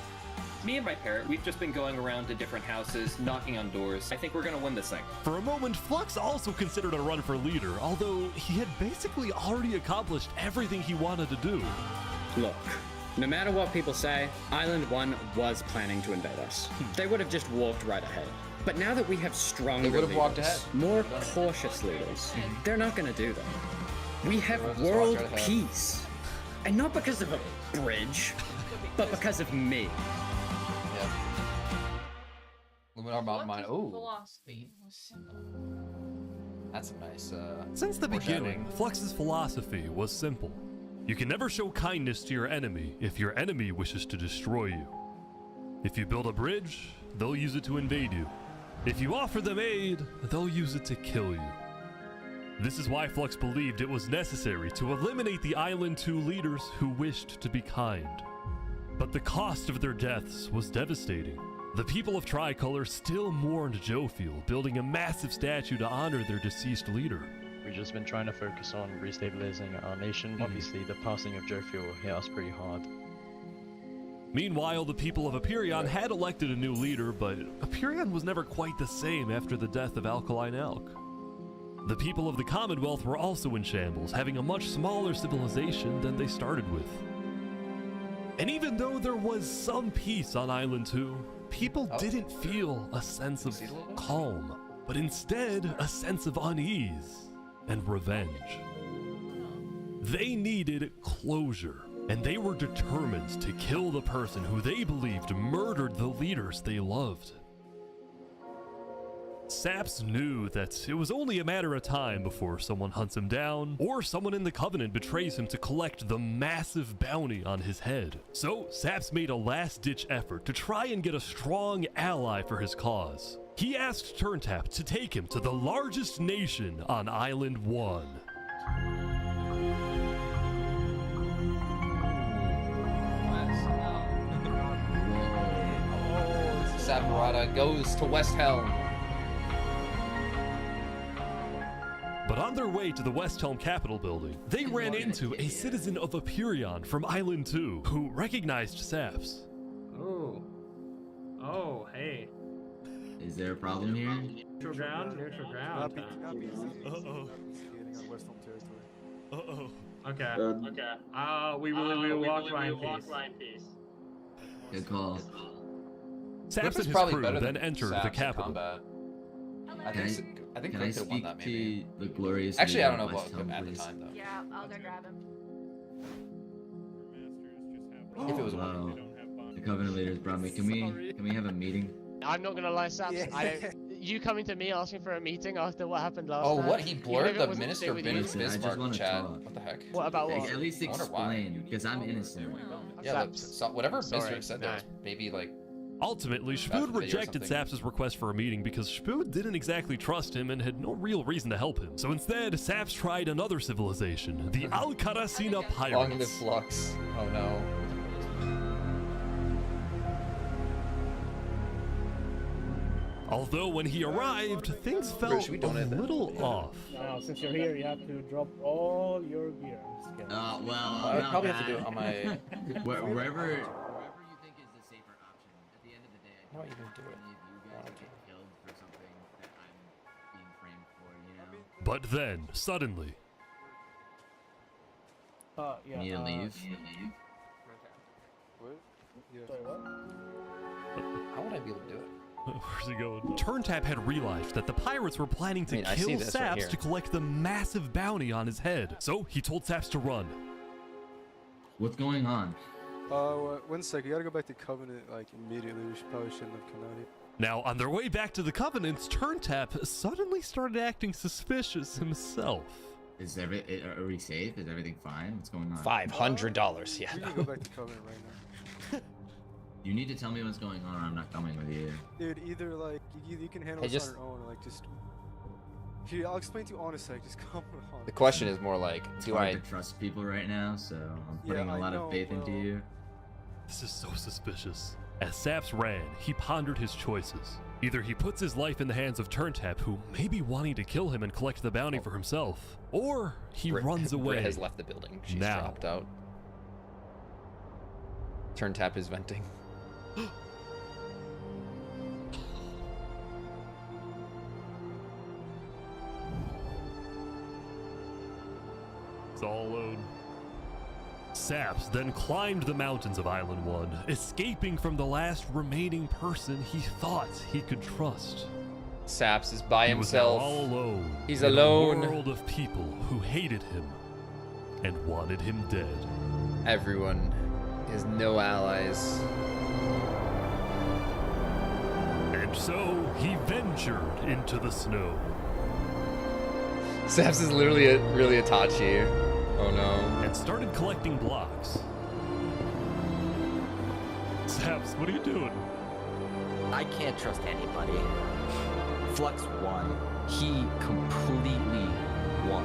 Me and my parrot, we've just been going around to different houses, knocking on doors. I think we're gonna win this thing. For a moment, Flux also considered a run for leader, although he had basically already accomplished everything he wanted to do. Look, no matter what people say, Island 1 was planning to invade us. They would have just walked right ahead. But now that we have stronger leaders, more cautious leaders, they're not gonna do that. We have world peace. And not because of a bridge, but because of me. Luminar Mountain Mine. Oh. That's a nice. Since the beginning, Flux's philosophy was simple. You can never show kindness to your enemy if your enemy wishes to destroy you. If you build a bridge, they'll use it to invade you. If you offer them aid, they'll use it to kill you. This is why Flux believed it was necessary to eliminate the Island 2 leaders who wished to be kind. But the cost of their deaths was devastating. The people of Tricolor still mourned Jofiel, building a massive statue to honor their deceased leader. We've just been trying to focus on restabilizing our nation. Obviously, the passing of Jofiel hit us pretty hard. Meanwhile, the people of Aperion had elected a new leader, but Aperion was never quite the same after the death of Alkaline Alk. The people of the Commonwealth were also in shambles, having a much smaller civilization than they started with. And even though there was some peace on Island 2, people didn't feel a sense of calm, but instead a sense of unease and revenge. They needed closure, and they were determined to kill the person who they believed murdered the leaders they loved. Saps knew that it was only a matter of time before someone hunts him down, or someone in the Covenant betrays him to collect the massive bounty on his head. So Saps made a last-ditch effort to try and get a strong ally for his cause. He asked Turntap to take him to the largest nation on Island 1. Saporada goes to West Helm. But on their way to the West Helm Capitol building, they ran into a citizen of Aperion from Island 2 who recognized Saps. Oh. Oh, hey. Is there a problem here? Neutral ground? Neutral ground. Uh-oh. Uh-oh. Okay. Okay. We will walk by in peace. Good call. Saps and his crew then entered the capital. I think Can I Clint could've won speak that, maybe. to the glorious Actually, I don't know leader of about West Helm, at the please? time, though. Yeah, I'll go grab him. If it was wow. The Covenant leaders brought me. Can we have a meeting? I'm not gonna lie, Saps. You coming to me asking for a meeting after what happened last Oh, night? what? He blurred the Even Minister if it wasn't to do with you. Bismarck chat. What the heck? What about what? At least I wonder why. explain, because I'm innocent. Yeah, whatever Sorry, Bismarck said there was maybe like... Ultimately, Bad Shpood video or rejected something. Saps' request for a meeting because Shpood didn't exactly trust him and had no real reason to help him. So instead, Saps tried another civilization, the Alcaracina Long live Pirates. Flux. Oh no. Although when he arrived, things felt a little off. Now, since you're here, you have to drop all your gear. Well, I probably have to do it on my... wherever you think is the safer option. At the end of the day, I Why don't you do it? any of you guys get killed for something that I'm being framed for, you know? But then, suddenly, Yeah. Need to leave? What? Yeah. Sorry, what? How would I be able to do it? where's he going? Turntap had realized that the pirates were planning to I see kill this right Saps here. to collect the massive bounty on his head. So he told Saps to run. What's going on? 1 second. You gotta go back to Covenant like immediately. We probably shouldn't have come out here. Now, on their way back to the Covenants, Turntap suddenly started acting suspicious himself. Are we safe? Is everything fine? What's going on? $500. Yeah. We can go back to Covenant right now. You need to tell me what's going on, or I'm not coming with you. Dude, either like you can handle this on your own, or like just. Here, I'll explain to you on a sec. Just come on. The question is more like, It's do hard I to trust people right now, so I'm putting a lot of faith into you. This is so suspicious. As Saps ran, he pondered his choices. Either he puts his life in the hands of Turntap, who may be wanting to kill him and collect the bounty for himself, or he runs away. Britt has left the building. She's now. dropped out. Turntap is venting. It's all alone. Saps then climbed the mountains of Island 1, escaping from the last remaining person he thought he could trust. Saps is by He himself. was now all alone. He's in alone. A world of people who hated him and wanted him dead. Everyone has no allies. And so he ventured into the snow. Saps is literally really Itachi. Oh no. And started collecting blocks. Saps, what are you doing? I can't trust anybody. Flux won. He completely won.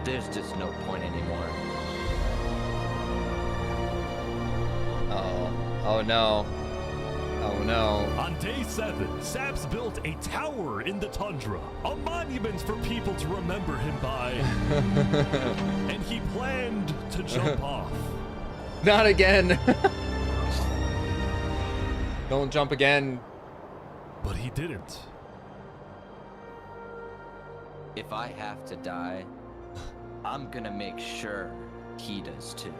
There's just no point anymore. Oh no. Oh no. On day 7, Saps built a tower in the tundra, a monument for people to remember him by. And he planned to jump off. Not again. Don't jump again. But he didn't. If I have to die, I'm gonna make sure he does too.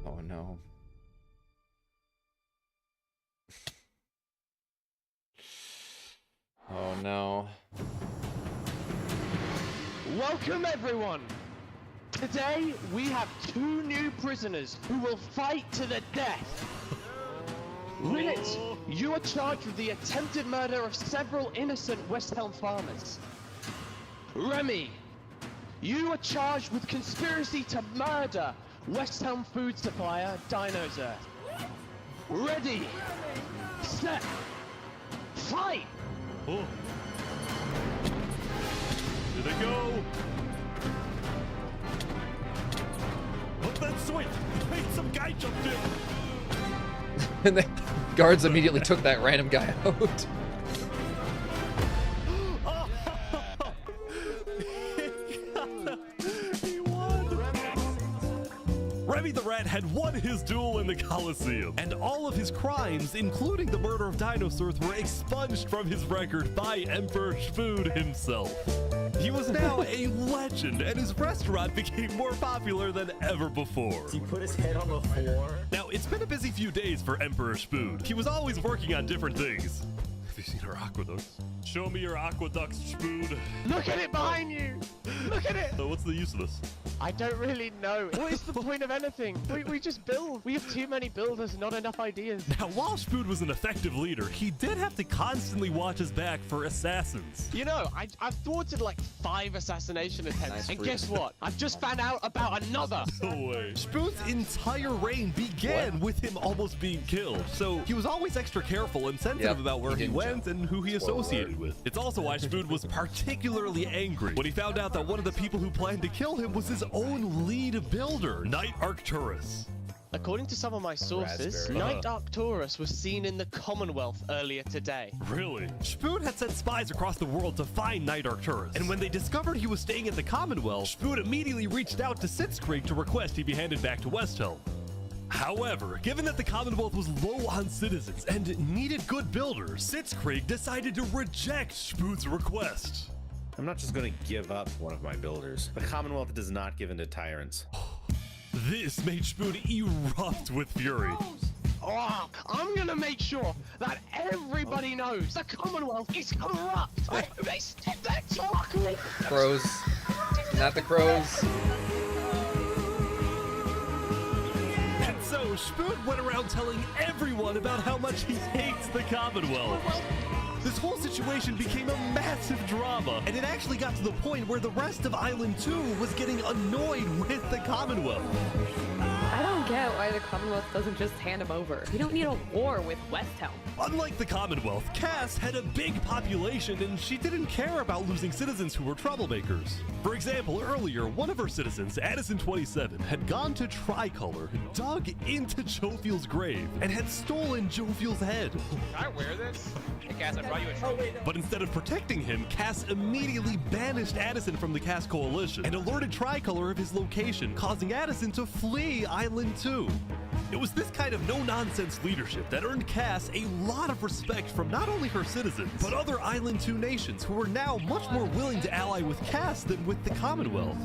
Oh no. Oh no. Welcome everyone! Today we have 2 new prisoners who will fight to the death. Rinit, you are charged with the attempted murder of several innocent West Helm farmers. Remy, you are charged with conspiracy to murder West Helm food supplier Dinosaur. Ready, set, fight! Oh. Here they go! What's that swing? Wait, some guy jumped in! And the guards immediately took that random guy out. He won! Remy the Rat had won his duel in the Coliseum, and all of his crimes, including the murder of dinosaurs, were expunged from his record by Emperor Spood himself. He was now a legend, and his restaurant became more popular than ever before. He put his head on the floor. Now, it's been a busy few days for Emperor Spood. He was always working on different things. Have you seen our aqueducts? Show me your aqueducts, Spood. Look at it behind you! Look at it! So what's the use of this? I don't really know. What is the point of anything? We just build. We have too many builders, not enough ideas. Now, while Spood was an effective leader, he did have to constantly watch his back for assassins. You know, I've thwarted like 5 assassination attempts, and guess what? I've just found out about another. No way. Spood's entire reign began with him almost being killed, so he was always extra careful and sensitive about where he went and who he associated with. It's also why Spood was particularly angry when he found out that one of of the people who planned to kill him was his own lead builder, Knight Arcturus. According to some of my sources, Raspberry. Knight Arcturus was seen in the Commonwealth earlier today. Really? Spood had sent spies across the world to find Knight Arcturus, and when they discovered he was staying at the Commonwealth, Spood immediately reached out to Sitzkrieg to request he be handed back to Westhelm. However, given that the Commonwealth was low on citizens and needed good builders, Sitzkrieg decided to reject Spood's request. I'm not just going to give up one of my builders. The Commonwealth does not give in to tyrants. This made Spood erupt with fury. Oh, I'm gonna make sure that everybody knows the Commonwealth is corrupt. I hope they stop that talk. Crows. Not the crows. And so Spood went around telling everyone about how much he hates the Commonwealth. This whole situation became a massive drama, and it actually got to the point where the rest of Island 2 was getting annoyed with the Commonwealth. I don't get why the Commonwealth doesn't just hand him over. We don't need a war with Westhelm. Unlike the Commonwealth, Cass had a big population and she didn't care about losing citizens who were troublemakers. For example, earlier, one of her citizens, Addison27, had gone to Tricolor, dug into Jofield's grave, and had stolen Jofield's head. Can I wear this? Hey Cass, I brought you a trophy. But instead of protecting him, Cass immediately banished Addison from the Cass Coalition and alerted Tricolor of his location, causing Addison to flee Island 2. It was this kind of no-nonsense leadership that earned Cass a lot of respect from not only her citizens, but other Island 2 nations who were now much more willing to ally with Cass than with the Commonwealth.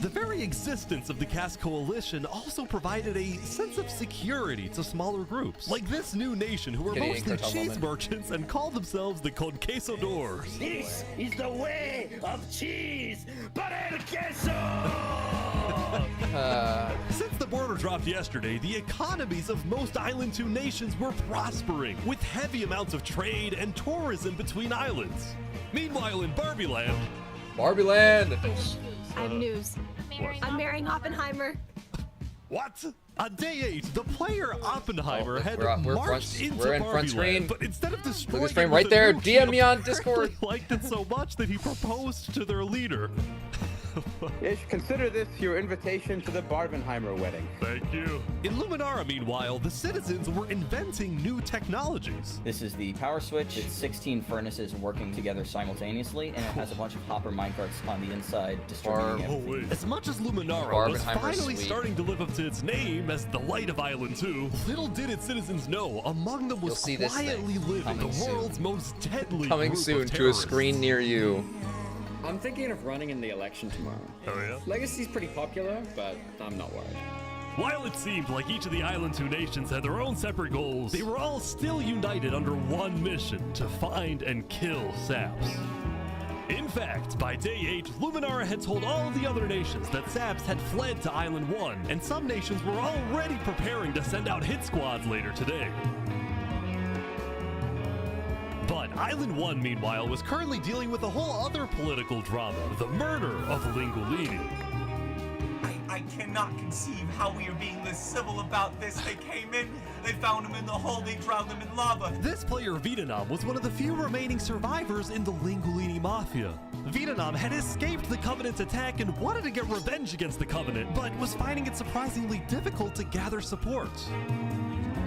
The very existence of the Cass Coalition also provided a sense of security to smaller groups, like this new nation who were mostly cheese merchants and called themselves the Conquistadors. This is the way of cheese, para el queso! Since the border dropped yesterday, the economies of most Island 2 nations were prospering, with heavy amounts of trade and tourism between islands. Meanwhile, in Barbie Land... Barbie Land! I have news. I'm marrying Oppenheimer. What? On day 8, the player Oppenheimer had we're marched into we're in Barbie front screen. Land, but instead of destroying Look at this frame it with right a there. nuke, DM me on he Discord. liked it so much that he proposed to their leader. Ish, consider this your invitation to the Barbenheimer wedding. Thank you. In Luminara, meanwhile, the citizens were inventing new technologies. This is the power switch. It's 16 furnaces working together simultaneously, and it has a bunch of hopper minecarts on the inside distributing everything. As much as Luminara was finally starting to live up to its name as the light of Island 2, little did its citizens know among them was quietly living the world's most deadly Coming group soon of to a terrorists. screen near you. I'm thinking of running in the election tomorrow. Oh yeah? Legacy's pretty popular, but I'm not worried. While it seemed like each of the Island 2 nations had their own separate goals, they were all still united under one mission: to find and kill Saps. In fact, by day 8, Luminara had told all of the other nations that Saps had fled to Island 1, and some nations were already preparing to send out hit squads later today. But Island 1, meanwhile, was currently dealing with a whole other political drama, the murder of Lingolini. I cannot conceive how we are being this civil about this. They came in, they found him in the hole, they drowned him in lava. This player, Vietnam, was one of the few remaining survivors in the Lingolini Mafia. Vietnam had escaped the Covenant's attack and wanted to get revenge against the Covenant, but was finding it surprisingly difficult to gather support.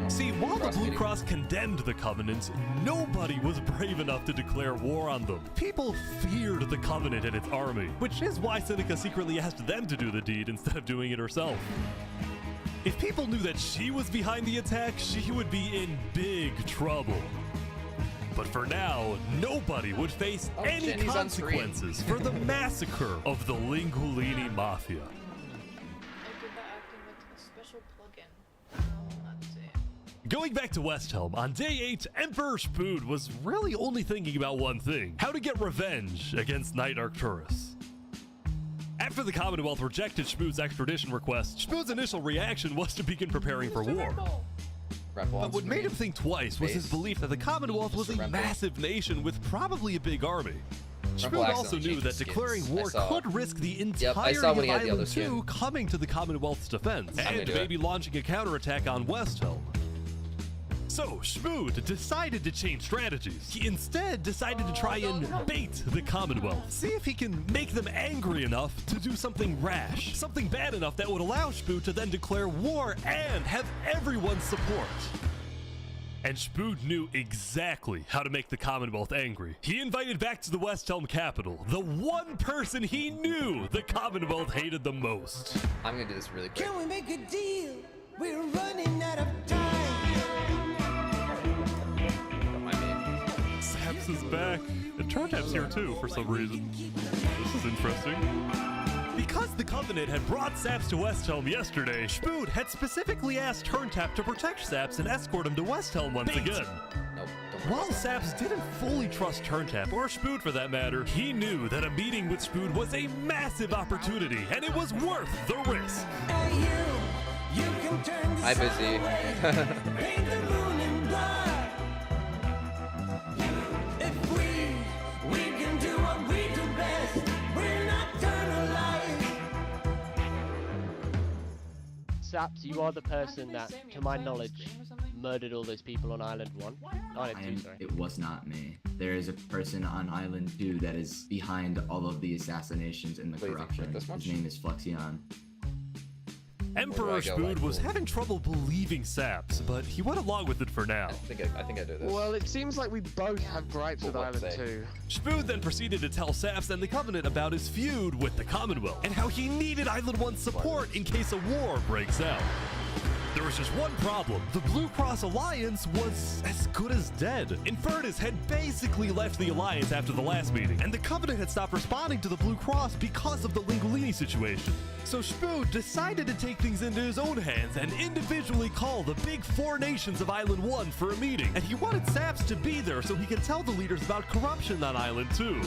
See, while the Blue Cross condemned the Covenant, nobody was brave enough to declare war on them. People feared the Covenant and its army, which is why Seneca secretly asked them to do the deed instead of doing it herself. If people knew that she was behind the attack, she would be in big trouble. But for now, nobody would face any Jenny's on screen. consequences for the massacre of the Lingolini Mafia. Going back to Westhelm, on day 8, Emperor Spood was really only thinking about one thing: how to get revenge against Knight Arcturus. After the Commonwealth rejected Spood's extradition request, Spood's initial reaction was to begin preparing for war. But what made him think twice was his belief that the Commonwealth was a massive nation with probably a big army. Spood also knew that declaring war could risk the entirety of Island 2 coming to the Commonwealth's defense, and maybe launching a counterattack on Westhelm. So Schmood decided to change strategies. He instead decided to try and bait the Commonwealth. See if he can make them angry enough to do something rash. Something bad enough that would allow Schmood to then declare war and have everyone's support. And Schmood knew exactly how to make the Commonwealth angry. He invited back to the West Helm capital the one person he knew the Commonwealth hated the most. I'm gonna do this really quick. Can we make a deal? We're running out of time. Don't mind me. Saps is back. And Turntap's here too for some reason. This is interesting. Because the Covenant had brought Saps to Westhelm yesterday, Schmood had specifically asked Turntap to protect Saps and escort him to Westhelm once again. Nope, While Saps didn't fully trust Turntap, or Schmood for that matter, he knew that a meeting with Schmood was a massive opportunity, and it was worth the risk. Hi, Busy. We can do what we do best. We're nocturnal. Saps, you are the person that, to my knowledge, murdered all those people on Island 1. Island 2, sorry. It was not me. There is a person on Island 2 that is behind all of the assassinations and the corruption. His name is Fluxion. Emperor Schmood was having trouble believing Saps, but he went along with it for now. I think I do this. Well, it seems like we both have gripes with Island 2. Schmood then proceeded to tell Saps and the Covenant about his feud with the Commonwealth, and how he needed Island 1's support in case a war breaks out. There was just one problem. The Blue Cross Alliance was as good as dead. Infernus had basically left the Alliance after the last meeting, and the Covenant had stopped responding to the Blue Cross because of the Lingolini situation. So Schmood decided to take things into his own hands and individually call the big 4 nations of Island 1 for a meeting. And he wanted Saps to be there so he could tell the leaders about corruption on Island 2.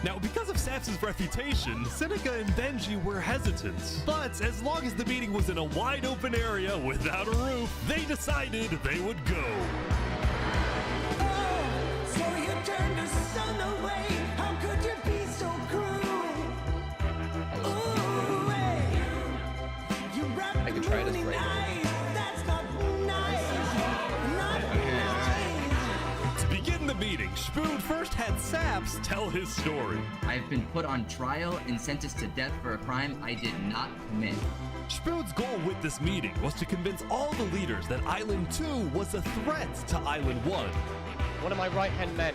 Now, because of Saps' reputation, Seneca and Benji were hesitant. But as long as the meeting was in a wide open area without a roof, they decided they would go. So you turned the sun away. How could you be so cruel? Ooh, hey. You wrapped I can try this right now. That's not nice. Not nice. To begin the meeting, Schmood first had Saps tell his story. I've been put on trial and sentenced to death for a crime I did not commit. Schmood's goal with this meeting was to convince all the leaders that Island 2 was a threat to Island 1. One of my right-hand men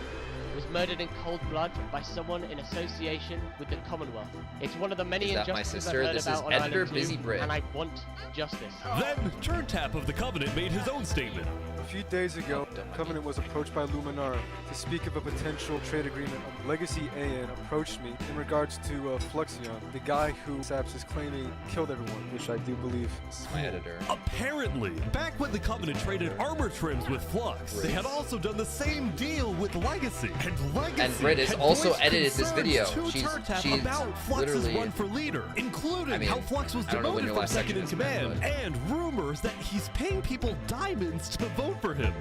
was murdered in cold blood by someone in association with the Commonwealth. It's one of the many Is that my injustices I've sister? heard This about is on Editor Island 2, Busy Brit. and I want justice. Then, Turntap of the Covenant made his own statement. A few days ago, Covenant was approached by Luminara to speak of a potential trade agreement. Legacy AN approached me in regards to Fluxion, the guy who Saps is claiming killed everyone, which I do believe. This is my editor. Apparently, back when the Covenant traded armor trims with Flux, they had also done the same deal with Legacy. And Legacy And Brit has had also voiced edited this video. concerns to She's Turntap about Flux's literally- run for leader, including I mean, how Flux was I don't know when demoted your from last second in section is, command, but- and rumors that he's paying people diamonds to vote for him.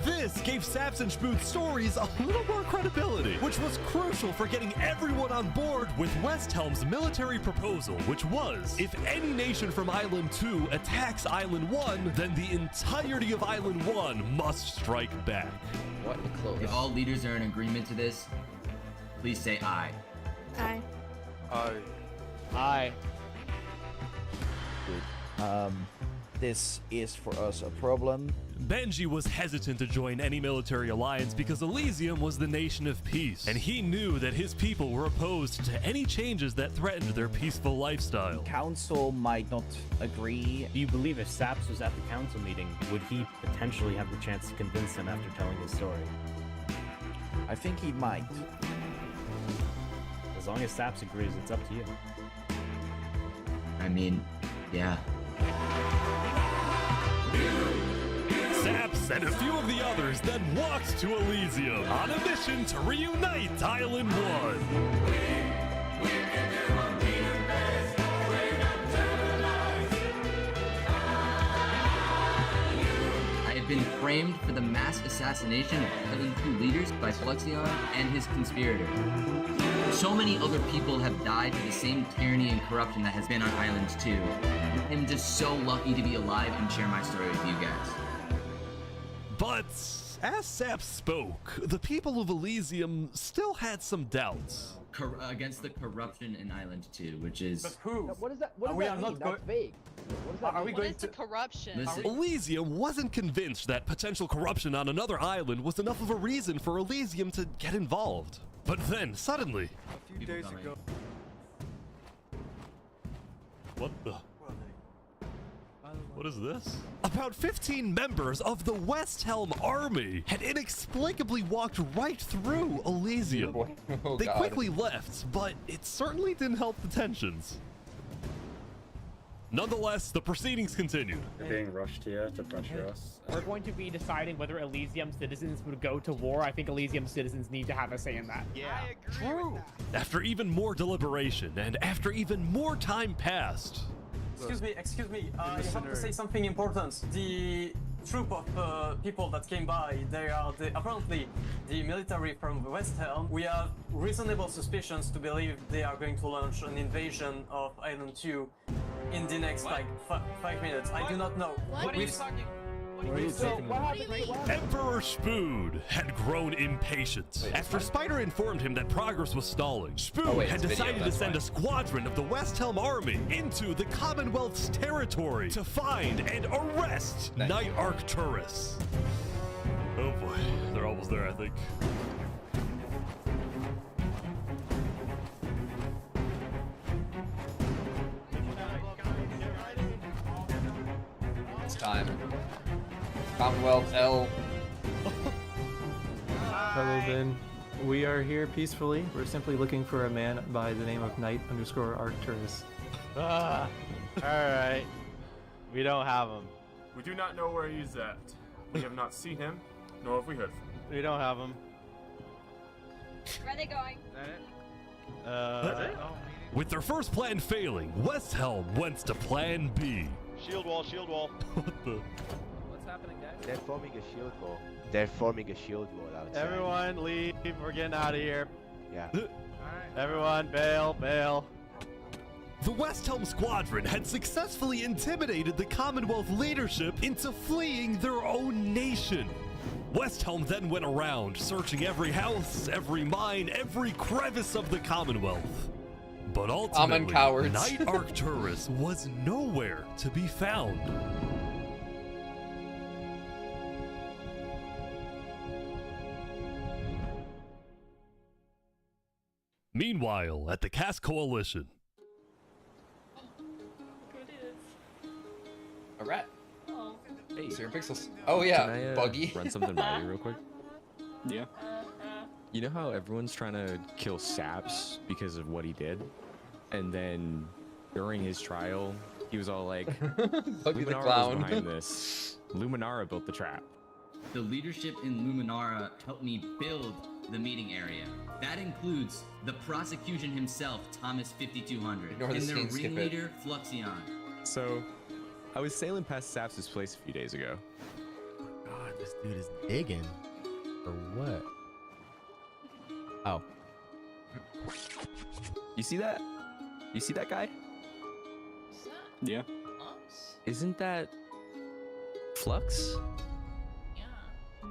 This gave Saps and Schmood's stories a little more credibility, which was crucial for getting everyone on board with Westhelm's military proposal, which was, if any nation from Island 2 attacks Island 1, then the entirety of Island 1 must strike back. What in clothes? If all leaders are in agreement to this, please say aye. Aye. Aye. This is for us a problem. Benji was hesitant to join any military alliance because Elysium was the nation of peace, and he knew that his people were opposed to any changes that threatened their peaceful lifestyle. Council might not agree. Do you believe if Saps was at the council meeting, would he potentially have the chance to convince them after telling his story? I think he might. As long as Saps agrees, it's up to you. I mean, yeah. Saps and a few of the others then walked to Elysium on a mission to reunite Island 1. I have been framed for the mass assassination of Island 2 leaders by Fluxion and his conspirator. So many other people have died to the same tyranny and corruption that has been on Island 2. I'm just so lucky to be alive and share my story with you guys. But as Sap spoke, the people of Elysium still had some doubts. Against the corruption in Island 2, which is... But who? What is that? What does we that are mean? not That's vague. What does that Are mean? we What going is the to? corruption? Listen, Elysium wasn't convinced that potential corruption on another island was enough of a reason for Elysium to get involved. But then, suddenly... A few days ago. What the... What is this? About 15 members of the West Helm army had inexplicably walked right through Elysium. Oh, They God. quickly left, but it certainly didn't help the tensions. Nonetheless, the proceedings continued. They're being rushed here to pressure us. We're going to be deciding whether Elysium citizens would go to war. I think Elysium citizens need to have a say in that. Yeah. True. After even more deliberation and after even more time passed, Excuse me, you have to say something important. The troop of people that came by, they are apparently the military from West Helm. We have reasonable suspicions to believe they are going to launch an invasion of Island 2 in the next, like, 5 minutes. I do not know. What are you talking? Emperor Spood had grown impatient. After Spider informed him that progress was stalling, Spood had decided to send a squadron of the West Helm army into the Commonwealth's territory to find and arrest Night Arcturus. Oh boy, they're almost there, I think. It's time. Commonwealth L. Hello, Ben. We are here peacefully. We're simply looking for a man by the name of Knight_Arcturus. Alright. We don't have him. We do not know where he's at. We have not seen him, nor have we heard from him. We don't have him. Where are they going? With their first plan failing, West Helm went to plan B. Shield wall, shield wall. What the? What's happening, guys? They're forming a shield wall. They're forming a shield wall outside. Everyone leave. We're getting out of here. Yeah. Everyone bail, bail. The West Helm Squadron had successfully intimidated the Commonwealth leadership into fleeing their own nation. West Helm then went around, searching every house, every mine, every crevice of the Commonwealth. But ultimately, cowards. Night Arcturus was nowhere to be found. Meanwhile, at the Cass Coalition, A rat. Oh. Hey, Zero Pixels. Oh yeah, Can I, Buggy. run something by you real quick? Yeah. You know how everyone's trying to kill Saps because of what he did? And then during his trial, he was all like, Buggy the Luminara clown. was behind this. Luminara built the trap. The leadership in Luminara helped me build the meeting area. That includes the prosecution himself, Thomas 5200, Ignore the and their scene, skip it. ringleader, Fluxion. So, I was sailing past Saps' place a few days ago. God, this dude is digging. For what? Oh. You see that? You see that guy? Yeah. Isn't that Flux?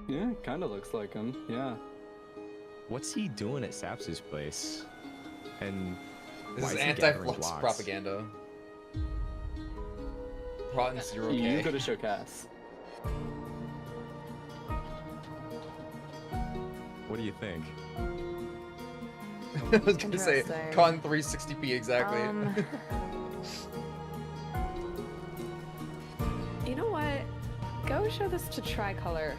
Yeah, kind of looks like him. Yeah. What's he doing at Saps' place? And This why is is he gathering anti-flux blocks? propaganda. Rotten 0K. You go to show Cass. What do you think? I was gonna say Interesting. con 360p exactly. You know what? Go show this to Tricolor.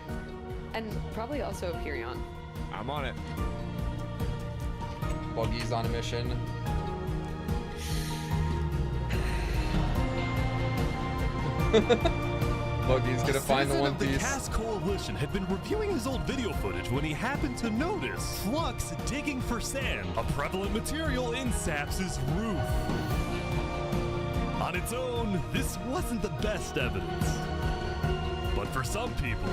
And probably also Hyperion. I'm on it. Buggy's on a mission. Buggy's gonna find the citizen One of the Piece. Cass Coalition had been reviewing his old video footage when he happened to notice Flux digging for sand, a prevalent material in Saps' roof. On its own, this wasn't the best evidence. But for some people,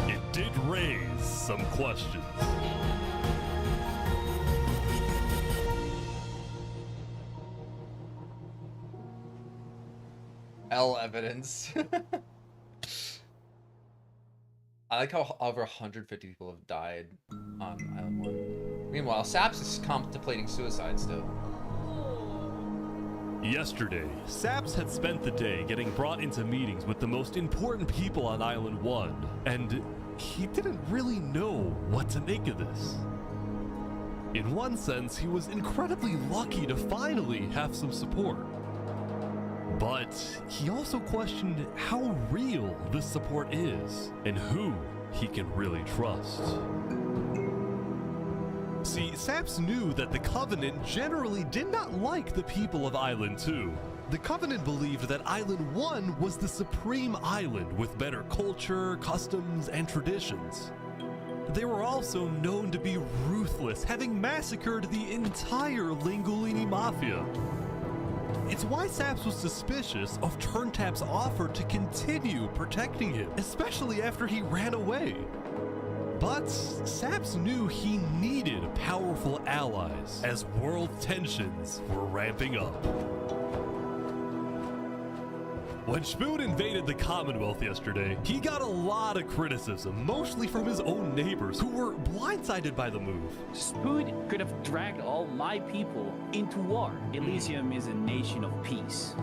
it did raise some questions. L evidence. I like how over 150 people have died on Island 1. Meanwhile, Saps is contemplating suicide still. Yesterday, Saps had spent the day getting brought into meetings with the most important people on Island 1, and he didn't really know what to make of this. In one sense, he was incredibly lucky to finally have some support. But he also questioned how real this support is and who he can really trust. See, Saps knew that the Covenant generally did not like the people of Island 2. The Covenant believed that Island 1 was the supreme island with better culture, customs, and traditions. They were also known to be ruthless, having massacred the entire Lingolini Mafia. It's why Saps was suspicious of Turntap's offer to continue protecting him, especially after he ran away. But Saps knew he needed powerful allies as world tensions were ramping up. When Spoon invaded the Commonwealth yesterday, he got a lot of criticism, mostly from his own neighbors who were blindsided by the move. Spoon could have dragged all my people into war. Elysium is a nation of peace.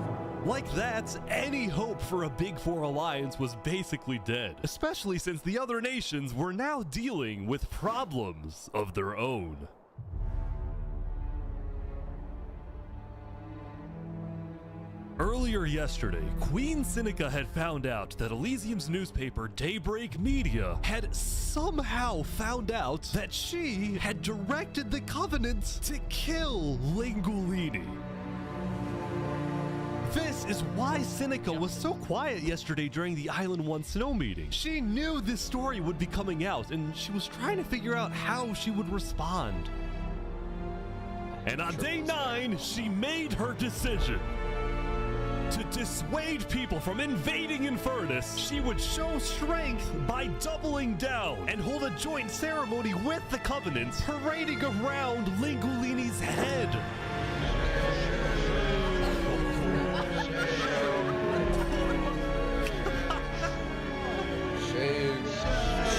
Like that, any hope for a Big Four alliance was basically dead, especially since the other nations were now dealing with problems of their own. Earlier yesterday, Queen Sinica had found out that Elysium's newspaper, Daybreak Media, had somehow found out that she had directed the Covenant to kill Lingolini. This is why Sinica was so quiet yesterday during the Island 1 snow meeting. She knew this story would be coming out, and she was trying to figure out how she would respond. And on day 9, she made her decision. To dissuade people from invading Infernus, she would show strength by doubling down and hold a joint ceremony with the Covenant, parading around Lingolini's head.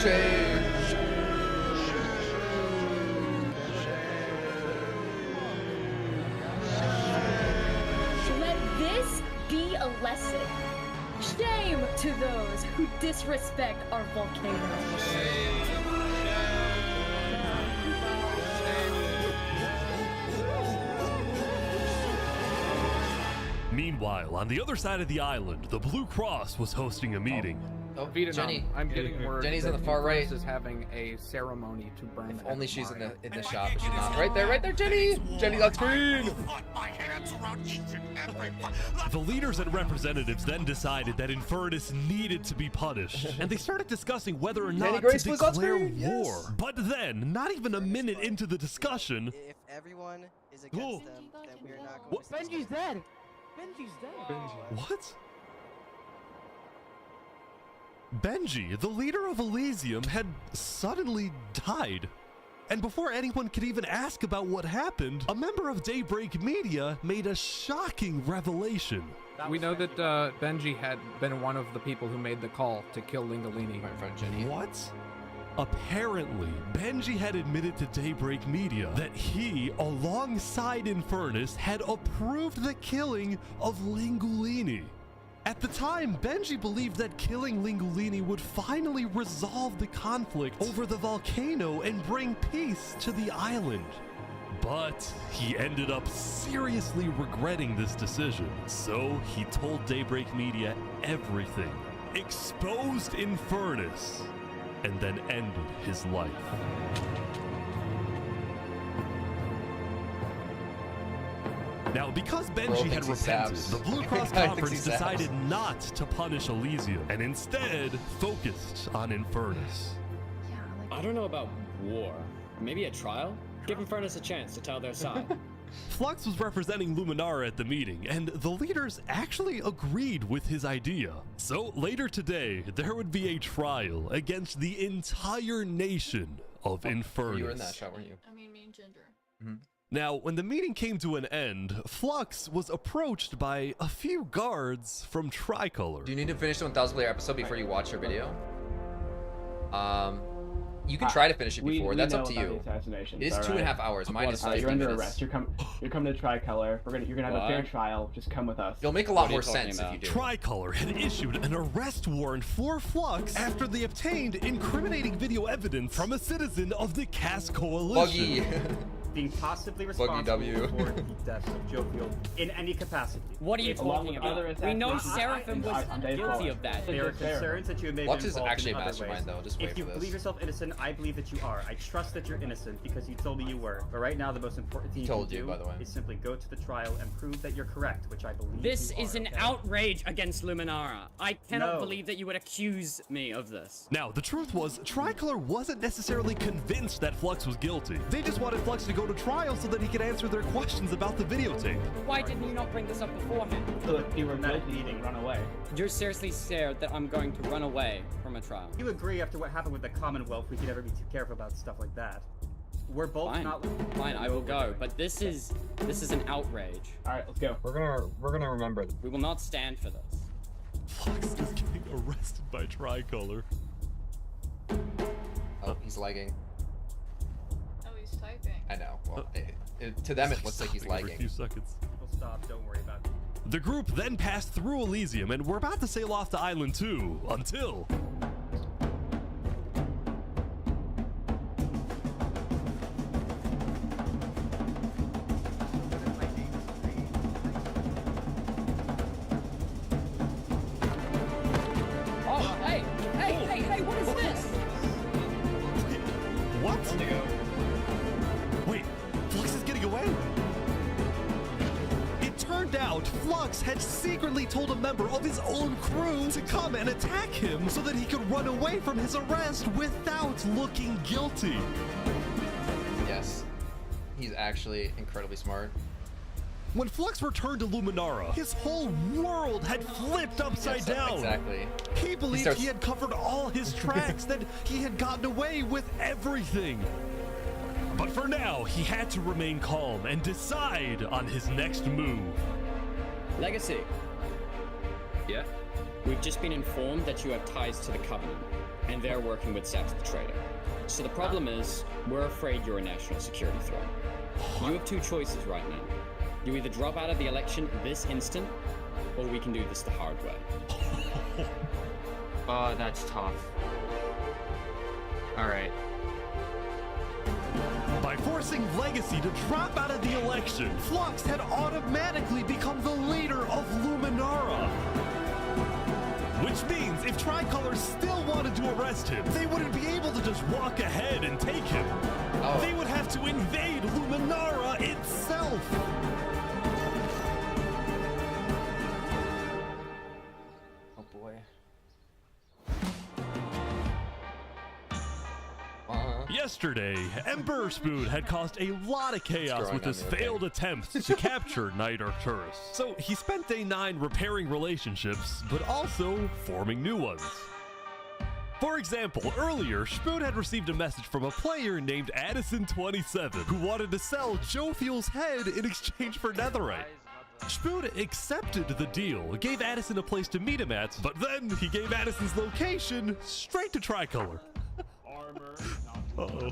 Shame. Let this be a lesson. Shame to those who disrespect our volcano. Meanwhile, on the other side of the island, the Blue Cross was hosting a meeting. Oh, Vietnam, Jenny. I'm getting word Jenny's that on the far right. Infernus is having a ceremony to burn. If only she's in the shop, but she's not. Right there, Jenny! Jenny on screen! The leaders and representatives then decided that Infernus needed to be punished, and they started discussing whether or not to declare war. But then, not even a minute into the discussion... If everyone is against them, then we're not going to... Benji's dead! Benji's dead! What? Benji, the leader of Elysium, had suddenly died. And before anyone could even ask about what happened, a member of Daybreak Media made a shocking revelation. We know that Benji had been one of the people who made the call to kill Lingolini. My friend Jenny. What? Apparently, Benji had admitted to Daybreak Media that he, alongside Infernus, had approved the killing of Lingolini. At the time, Benji believed that killing Lingolini would finally resolve the conflict over the volcano and bring peace to the island. But he ended up seriously regretting this decision, so he told Daybreak Media everything, exposed Infernus, and then ended his life. Now, because Benji had repented, the Blue Cross Conference decided not to punish Elysium, and instead focused on Infernus. I don't know about war. Maybe a trial? Give Infernus a chance to tell their side. Flux was representing Luminara at the meeting, and the leaders actually agreed with his idea. So later today, there would be a trial against the entire nation of Infernus. You were in that shot, weren't you? I mean, me and Ginger. Mm-hmm. Now, when the meeting came to an end, Flux was approached by a few guards from Tricolor. Do you need to finish the 1,000 player episode before you watch your video? You can try to finish it before. We That's know up to about you. the assassinations, It is 2.5 hours. Mine is 15 You're under minutes. arrest. You're coming to Tricolor. You're gonna have a fair What? trial. Just come with us. It'll make a lot more sense if you do. Tricolor had issued an arrest warrant for Flux after they obtained incriminating video evidence from a citizen of the Cass Coalition. Buggy. Being possibly Buggy responsible W. for the death of Joe Field in any capacity. What are you talking about? We know Seraphim was guilty of that. There are concerns that you may Lux be is involved actually in a other mastermind, ways. though. Just wait if you for this. believe yourself innocent, I believe that you are. I trust that you're innocent because you told me you were. But right now, the most important thing you Told can you, do by the way. is simply go to the trial and prove that you're correct, which I believe This you is are, an okay? outrage against Luminara. I cannot No. believe that you would accuse me of this. Now, the truth was, Tricolor wasn't necessarily convinced that Flux was guilty. They just wanted Flux to go to trial so that he could answer their questions about the videotape. Why didn't you not bring this up beforehand? So if you were guilty, then run away. You're seriously scared that I'm going to run away from a trial. You agree after what happened with the Commonwealth, we could never be too careful about stuff like that. We're both Fine. not. Fine, I will go. But this is an outrage. All right, let's go. We're gonna remember this. We will not stand for this. Flux is getting arrested by Tricolor. Oh, he's lagging. Oh, he's typing. I know. Well, to them it looks like he's Every lagging. few seconds. We'll stop. Don't worry about it. The group then passed through Elysium and were about to sail off to Island 2 until... Oh, hey, what is this? What? Wait, Flux is getting away? It turned out Flux had secretly told a member of his own crew to come and attack him so that he could run away from his arrest without looking guilty. Yes. He's actually incredibly smart. When Flux returned to Luminara, his whole world had flipped upside down. Exactly. He believed he had covered all his tracks, that he had gotten away with everything. But for now, he had to remain calm and decide on his next move. Legacy. Yeah? We've just been informed that you have ties to the Covenant, and they're working with Saps the Traitor. So the problem is, we're afraid you're a national security threat. You have two choices right now. You either drop out of the election this instant, or we can do this the hard way. Oh, that's tough. Alright. By forcing Legacy to drop out of the election, Flux had automatically become the leader of Luminara. Which means if Tricolor still wanted to arrest him, they wouldn't be able to just walk ahead and take him. They would have to invade Luminara itself. Oh boy. Yesterday, Emperor Spoon had caused a lot of chaos growing with his on me, okay. failed attempt to capture Knight Arcturus. So he spent day 9 repairing relationships, but also forming new ones. For example, earlier, Spoon had received a message from a player named Addison27 who wanted to sell Joe Fuel's head in exchange for netherite. Spoon accepted the deal, gave Addison a place to meet him at, but then he gave Addison's location straight to Tricolor. Uh-oh.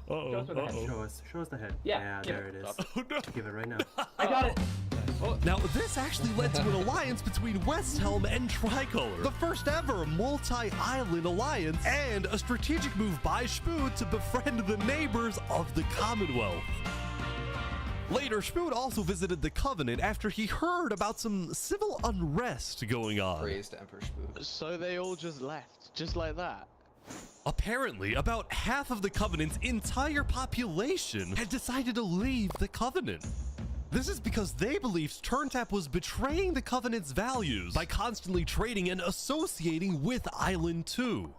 Uh-oh. Show us the head. Yeah, there it is. Oh, no. Give it right now. I got it. Now, this actually led to an alliance between Westhelm and Tricolor, the first ever multi-island alliance, and a strategic move by Spoon to befriend the neighbors of the Commonwealth. Later, Spoon also visited the Covenant after he heard about some civil unrest going on. Praise to Emperor Spoon. So they all just left, just like that? Apparently, about half of the Covenant's entire population had decided to leave the Covenant. This is because they believed TurnTap was betraying the Covenant's values by constantly trading and associating with Island 2.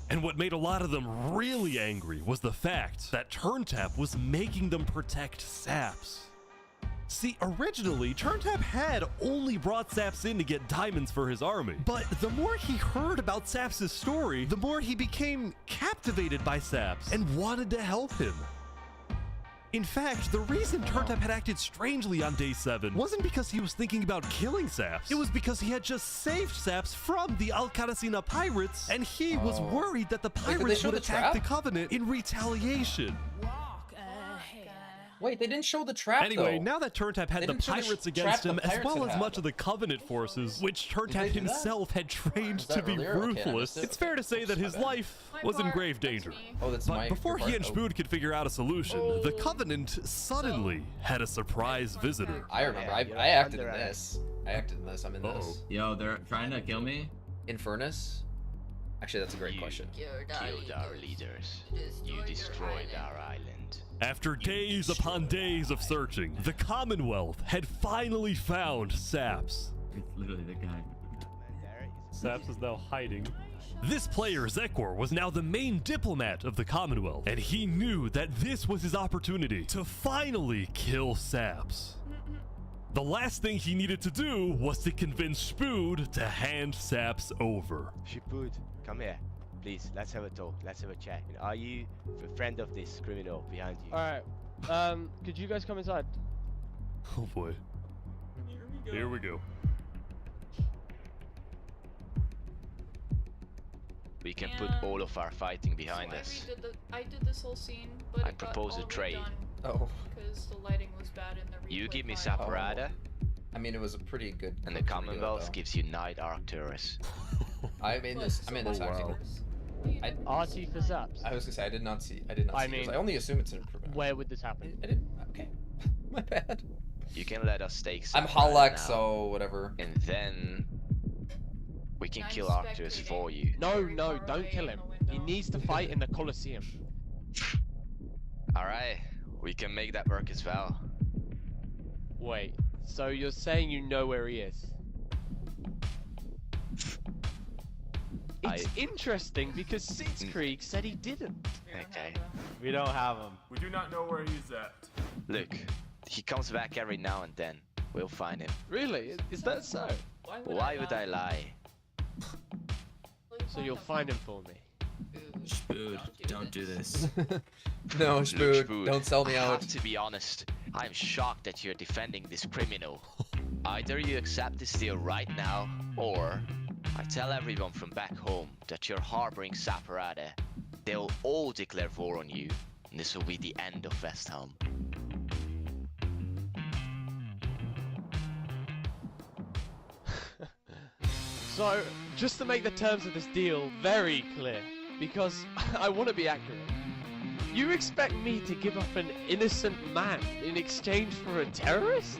And what made a lot of them really angry was the fact that TurnTap was making them protect Saps. See, originally, TurnTap had only brought Saps in to get diamonds for his army, but the more he heard about Saps' story, the more he became captivated by Saps and wanted to help him. In fact, the reason Turntup had acted strangely on day 7 wasn't because he was thinking about killing Saps. It was because he had just saved Saps from the Alcaracina pirates, and he was worried that the pirates would attack the Covenant in retaliation. Wait, they didn't show the trap, Anyway, though. now that Turntup had the pirates against him, as well as much of the Covenant forces, which Turntup himself had trained to be ruthless, it's fair to say that his life was in grave danger. Oh, that's But before he and Spood could figure out a solution, the Covenant suddenly had a surprise visitor. I remember. I acted in this. I acted in this. I'm in this. Yo, they're trying to kill me? Infernus? Actually, that's a great question. Killed our leaders. You destroyed our island. After days upon days of searching, the Commonwealth had finally found Saps. It's literally the guy. Saps is now hiding. This player, Zekor, was now the main diplomat of the Commonwealth, and he knew that this was his opportunity to finally kill Saps. The last thing he needed to do was to convince Spood to hand Saps over. Spood, come here. Please, let's have a talk. Let's have a chat. Are you a friend of this criminal behind you? Alright, could you guys come inside? Oh boy. Here we go. We can put all of our fighting behind us. I did this whole scene, but I propose a trade. Oh. Because the lighting was bad in the You give me replay file. Saparada, I mean, it was a pretty good. and the Commonwealth gives you Night Arcturus. I'm in this. I'm in this actually. RT for Saps. I was gonna say I did not see this. I only assume it's an improvement. Where would this happen? I didn't. Okay. My bad. You can let us take I'm Saparada Halak, now, so whatever. and then we can kill Arcturus for you. No, don't kill him. He needs to fight in the Colosseum. Alright, we can make that work as well. Wait, so you're saying you know where he is? It's interesting because Sitzkrieg said he didn't. Okay. We don't have him. We do not know where he's at. Look, he comes back every now and then. We'll find him. Really? Is that so? Why would I lie? So you'll find him for me. Spood, don't do this. No, Look, Spood, Spood, don't sell me I out. have to be honest. I'm shocked that you're defending this criminal. Either you accept this deal right now, or I tell everyone from back home that you're harboring Saparada. They'll all declare war on you, and this will be the end of Westhelm. So, just to make the terms of this deal very clear, because I want to be accurate, you expect me to give up an innocent man in exchange for a terrorist?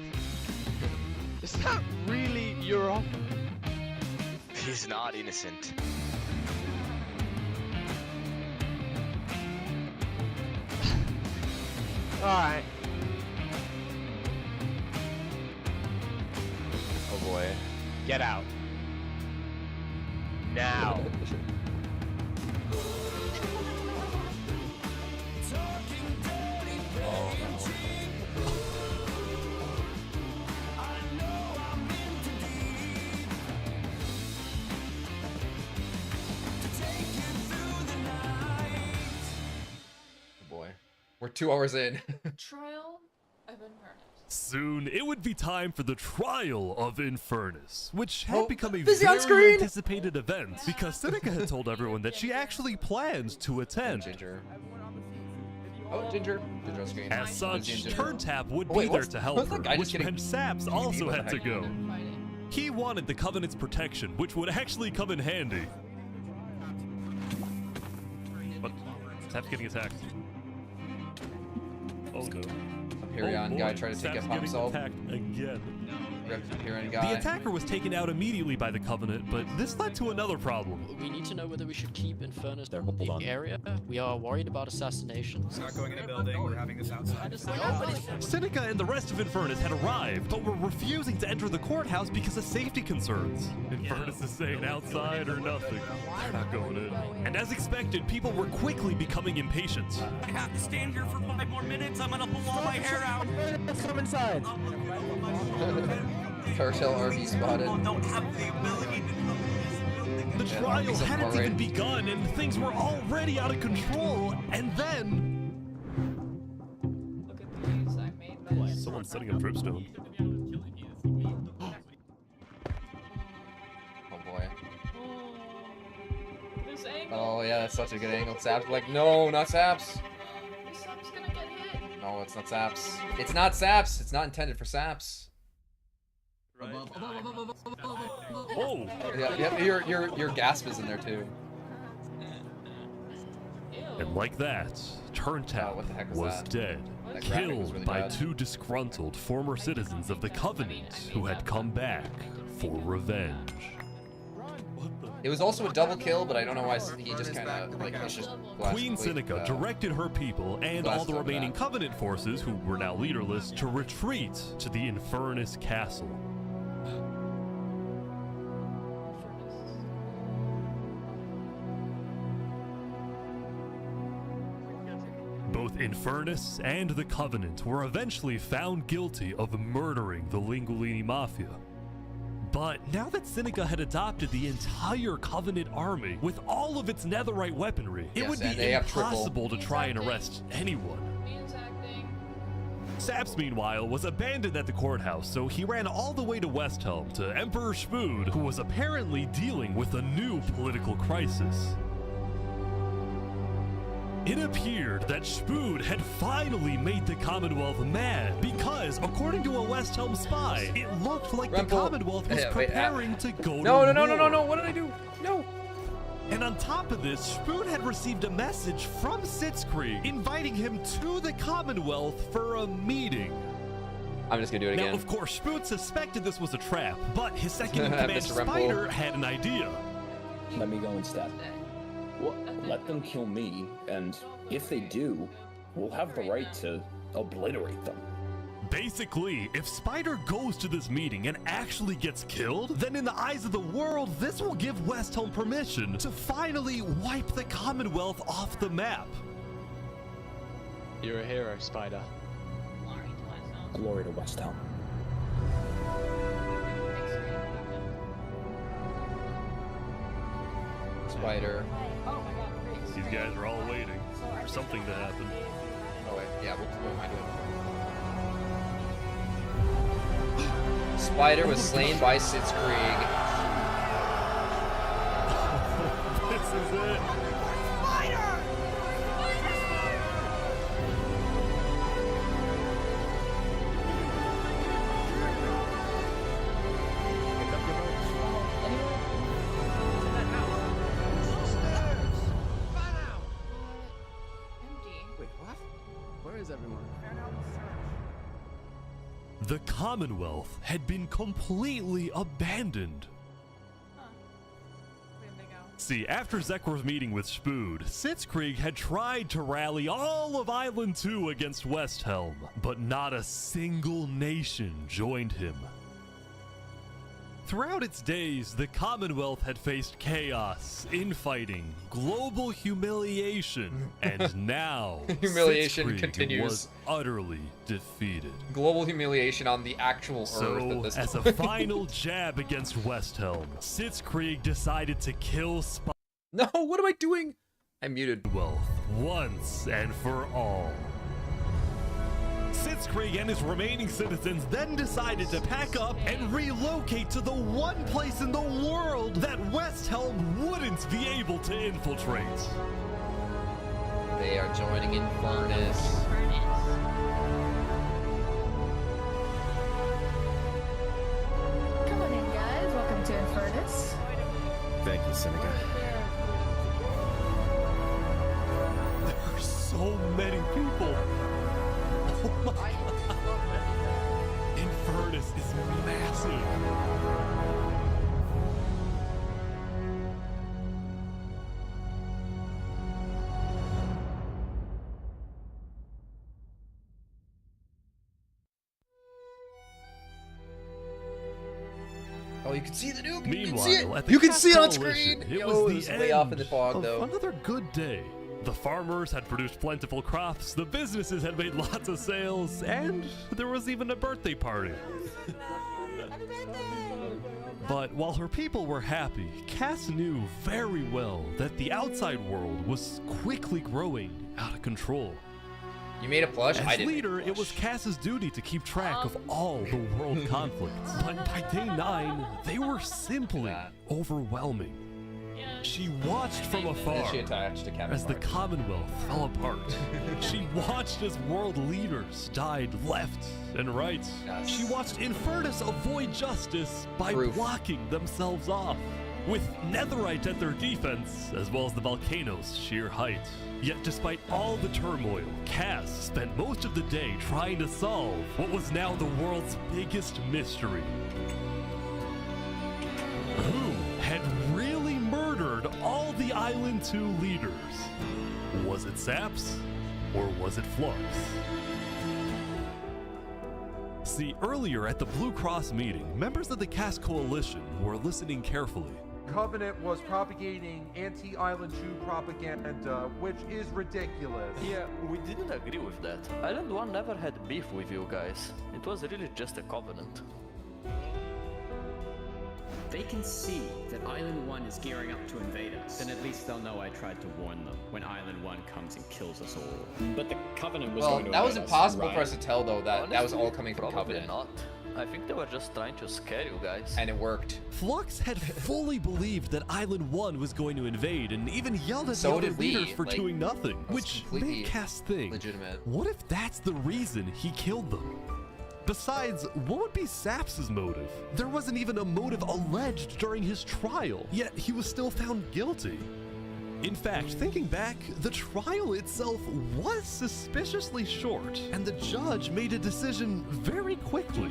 Is that really your offer? He's not innocent. Alright. Oh boy. Get out. Now. We're 2 hours in. Trial of Infernus. Soon, it would be time for the trial of Infernus, which had become a busy on very screen! anticipated event because Seneca had told everyone that she actually planned to attend. Ginger. Oh, Ginger. Ginger on screen. As such, Turntap would Oh, wait, be there what's- to help what's her, that guy just which getting meant Saps TP also with had the to heck? go. He wanted the Covenant's protection, which would actually come in handy. But Saps getting attacked. Oh no. Hyperion guy tried to take Saps up getting himself. attacked again. Hyperion guy. The attacker was taken out immediately by the Covenant, but this led to another problem. We need to know whether we should keep Infernus in the area. We are worried about assassinations. We're not going in a building, we're having this outside. Seneca and the rest of Infernus had arrived, but were refusing to enter the courthouse because of safety concerns. Infernus is saying outside or nothing. They're not going in. And as expected, people were quickly becoming impatient. I have to stand here for 5 more minutes, I'm gonna pull all my hair out. Let's come inside. Cartel RV spotted. The trial hadn't even begun, and things were already out of control, and then... on setting up dripstone. Oh boy. This angle. Oh yeah, that's such a good angle. Saps like, no, not Saps. This Sap's gonna get hit. No, it's not Saps. It's not Saps. It's not intended for Saps. Oh. Yeah, your gasp is in there too. And like that, Turntap what the heck was was that? dead, That graphic was killed really by bad. 2 disgruntled former citizens of the Covenant who had come back for revenge. It was also a double kill, but I don't know why he just kind of like it's just Queen Seneca directed her people and all the remaining Covenant forces, who were now leaderless, to retreat to the Infernus Castle. Both Infernus and the Covenant were eventually found guilty of murdering the Lingolini Mafia. But now that Seneca had adopted the entire Covenant army with all of its netherite weaponry, it would be impossible to try and arrest anyone. Saps, meanwhile, was abandoned at the courthouse, so he ran all the way to Westhelm to Emperor Spood, who was apparently dealing with a new political crisis. It appeared that Spood had finally made the Commonwealth mad because, according to a Westhelm spy, it looked like the Commonwealth was preparing to go to war. No, what did I do? No! And on top of this, Spood had received a message from Sitzkrieg inviting him to the Commonwealth for a meeting. I'm just gonna do it again. Now, of course, Spood suspected this was a trap, but his second-in-command Spider had an idea. Let me go instead. Well, let them kill me, and if they do, we'll have the right to obliterate them. Basically, if Spider goes to this meeting and actually gets killed, then in the eyes of the world, this will give Westhelm permission to finally wipe the Commonwealth off the map. You're a hero, Spider. Glory to Westhelm. Spider. These guys are all waiting for something to happen. Oh wait, yeah, what am I doing? Spider was slain by Sitzkrieg. This is it. The Commonwealth had been completely abandoned. See, after Zekr's meeting with Spood, Sitzkrieg had tried to rally all of Island 2 against Westhelm, but not a single nation joined him. Throughout its days, the Commonwealth had faced chaos, infighting, global humiliation, and now Humiliation Sitzkrieg continues. was utterly defeated. Global humiliation on the actual Earth So, at as this a point. final jab against Westhelm, Sitzkrieg decided to kill Spider. No, what am I doing? I muted. Wealth once and for all. Sitzkrieg and his remaining citizens then decided to pack up and relocate to the one place in the world that Westhelm wouldn't be able to infiltrate. They are joining Infernus. Come on in, guys. Welcome to Infernus. Thank you, Seneca. There are so many people. Oh my God. Infernus is massive. Oh, you can see the nuke. Meanwhile, at the You can see it on Coalition, screen. it Yo, was it the was end way off in the fog, of though. another good day. The farmers had produced plentiful crops, the businesses had made lots of sales, and there was even a birthday party. But while her people were happy, Cass knew very well that the outside world was quickly growing out of control. You made a plush? As I didn't. leader, it was Cass's duty to keep track of all the world conflicts. But by day 9, they were simply overwhelming. She watched from afar She attached to Captain as the Mark. Commonwealth fell apart. She watched as world leaders died left and right. She watched Infernus avoid justice by blocking themselves off, with Netherite at their defense, as well as the volcano's sheer height. Yet despite all the turmoil, Cass spent most of the day trying to solve what was now the world's biggest mystery. Who had really murdered all the Island 2 leaders? Was it Saps, or was it Flux? See, earlier at the Blue Cross meeting, members of the Cass Coalition were listening carefully. Covenant was propagating anti-Island 2 propaganda, which is ridiculous. Yeah, we didn't agree with that. Island 1 never had beef with you guys. It was really just a covenant. They can see that Island 1 is gearing up to invade us. Then at least they'll know I tried to warn them when Island 1 comes and kills us all. But the Covenant was going to that was invade us, impossible right? for us to tell, though, that that was Honestly, all coming from probably Covenant. not. I think they were just trying to scare you guys. And it worked. Flux had fully believed that Island 1 was going to invade and even yelled at So the other did we, leaders for like, doing nothing, it was which completely made Cass think, legitimate. what if that's the reason he killed them? Besides, what would be Saps' motive? There wasn't even a motive alleged during his trial, yet he was still found guilty. In fact, thinking back, the trial itself was suspiciously short, and the judge made a decision very quickly.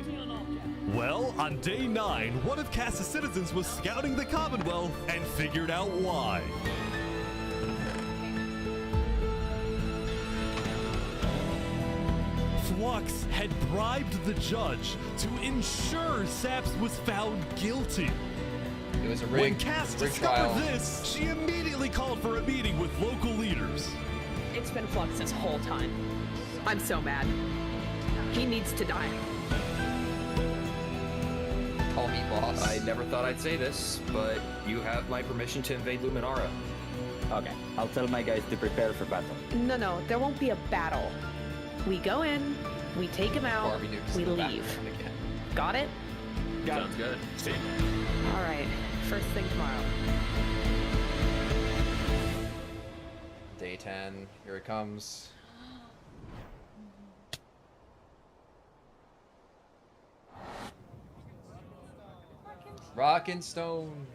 Well, on day 9, one of Cass's citizens was scouting the Commonwealth and figured out why. Flux had bribed the judge to ensure Saps was found guilty. It was a When rigged, Cass rigged discovered trial. this, she immediately called for a meeting with local leaders. It's been Flux this whole time. I'm so mad. He needs to die. Call me boss. I never thought I'd say this, but you have my permission to invade Luminara. Okay, I'll tell my guys to prepare for battle. No, there won't be a battle. We go in, we take him out, Barbie nukes we in the back leave. again. Got it? Sounds good. See. All right, first thing tomorrow. Day 10, here it comes. Rockin' Stone.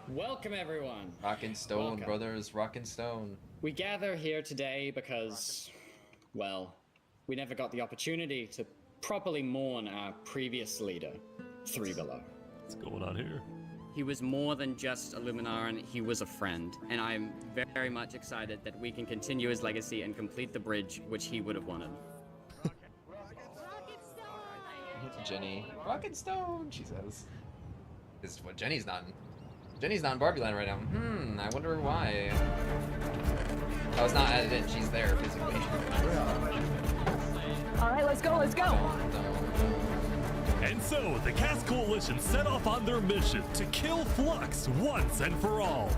Welcome, everyone. Rockin' Stone, Welcome. brothers. Rockin' Stone. We gather here today because, well, we never got the opportunity to properly mourn our previous leader, Three Below. What's going on here? He was more than just a Luminaran, he was a friend, and I'm very much excited that we can continue his legacy and complete the bridge which he would have wanted. Jenny. Rockin' Stone, she says. This is what Jenny's not in. Jenny's not in Barbie Land right now. I wonder why. Oh, it's not added in. She's there physically. All right, let's go. And so, the Cass Coalition set off on their mission to kill Flux once and for all.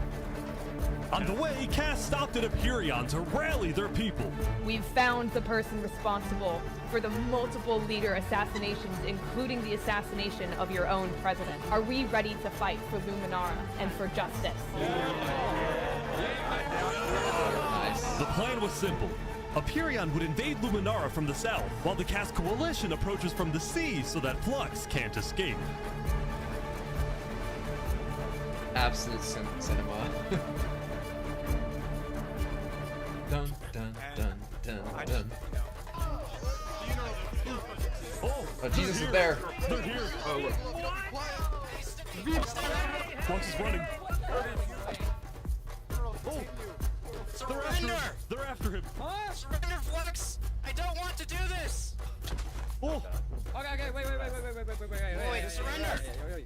On the way, Cass stopped at Aperion to rally their people. We've found the person responsible for the multiple leader assassinations, including the assassination of your own president. Are we ready to fight for Luminara and for justice? The plan was simple. Aperion would invade Luminara from the south, while the Cass Coalition approaches from the sea so that Flux can't escape. Absolute cinema. Dun dun dun dun dun. Oh, Jesus is there. They're here. Oh, look. Flux is running. Oh, they're after him. Huh? Surrender, Flux! I don't want to do this! Oh! Okay, wait, surrender!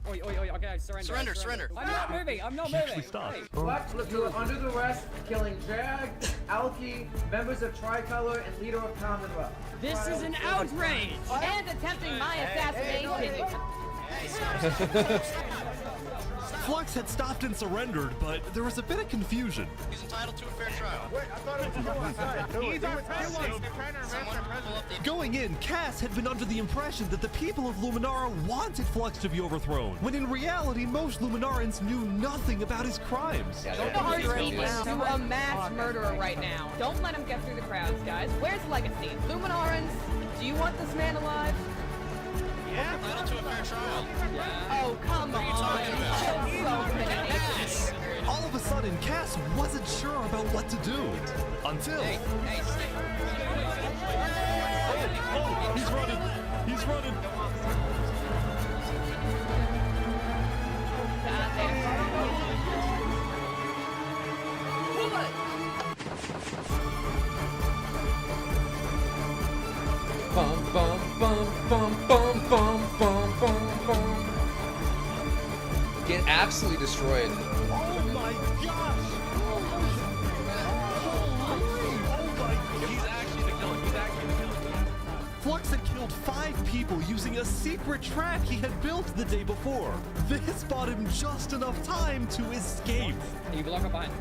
Okay, Surrender! I'm not moving, Flux was under arrest, killing Jag, Alki, members of Tricolor, and leader of Commonwealth. This is an outrage! And attempting my assassination. Flux had stopped and surrendered, but there was a bit of confusion. He's entitled to a fair trial. Wait, I thought it was still outside. He's our president. Going in, Cass had been under the impression that the people of Luminara wanted Flux to be overthrown, when in reality, most Luminarans knew nothing about his crimes. Don't to a mass murderer right now. Don't let him get through the crowds, guys. Where's Legacy? Luminarans, do you want this man alive? Yeah, entitled to a fair trial. Oh, come on. All of a sudden, Cass wasn't sure about what to do. Until... Oh, he's running! He's running! Bum bum bum bum bum bum bum bum bum. Get absolutely destroyed. Oh my gosh! He's actually the killer. He's actually the killer. Flux had killed 5 people using a secret trap he had built the day before. This bought him just enough time to escape. You block up behind.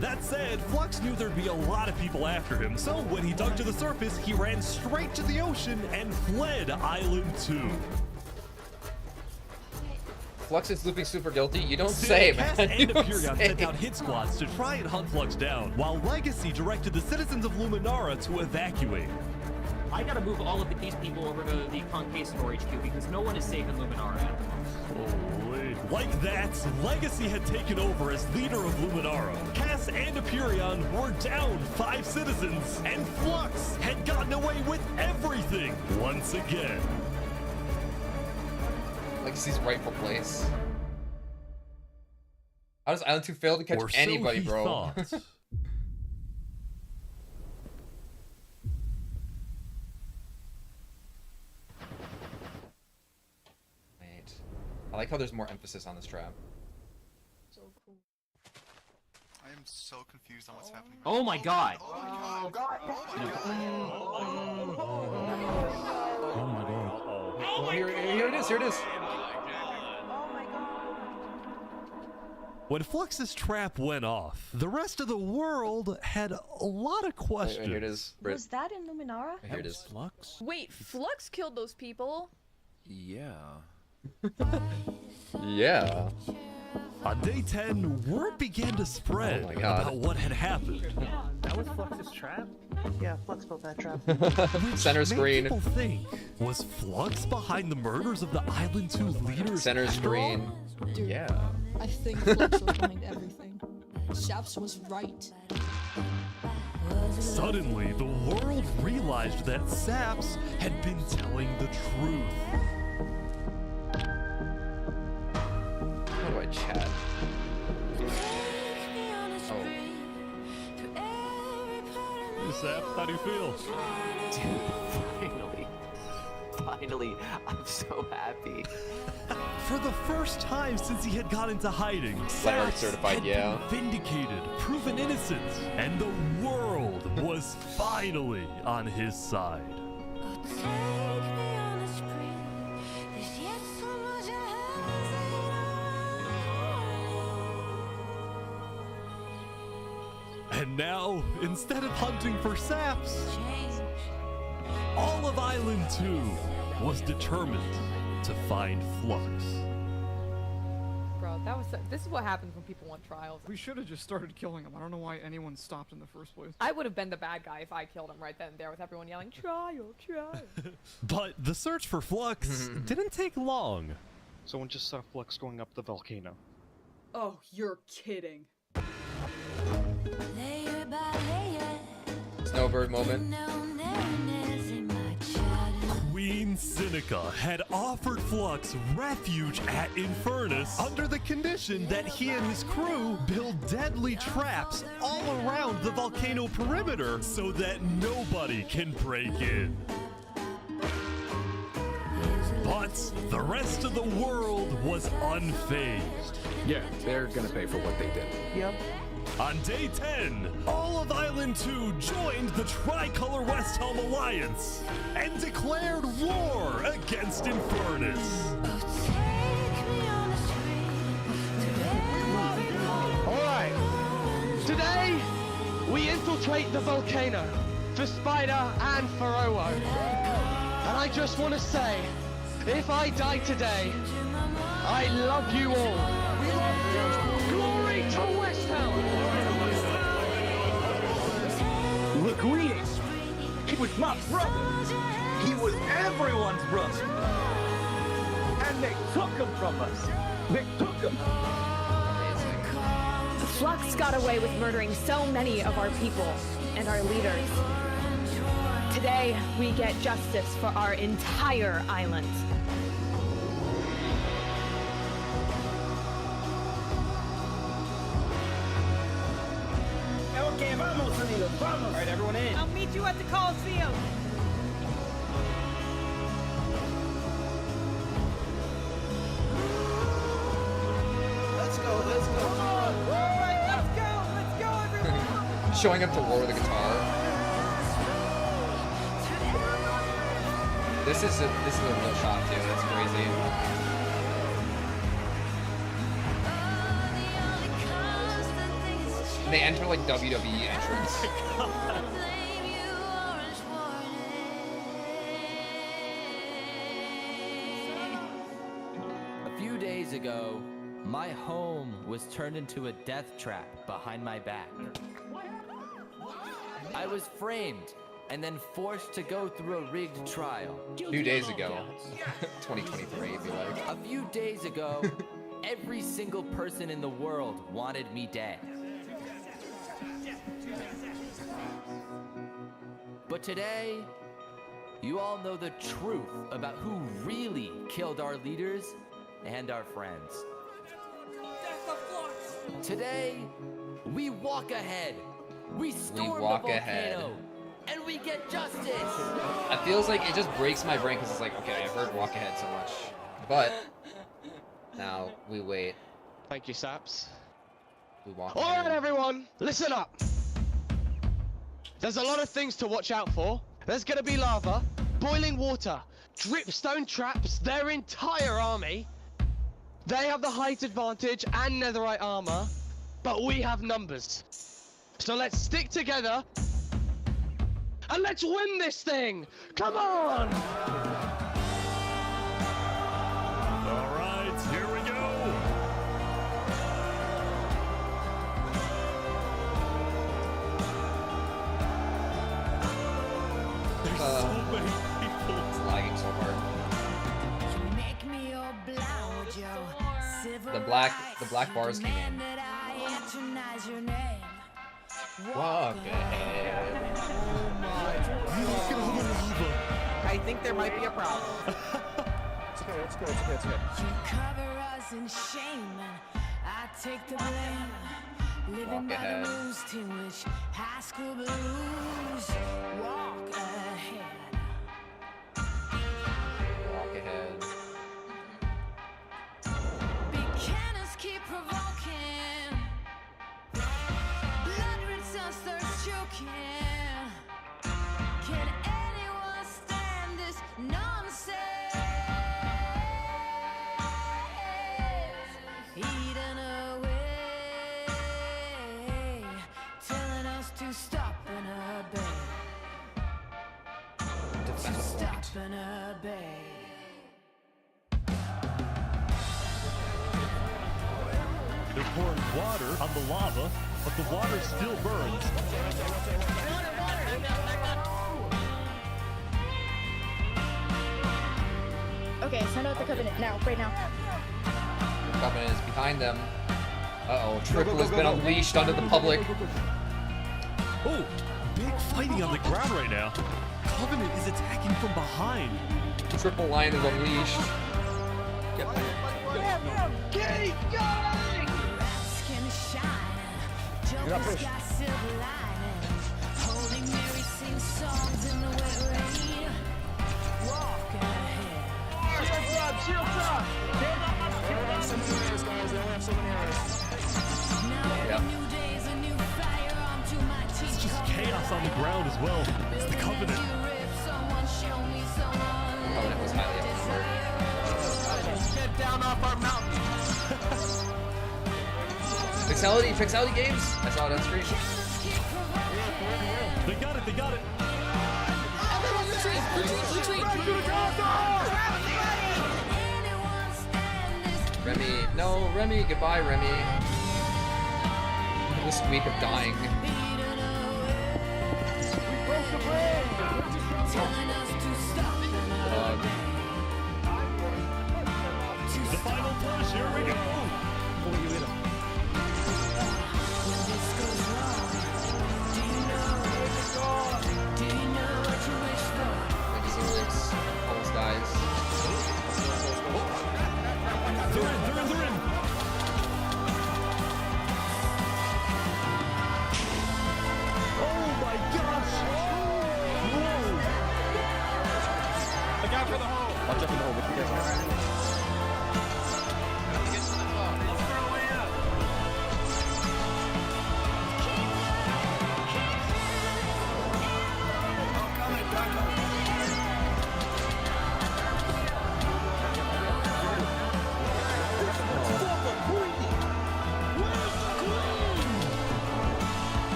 That said, Flux knew there'd be a lot of people after him, so when he dug to the surface, he ran straight to the ocean and fled Island 2. Flux is looping super guilty? You don't say, man. Cass and You don't Apurion say. sent out hit squads to try and hunt Flux down, while Legacy directed the citizens of Luminara to evacuate. I gotta move all of these people over to the Conquistador HQ because no one is safe in Luminara at the moment. Holy. Like that, Legacy had taken over as leader of Luminara. Cass and Apurion were down 5 citizens, and Flux had gotten away with everything once again. Legacy's rightful place. How does Island 2 fail to catch Or so anybody, he bro? thought. Wait. I like how there's more emphasis on this trap. So cool. I am so confused on what's happening. Oh my god! Oh god! Well, here it is, here it is. When Flux's trap went off, the rest of the world had a lot of questions. Here it is. Was that in Luminara? Here it is. Flux? Wait, Flux killed those people? Yeah. Yeah. On day 10, word began to spread Oh my God. about what had happened. That was Flux's trap? Yeah, Flux built that trap. Center Which screen. made people think, was Flux behind the murders of the Island 2 leaders? Center after screen. all? Yeah. I think Flux was behind everything. Saps was right. Suddenly, the world realized that Saps had been telling the truth. How do I chat? Oh. Hey, Saps, how do you feel? Dude, finally, I'm so happy. For the first time since he had gone into hiding, Lightrocket Saps certified, had yeah. been vindicated, proven innocent, and the world was finally on his side. And now, instead of hunting for Saps, all of Island 2 was determined to find Flux. Bro, this is what happens when people want trials. We should have just started killing him. I don't know why anyone stopped in the first place. I would have been the bad guy if I killed him right then and there with everyone yelling, trial, trial. But the search for Flux didn't take long. Someone just saw Flux going up the volcano. Oh, you're kidding. Snowbird moment. Queen Seneca had offered Flux refuge at Infernus under the condition that he and his crew build deadly traps all around the volcano perimeter so that nobody can break in. But the rest of the world was unfazed. Yeah, they're gonna pay for what they did. Yep. On day 10, all of Island 2 joined the Tricolor West Helm Alliance and declared war against Infernus. infiltrate the volcano for Spider and for Owo. And I just want to say, if I die today, I love you all. Glory to Westhelm! Look who he is. He was my brother. He was everyone's brother. And they took him from us. They took him. Flux got away with murdering so many of our people and our leaders. Today, we get justice for our entire island. Okay, vamos, amigos, vamos. All right, everyone in. I'll meet you at the Coliseum. Let's go, let's go. Alright, let's go, everyone. Showing up to war with a guitar. This is a real shot too. That's crazy. They enter like WWE entrance. A few days ago, my home was turned into a death trap behind my back. I was framed and then forced to go through a rigged trial. 2 days ago, 2023, it'd be like. A few days ago, every single person in the world wanted me dead. But today, you all know the truth about who really killed our leaders and our friends. Today, we walk ahead. We storm the volcano. And we get justice. It feels like it just breaks my brain because it's like, okay, I've heard walk ahead so much. But now we wait. Thank you, Saps. We walk All ahead. right, everyone, listen up. There's a lot of things to watch out for. There's gonna be lava, boiling water, dripstone traps, their entire army. They have the height advantage and netherite armor, but we have numbers. So let's stick together and let's win this thing! Come on! All right, here we go. There's so many people. It's lagging so hard. The black bars came in. Walk ahead. I think there might be a problem. It's good. You cover us in shame, and I take the blame. Living by the rules to which high school blues. Walk ahead. Walk ahead. Big cannons keep provoking. Blood returns, thirst choking. Can anyone stand this nonsense? Eaten away, telling us to stop and obey. To stop and obey. They're pouring water on the lava, but the water still burns. Okay, send out the Covenant now, right now. The Covenant is behind them. Uh-oh, Triple has been unleashed onto the public. Oh, big fighting on the ground right now. Covenant is attacking from behind. Triple Line is unleashed. Keep going! Skin shining, Joker's got silver linings. Holy Mary sings songs in the wet rain. Walk ahead. Shields up! Now a new day is a new fire onto my teeth. It's just chaos on the ground as well. It's the Covenant. Covenant was highly outnumbered. Get down off our mountain! Fixality Games? I saw it on screen. They got it. Everyone retreat! Retreat! Remy, no, Remy, goodbye, Remy. The squeak of dying. The final push, here we go. Almost dies. They're in. Oh my gosh! Whoa! Look out for the hole! Watch out for the hole. What you guys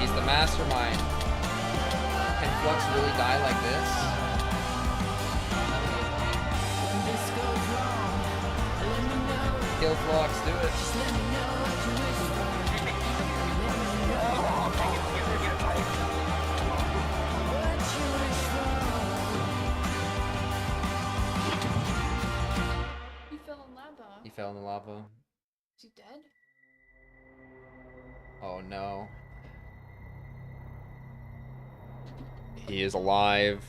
He's the mastermind. Can Flux really die like this? Kill Flux, do it. He fell in lava. He fell in the lava. Is he dead? Oh no. He is alive.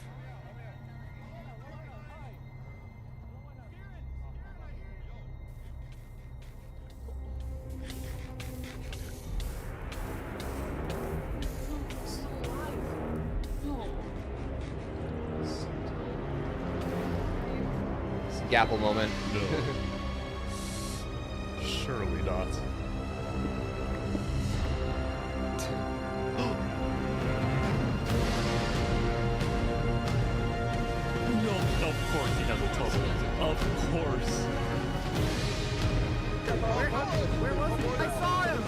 Gapple moment. No. Surely not. No, of course he has a total. Of course. Where was he? I saw him!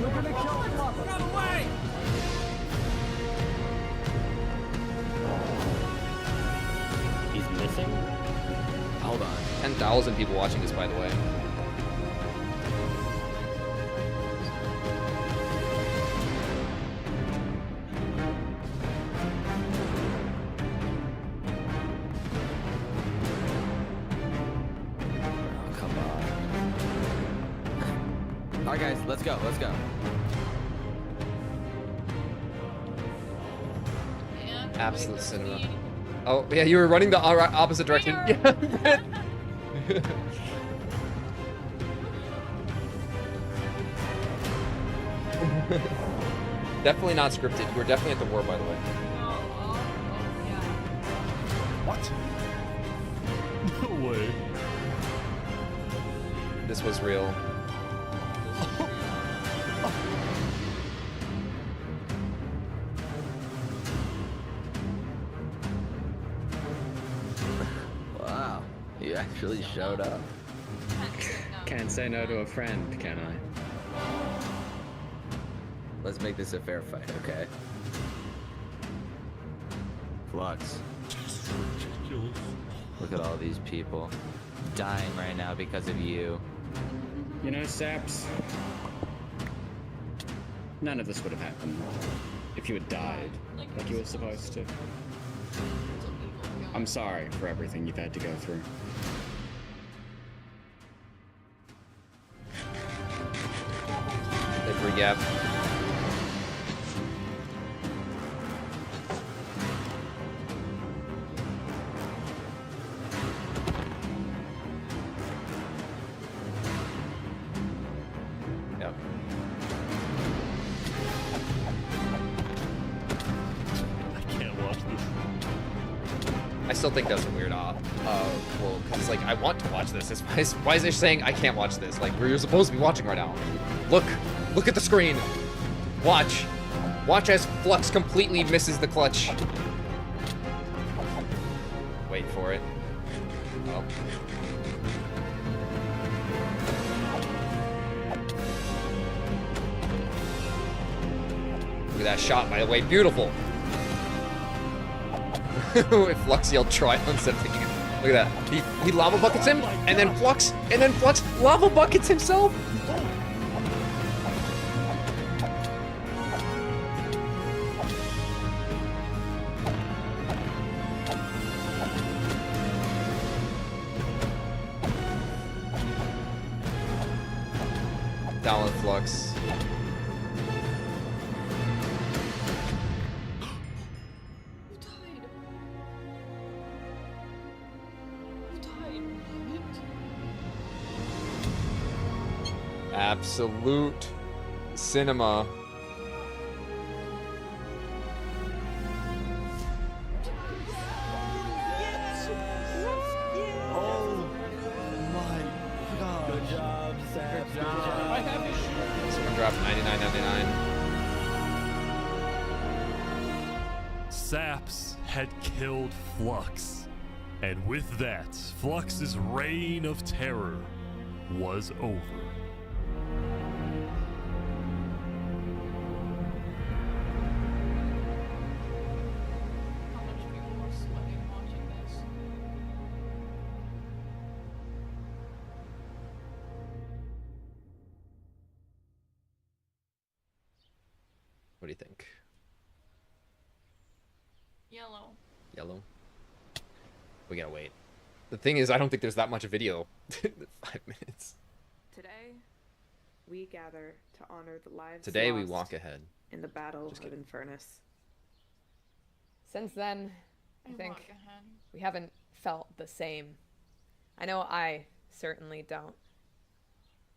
We're gonna kill him! Run away! He's missing? Hold on. 10,000 people watching this, by the way. Alright guys, let's go. Absolute cinema. Oh, yeah, you were running the opposite direction. Yeah. Definitely not scripted. You were definitely at the war, by the way. What? No way. This was real. Wow, you actually showed up. Can't say no to a friend, can I? Let's make this a fair fight, okay? Flux. Look at all these people dying right now because of you. You know, Saps, none of this would have happened if you had died like you were supposed to. I'm sorry for everything you've had to go through. Every gap. Yep. I can't watch still think that's a weird well, because like I want to watch this. Why is it saying I can't watch this? Like we're supposed to be watching right now. Look at the screen. Watch as Flux completely misses the clutch. Wait for it. Oh. Look at that shot, by the way. Beautiful. If Flux yelled try on something. Look at that. He lava buckets him, and then Flux lava buckets himself. Down with Flux. Absolute cinema. Oh my god. Good job, Sam. Good job. Someone dropped 99.99. Saps had killed Flux. And with that, Flux's reign of terror was over. What do you think? Yellow. Yellow? We gotta wait. The thing is, I don't think there's that much video. 5 minutes. Today, we gather to honor the lives Today we lost walk ahead. in the Battle of Infernus. Since then, I think we haven't felt the same. I know I certainly don't.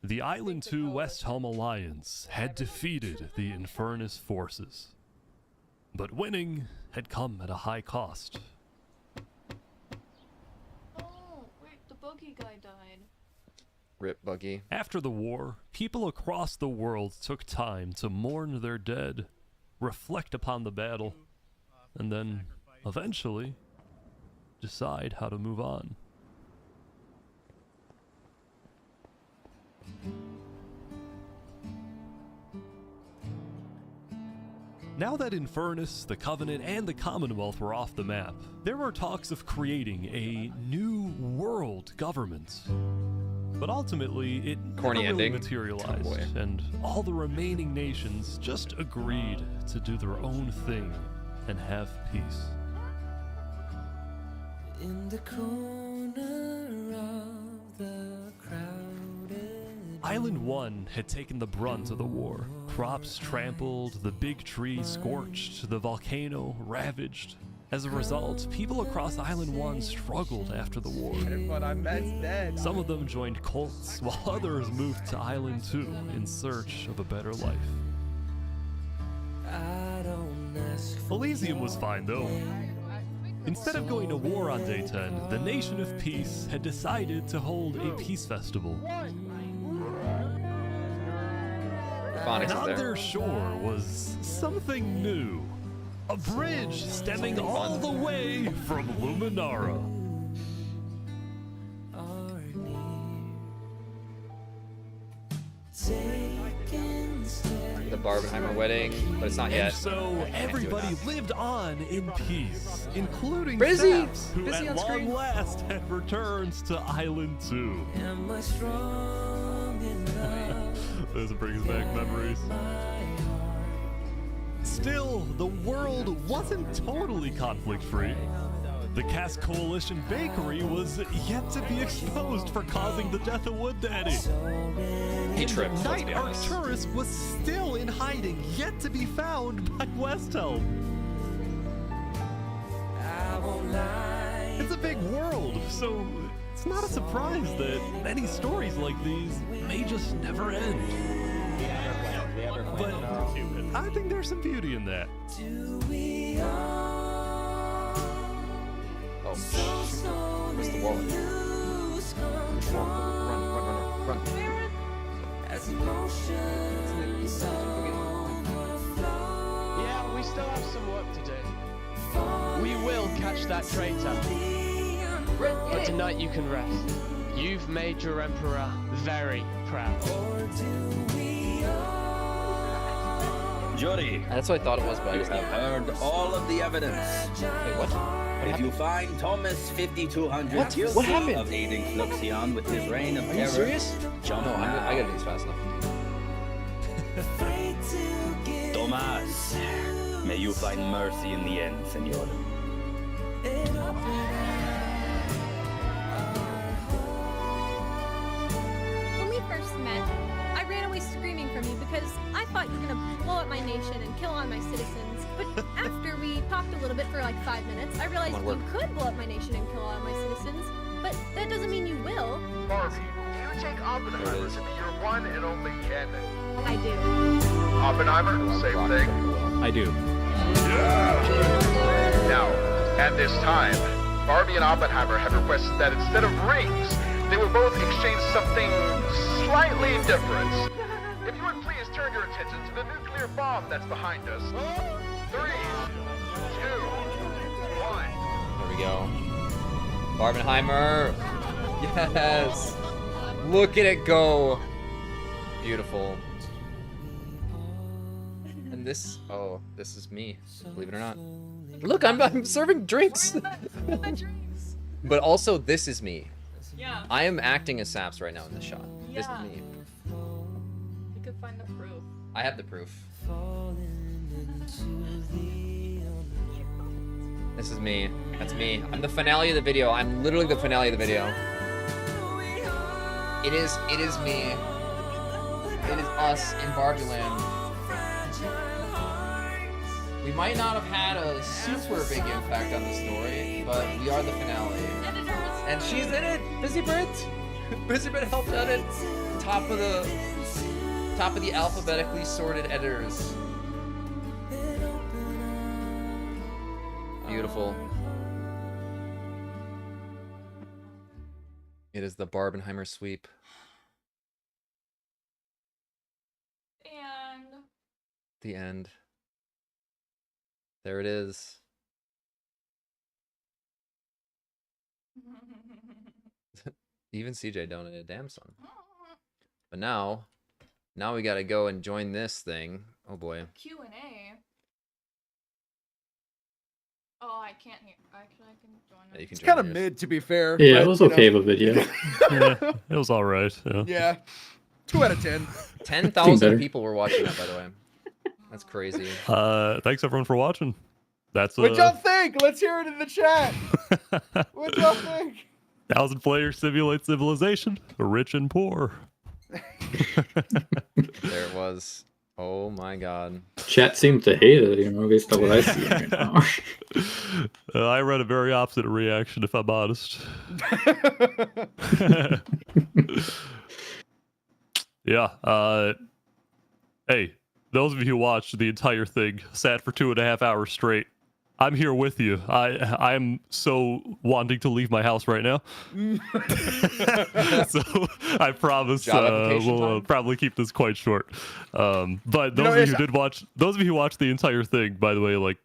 The Island 2 West Helm Alliance had defeated the Infernus forces. But winning had come at a high cost. Oh, wait, the buggy guy died. Rip Buggy. After the war, people across the world took time to mourn their dead, reflect upon the battle, and then, eventually, decide how to move on. Now that Infernus, the Covenant, and the Commonwealth were off the map, there were talks of creating a new world government. But ultimately, it Corny never really ending. materialized, and all the remaining nations just agreed to do their own thing and have peace. In the corner of the crowded Island 1 had taken the brunt of the war. Crops trampled, the big tree scorched, the volcano ravaged. As a result, people across Island 1 struggled after the war. But I meant dead. Some of them joined cults, while others moved to Island 2 in search of a better life. Elysium was fine though. Instead of going to war on day 10, the Nation of Peace had decided to hold a peace festival. Phonics And is on there. their shore was something new. A bridge stemming all the way from Luminara. The Barbenheimer wedding, but it's not yet. And so everybody lived on in peace, including Busy! Saps, who Busy at on long screen. last had returned to Island 2. Am I strong enough? Those brings back memories. Still, the world wasn't totally conflict-free. The Cass Coalition Bakery was yet to be exposed for causing the death of Wood Daddy. He tripped, let's Knight be honest. Arcturus was still in hiding, yet to be found by Westhelm. It's a big world, so it's not a surprise that many stories like these may just never end. But I think there's some beauty in that. Oh Where's the wallet? Run. Yeah, we still have some work to do. We will catch that traitor. But tonight you can rest. You've made your emperor very proud. Jury. That's what I thought it was, but I You just have heard all of the evidence. Wait, what? If you find Thomas 5200 What? guilty What happened? of aiding Fluxion with his reign of Are terror, you serious? jump No, now. I gotta do this fast enough. Thomas, may you find mercy in the end, senor. When we first met, I ran away screaming from you because I thought you were gonna blow up my nation and kill all my citizens. But after we talked a little bit for like 5 minutes, I realized you could blow up my nation and kill all my citizens. But that doesn't mean you will. Barbie, do you take Oppenheimer to be your one and only candidate? I do. Oppenheimer, same thing. I do. Now, at this time, Barbie and Oppenheimer have requested that instead of rings, they will both exchange something slightly different. If you would please turn your attention to the nuclear bomb that's behind us. 3, 2, 1. There we go. Barbenheimer. Yes. Look at it go. Beautiful. And this, oh, this is me, believe it or not. Look, I'm serving drinks. But also, this is me. Yeah. I am acting as Saps right now in this shot. This is Yeah. me. You could find the proof. I have the proof. This is me. That's me. I'm the finale of the video. I'm literally the finale of the video. It is me. It is us in Barbieland. We might not have had a super big impact on the story, but we are the finale. And she's in it! Busy Brit! Busy Brit helped edit. Top of the alphabetically sorted editors. Beautiful. It is the Barbenheimer sweep. And The end. There it is. Even CJ donated a damn son. But now we gotta go and join this thing. Oh boy. Q&A. Oh, I can't hear. Actually, I can join Yeah, you can It's join kind of yours. mid, to be fair. Yeah, but, it was you know. okay of a video. Yeah, it was alright. Yeah. Yeah. 2 out of 10. 10,000 people were watching that, by the way. That's crazy. Thanks everyone for watching. That's What y'all think? Let's hear it in the chat. What y'all think? 1,000 players simulate civilization, rich and poor. There it was. Oh my god. Chat seemed to hate it, you know, based on what I see right now. I read a very opposite reaction, if I'm honest. Yeah. Hey, those of you who watched the entire thing, sat for 2.5 hours straight, I'm here with you. I'm so wanting to leave my house right now. So I promise we'll probably keep this quite short. But those of you who did watch, those of you who watched the entire thing, by the way, like,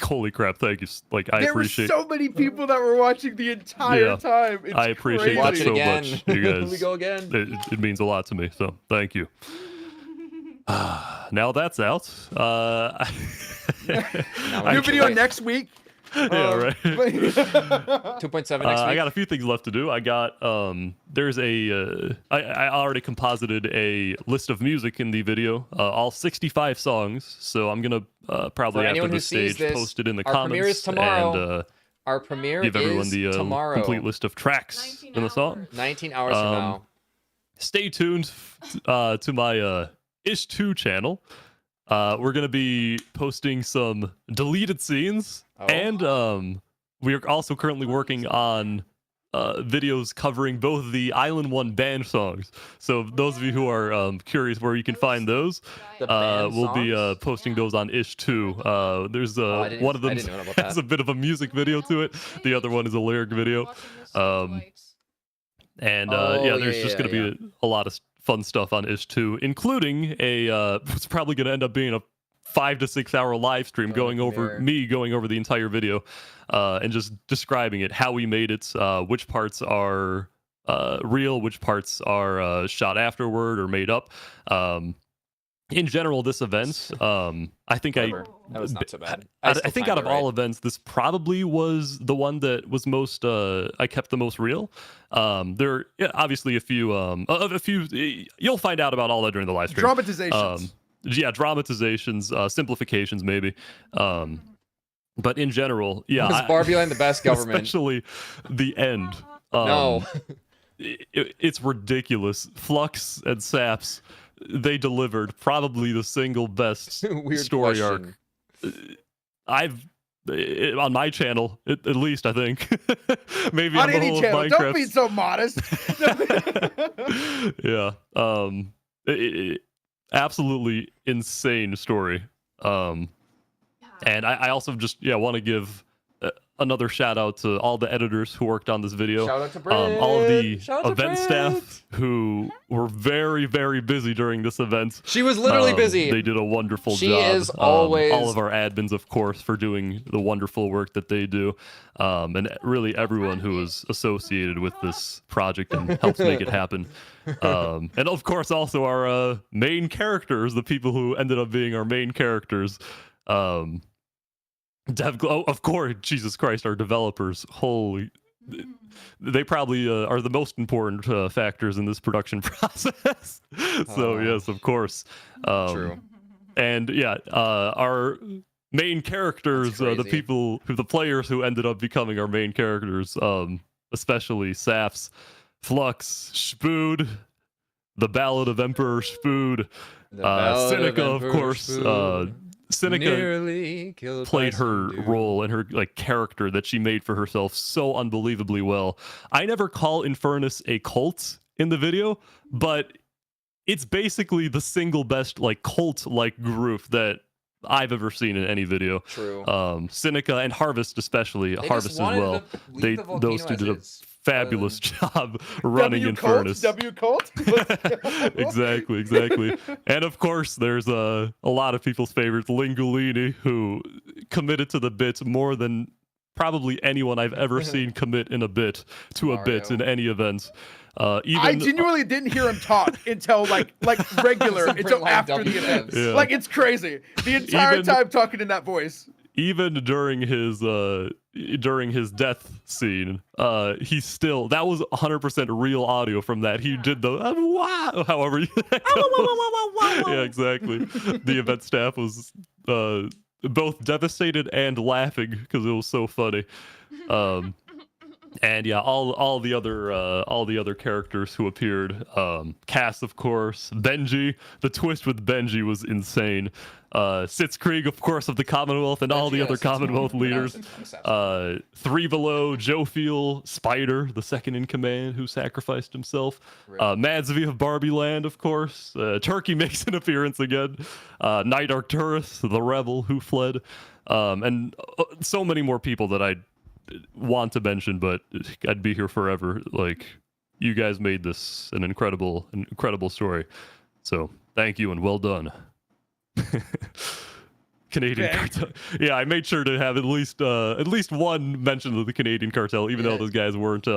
holy crap, thank you. Like, I appreciate. There were so many people that were watching the entire time. It's I appreciate crazy. that so much, you guys. Here we go again. It means a lot to me, so thank you. Now that's out. New video next week. Yeah, right. 2.7 next week. I got a few things left to do. I got there's a I already composited a list of music in the video, all 65 songs. So I'm gonna probably after the stage post it in the comments. Premiere is tomorrow. And our premiere give everyone is the tomorrow. complete list of tracks in the song. 19 hours from now. Stay tuned to my Ish2 channel. We're gonna be posting some deleted scenes, and we are also currently working on videos covering both the Island 1 band songs. So those of you who are curious where you can find those, we'll be posting those on Ish 2. There's one of them has a bit of a music video to it. The other one is a lyric video. There's just going to be a lot of fun stuff on Ish 2, including it's probably going to end up being a 5 to 6 hour live stream going over the entire video and just describing it, how we made it, which parts are real, which parts are shot afterward or made up. In general, this event, I think that was not so bad. I think out of all events, this probably was the one that was most I kept the most real. There are obviously a few you'll find out about all that during the live stream. Dramatizations. Dramatizations, simplifications maybe. But in general, Was Barbie Land the best government? Especially the end. No. It's ridiculous. Flux and Saps, they delivered probably the single best story arc I've on my channel, at least I think. Maybe on on any the whole channel. Minecraft. Don't be so modest. Yeah. Absolutely insane story. And I also just want to give another shout out to all the editors who worked on this video. Shout out to Brit. All of the event staff who were very, very busy during this event. She was literally busy. They did a wonderful job. She is always all of our admins, of course, for doing the wonderful work that they do. And really everyone who was associated with this project and helped make it happen. And of course also our main characters, the people who ended up being our main characters. Of course, Jesus Christ, our developers, holy, they probably are the most important factors in this production process. So yes, of course. True. And our main characters, the players who ended up becoming our main characters, especially Saps, Flux, Spood, the Ballad of Emperor Spood, Seneca, of course. Seneca played her role and her character that she made for herself so unbelievably well. I never call Infernus a cult in the video, but it's basically the single best cult-like group that I've ever seen in any video. True. Seneca and Harvest especially. Harvest as well. Those two did a fabulous job running Infernus. W cult. Exactly. And of course, there's a lot of people's favorites, Lingolini, who committed to the bit more than probably anyone I've ever seen commit in a bit to a bit in any event. I genuinely didn't hear him talk until regular until after the event. Yeah. It's crazy. The entire time talking in that voice. Even during his death scene, he still, that was 100% real audio from that. He did the wow, however yeah, exactly. The event staff was both devastated and laughing because it was so funny. And all the other characters who appeared, Cass, of course, Benji. The twist with Benji was insane. Sitzkrieg, of course, of the Commonwealth, and all the other Commonwealth leaders. Three Below, Jofiel, Spider, the second in command, who sacrificed himself. Madsvi of Barbie Land, of course. Turkey makes an appearance again. Knight Arcturus, the rebel who fled. And so many more people that I want to mention, but I'd be here forever. You guys made this an incredible story. So thank you and well done. Canadian cartel. Yeah, I made sure to have at least one mention of the Canadian cartel, even though those guys weren't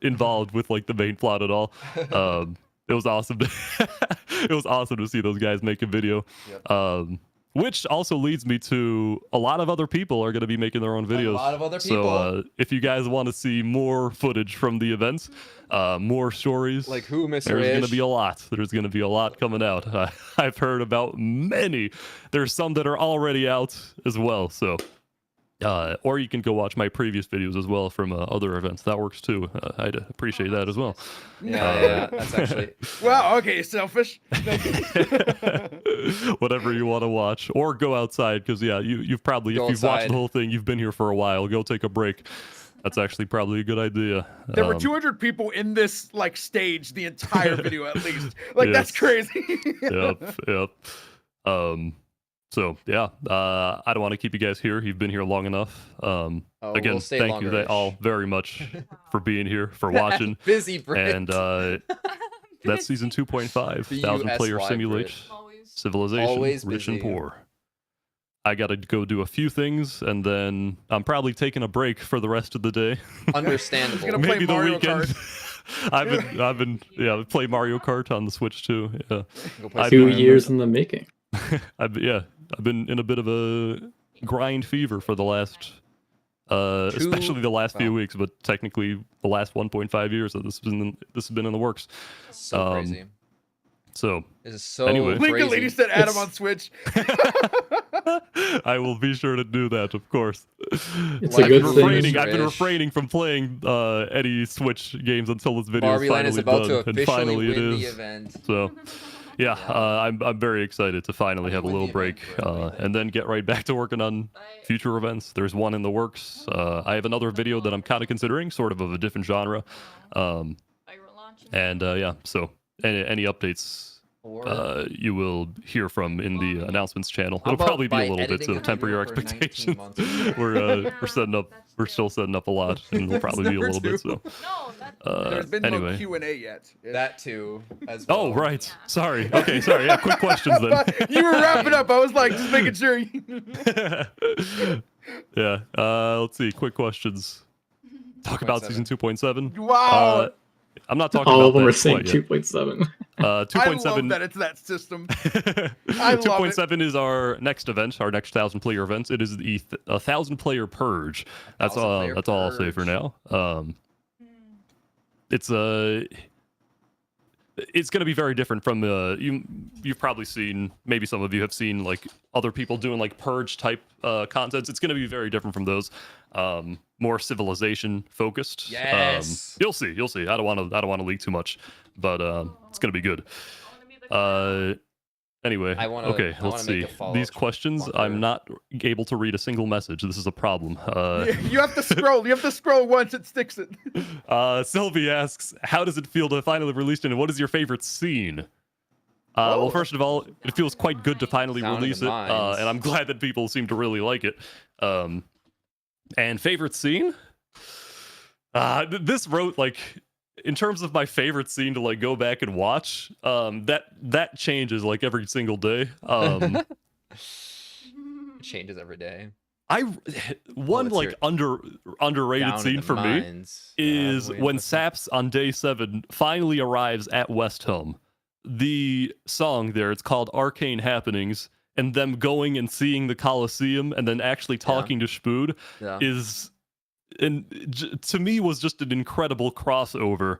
involved with the main plot at all. It was awesome. It was awesome to see those guys make a video. Yep. Which also leads me to a lot of other people are going to be making their own videos. A lot of other people. So if you guys want to see more footage from the events, more stories, who, Mr. There's Ish? going to be a lot. There's going to be a lot coming out. I've heard about many. There's some that are already out as well. So, or you can go watch my previous videos as well from other events. That works too. I'd appreciate that as well. Yeah, that's actually. Wow. Okay, selfish. Whatever you want to watch, or go outside because you've probably, if you've watched the whole thing, you've been here for a while. Go take a break. That's actually probably a good idea. There were 200 people in this like stage the entire video at least. Like that's Yes. crazy. Yep. So yeah, I don't want to keep you guys here. You've been here long enough. Again, we'll stay thank you longer-ish. all very much for being here, for watching. Busy Brit. And that's season 2.5, 1,000 player BUSY simulate Brit. civilization, Always rich and busy. poor. I gotta go do a few things, and then I'm probably taking a break for the rest of the day. Understandable. He's gonna play Maybe the Mario weekend. Kart. I've been play Mario Kart on the Switch too. Yeah. play 2 years in the making. I've been in a bit of a grind fever for the last, especially the last few weeks, but technically the last 1.5 years that this has been in the works. So crazy. So This is so anyway, Lincoln Lady said Adam on Switch. I will be sure to do that, of course. It's a good thing. I've been refraining from playing any Switch games until this video Barbie is Land finally is about done, to and officially finally it win is. the event. So, yeah, I'm very excited to finally have a little break and then get right back to working on future events. There's one in the works. I have another video that I'm kind of considering, sort of a different genre. Yeah, so any updates you will hear from in the announcements channel. It'll probably be a little bit, so temper your expectations. We're still setting up a lot, and it'll probably be a little bit. So There's been no anyway. Q&A yet. That too, as well. Oh right, sorry. Okay, sorry. Yeah, quick questions then. You were wrapping up. I was like, just making sure. Yeah. Let's see. Quick questions. Talk about season 2.7. Wow. I'm not talking All about of them that are saying quite yet. 2.7. I love 2.7. that it's that system. I love it. 2.7 is our next event, our next 1,000 player event. It is the 1,000 player purge. That's all. That's all I'll say for now. It's going to be very different from you've probably seen, maybe some of you have seen like other people doing like purge type contents. It's going to be very different from those. More civilization focused. Yes. You'll see. I don't want to leak too much, but it's going to be good. Anyway, okay, let's see. These questions, I'm not able to read a single message. This is a problem. You have to scroll. You have to scroll once, it sticks it. Sylvie asks, how does it feel to finally release it, and what is your favorite scene? Well, first of all, it feels quite good to finally Sound of release the it, mines. and I'm glad that people seem to really like it. And favorite scene? This wrote, like, in terms of my favorite scene to, like, go back and watch, that changes, like, every single day. It changes every day. Underrated Down in scene the for mines. me is when Saps on day 7 finally arrives at Westhelm. The song there, it's called Arcane Happenings, and them going and seeing the Colosseum and then actually talking to Spood to me was just an incredible crossover.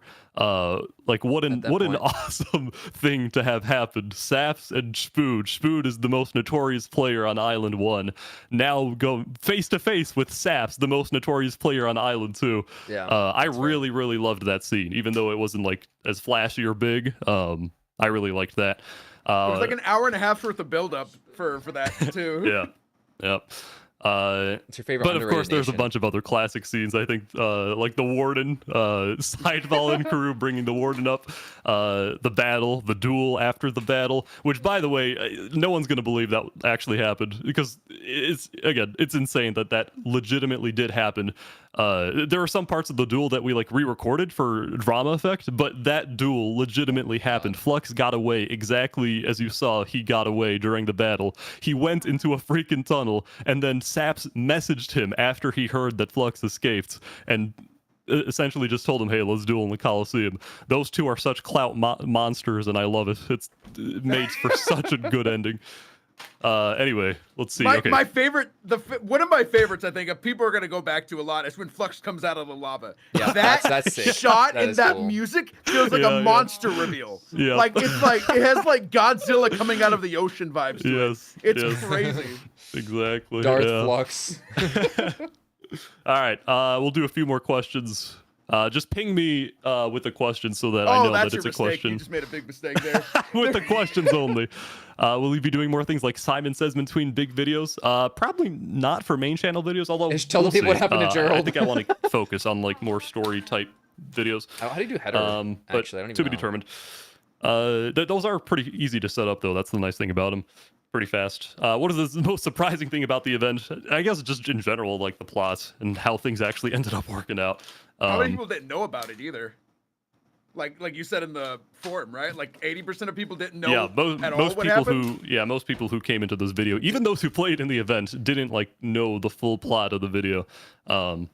Like what an awesome thing to have happened. Saps and Spood. Spood is the most notorious player on Island 1. Now go face to face with Saps, the most notorious player on Island 2. Yeah. I really loved that scene, even though it wasn't like as flashy or big. I really liked that. It was like an hour and a half worth of build up for that too. Yeah. It's your favorite. But of course, there's a nation. bunch of other classic scenes. I think, like the Warden, Sideball and crew bringing the Warden up, the duel after the battle. Which, by the way, no one's gonna believe that actually happened because it's insane that legitimately did happen. There are some parts of the duel that we like re-recorded for drama effect, but that duel legitimately happened. Flux got away exactly as you saw. He got away during the battle. He went into a freaking tunnel, and then Saps messaged him after he heard that Flux escaped, and essentially just told him, "Hey, let's duel in the Coliseum." Those two are such clout monsters, and I love it. It made for such a good ending. Anyway, let's see. My favorite, one of my favorites, I think, people are gonna go back to a lot is when Flux comes out of the lava. Yeah, that's sick. shot That and is that cool. music feels like a monster reveal. Yeah. Like it's like it has like Godzilla coming out of the ocean vibes. To it. It's crazy. Exactly. Darth Flux. All right, we'll do a few more questions. Just ping me with the question so that I know that's that it's your a mistake. question. You just made a big mistake there. With the questions only. Will you be doing more things like Simon Says between big videos? Probably not for main channel videos, although Just tell the people what happened to I Gerald. think I want to focus on like more story type videos. How do you do header? But Actually, I don't even to be know. determined. Those are pretty easy to set up though. That's the nice thing about them. Pretty fast. What is the most surprising thing about the event? I guess just in general, like the plot and how things actually ended up working out. How many people didn't know about it either? Like you said in the forum, right? Like 80% of people didn't know at all most what people happened. most people who came into this video, even those who played in the event, didn't like know the full plot of the video. Any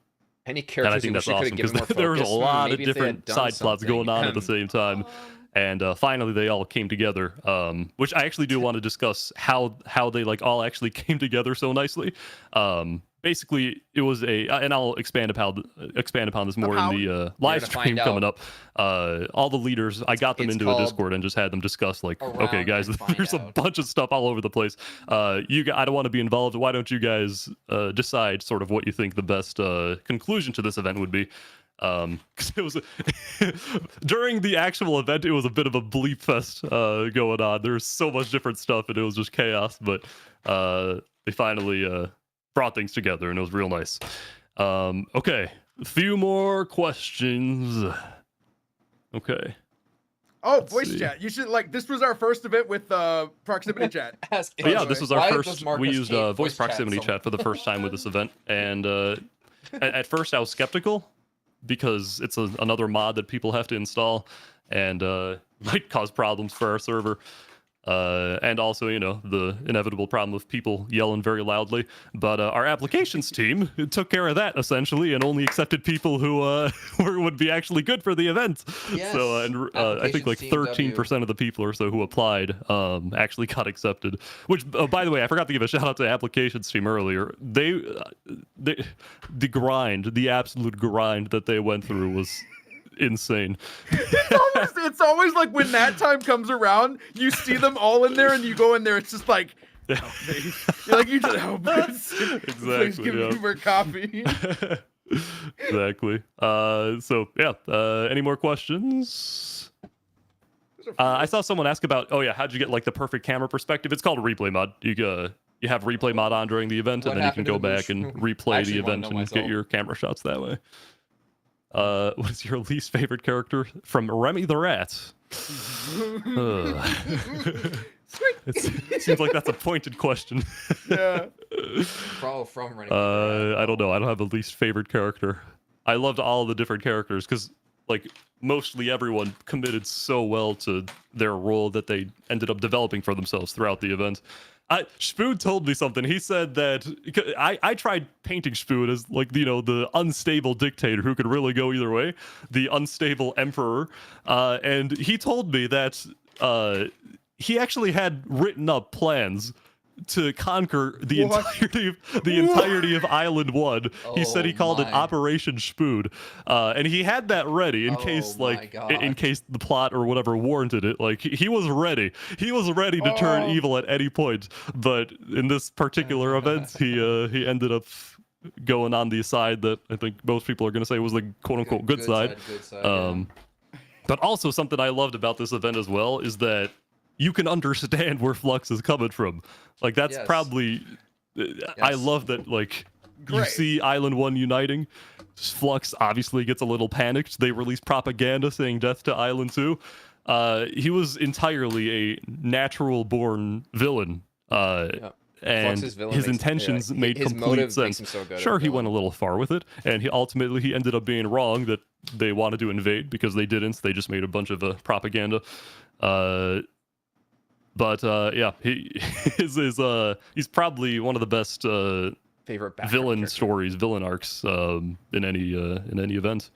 And I characters think you that's wish you awesome could have because given more there was a focus? lot of Maybe if they had different done side plots something. going on at the same time. And finally, they all came together, which I actually do want to discuss how they like all actually came together so nicely. Basically, it was and I'll expand upon this more in the live stream coming up. All the leaders, I got them into a Discord and just had them discuss like, okay, guys, there's a bunch of stuff all over the place. I don't want to be involved. Why don't you guys decide sort of what you think the best conclusion to this event would be? Because it was during the actual event, it was a bit of a bleep fest going on. There's so much different stuff, and it was just chaos. But they finally brought things together, and it was real nice. Okay, a few more questions. Okay. Oh, voice chat. You should this was our first event with proximity chat. But yeah, this was our first. We used voice proximity chat for the first time with this event, and at first I was skeptical because it's another mod that people have to install and might cause problems for our server. And also, the inevitable problem of people yelling very loudly. But our applications team took care of that essentially, and only accepted people who would be actually good for the event. Yes. So, and I think like 13% of the people or so who applied actually got accepted. Which, by the way, I forgot to give a shout out to the applications team earlier. The grind, the absolute grind that they went through was insane. It's always like when that time comes around, you see them all in there, and you go in there. It's just like, oh, you're like, you just please give me more coffee. Exactly. So yeah. Any more questions? I saw someone ask about. Oh yeah, how'd you get like the perfect camera perspective? It's called a replay mod. You have replay mod on during the event, and then you can go back and replay the event and get your camera shots that way. What is your least favorite character? From Remy the Rat. It seems like that's a pointed question. Yeah. From Remy. I don't know. I don't have a least favorite character. I loved all the different characters because, like, mostly everyone committed so well to their role that they ended up developing for themselves throughout the event. Spoon told me something. He said that I tried painting Spoon as like the unstable dictator who could really go either way, the unstable emperor, and he told me that he actually had written up plans to conquer the entirety of Island 1. He said he called it Operation Spoon, and he had that ready in case in case the plot or whatever warranted it. Like he was ready. He was ready to turn evil at any point. But in this particular event, he ended up going on the side that I think most people are going to say was the quote unquote good side. But also something I loved about this event as well is that you can understand where Flux is coming from. Like that's probably I love that you see Island 1 uniting. Flux obviously gets a little panicked. They release propaganda saying death to Island 2. He was entirely a natural born villain. And his intentions made complete sense. Sure, he went a little far with it, and he ultimately ended up being wrong that they wanted to invade because they didn't. They just made a bunch of propaganda. But yeah, he's probably one of the best favorite villain stories, villain arcs in any event.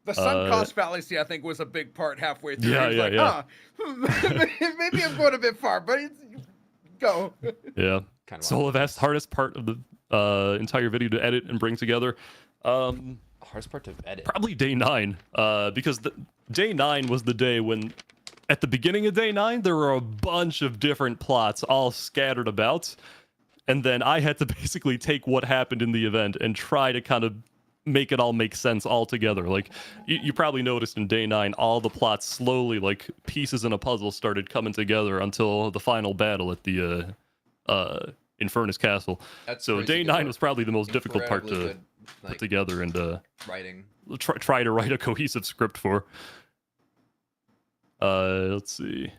The sunk cost fallacy, I think, was a big part halfway through. Yeah. Maybe I'm going a bit far, but go. Yeah. So the hardest part of the entire video to edit and bring together. Hardest part to edit. Probably day 9, because day 9 was the day when. At the beginning of day 9, there were a bunch of different plots all scattered about. And then I had to basically take what happened in the event and try to kind of make it all make sense all together. Like you probably noticed in day 9, all the plots slowly, like pieces in a puzzle, started coming together until the final battle at the Infernus Castle. So day 9 was probably the most difficult part to put together and writing. Try to write a cohesive script for. Let's see.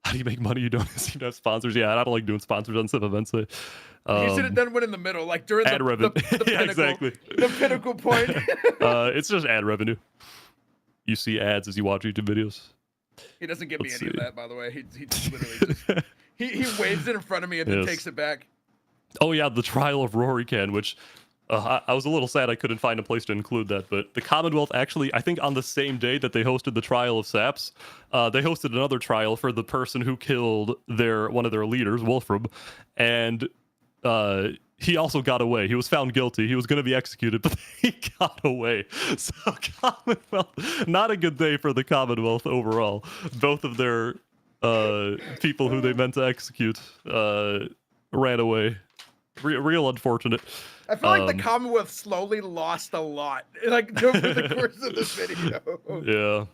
How do you make money? You don't seem to have sponsors. Yeah, I don't like doing sponsors on some events. You should have done one in the middle, like during ad revenue. the Yeah, pinnacle, exactly. the pinnacle point. It's just ad revenue. You see ads as you watch YouTube videos. He doesn't give me Let's any see. of that, by the way. He literally just he waves it in front of me and then Yes. takes it back. Oh yeah, the trial of Rorican, which I was a little sad I couldn't find a place to include that, but the Commonwealth actually, I think on the same day that they hosted the trial of Saps, they hosted another trial for the person who killed one of their leaders, Wolfram, and he also got away. He was found guilty. He was going to be executed, but he got away. So Commonwealth, not a good day for the Commonwealth overall. Both of their people who they meant to execute ran away. Real unfortunate. I feel like the Commonwealth slowly lost a lot, like over the course of this video. Yeah.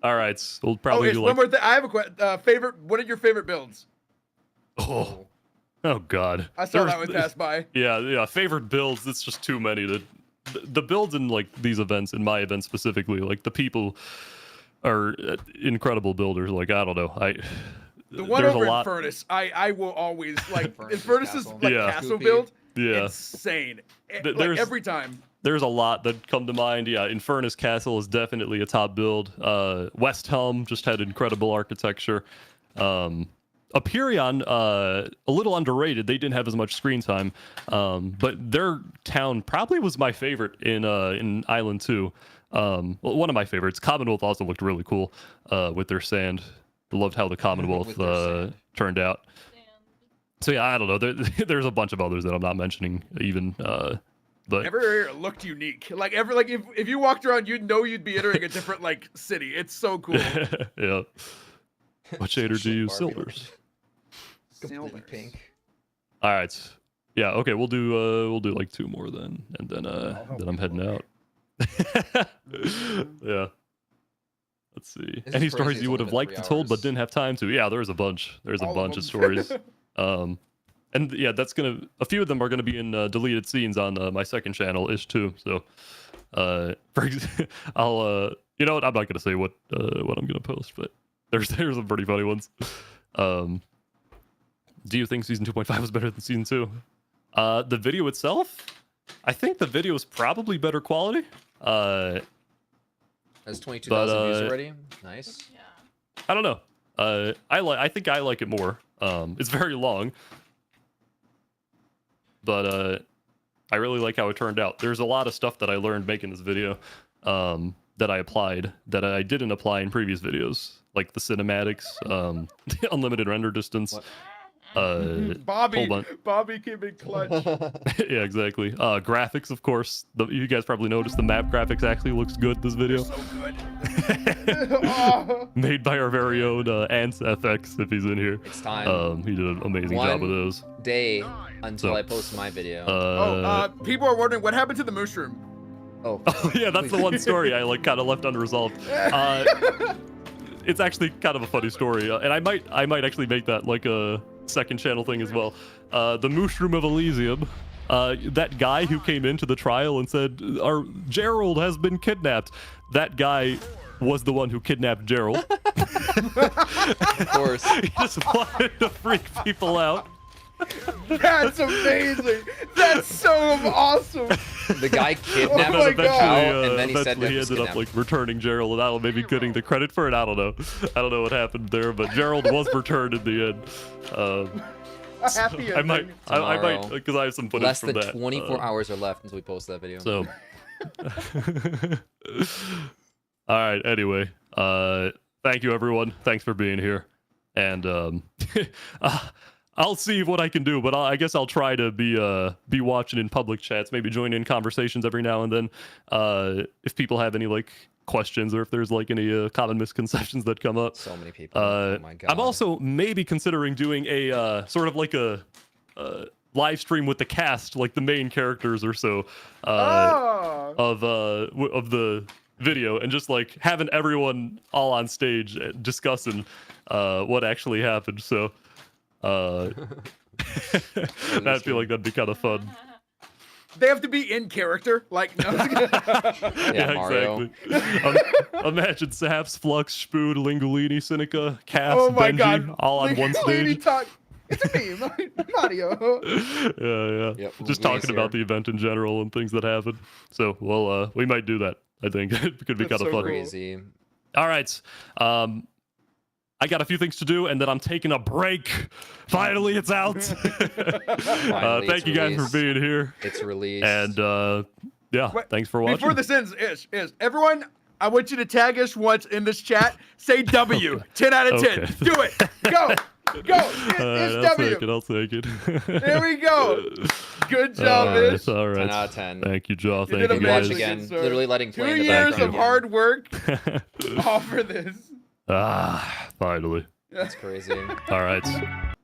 All right, so we'll probably It's do one like. more thing. I have a question. Favorite. What are your favorite builds? Oh God. I saw that one pass by. Yeah. Favorite builds. It's just too many. The builds in like these events, in my event specifically, like the people are incredible builders. Like I don't know. The one there's over a lot. Infernus, I will always like Infernus's like Yeah. castle build. Yeah. Insane. There's- Like every time. There's a lot that come to mind. Yeah, Infernus Castle is definitely a top build. West Helm just had incredible architecture. Aperion, a little underrated. They didn't have as much screen time, but their town probably was my favorite in Island 2. Well, one of my favorites. Commonwealth also looked really cool with their sand. Loved how the Commonwealth turned out. So yeah, I don't know. There's a bunch of others that I'm not mentioning even. But Every area looked unique. Like if you walked around, you'd know you'd be entering a different like city. It's so cool. yeah. What shader do you use? Silvers. Completely pink. All right. Yeah. Okay. We'll do like 2 more then, and then I'm heading out. Yeah. Let's see. This Any is crazy, stories it's you would only have been liked 3 to told but hours. didn't have time to? Yeah, there's a bunch. There's a All of bunch of them. stories. And yeah, a few of them are gonna be in deleted scenes on my second channel ish too. So, I'll you know what? I'm not gonna say what I'm gonna post, but there's some pretty funny ones. Do you think season 2.5 was better than season 2? The video itself, I think the video is probably better quality. Has 22,000 views already. Nice. I don't know. I think I like it more. It's very long, but I really like how it turned out. There's a lot of stuff that I learned making this video that I applied that I didn't apply in previous videos, like the cinematics, the unlimited render distance. Bobby came in clutch. Yeah, exactly. Graphics, of course. You guys probably noticed the map graphics actually looks good this video. So good. Made by our very own Ants FX, if he's in here. It's time. He did an amazing job of those. Day until So, I post my video. People are wondering what happened to the mushroom. Oh. Yeah, that's the one story I like kind of left unresolved. It's actually kind of a funny story, and I might actually make that like a second channel thing as well. The Mushroom of Elysium. That guy who came into the trial and said, "Our Gerald has been kidnapped." That guy was the one who kidnapped Gerald. Of course. He just wanted to freak people out. That's amazing. That's so awesome. The guy kidnapped Oh my the God. cow, and then he said Eventually he ended up like returning Gerald, and I don't know, maybe getting the credit for it. I don't know what happened there, but Gerald was returned in the end. A happy I might, Tomorrow. because I have some footage Less from than that. 24 hours are left until we post that video. So, all right. Anyway, thank you everyone. Thanks for being here, and I'll see what I can do, but I guess I'll try to be watching in public chats, maybe join in conversations every now and then. If people have any like questions or if there's like any common misconceptions that come up. So many people. Oh my God. I'm also maybe considering doing a sort of like a live stream with the cast, like the main characters or so, Oh. of the video, and just like having everyone all on stage discussing what actually happened. So I feel like that'd be kind of fun. They have to be in character, like no. Yeah, Mario. Exactly. Imagine Saps, Flux, Spood, Lingolini, Seneca, Cass, Oh my Benji, God. all on one stage. Talk. It's me, Mario. Yeah. Yep, Just Luigi's talking about the here. event in general and things that happened. So, well, we might do that. I think it could be kind of fun. Crazy. All right. I got a few things to do, and then I'm taking a break. Finally, it's out. Finally, thank you guys for being here. It's released. And yeah, thanks for watching. Before this ends, Ish, everyone, I want you to tag Ish once in this chat. Say W. 10 out of 10. Okay. Do it. Go. It's W. I'll take it. There we go. Good job, Ish. All right. 10 out of 10. Thank you, Joe. You Thank did you, guys. amazing, Again, good sir. literally letting play 2 in the years background of hard work all for this. Finally. That's crazy. All right.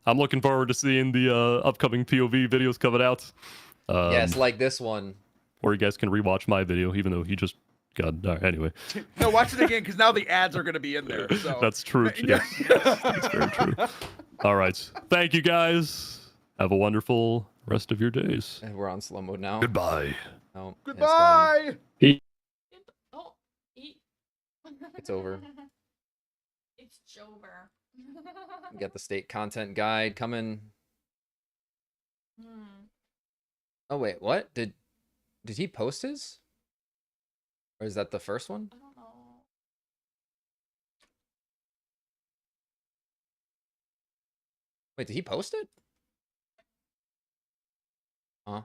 I'm looking forward to seeing the upcoming POV videos coming out. Yes, like this one. Or you guys can rewatch my video, even though he just got... anyway. No, watch it again, because now the ads are going to be in there. So. That's true. Yes. That's very true. All right. Thank you, guys. Have a wonderful rest of your days. And we're on slow mode now. Goodbye. Oh, Goodbye. Oh, eat. It's over. It's Jover. We got the state content guide coming. Oh wait, what? Did he post his? Or is that the first one? I don't know. Wait, did he post it? Huh?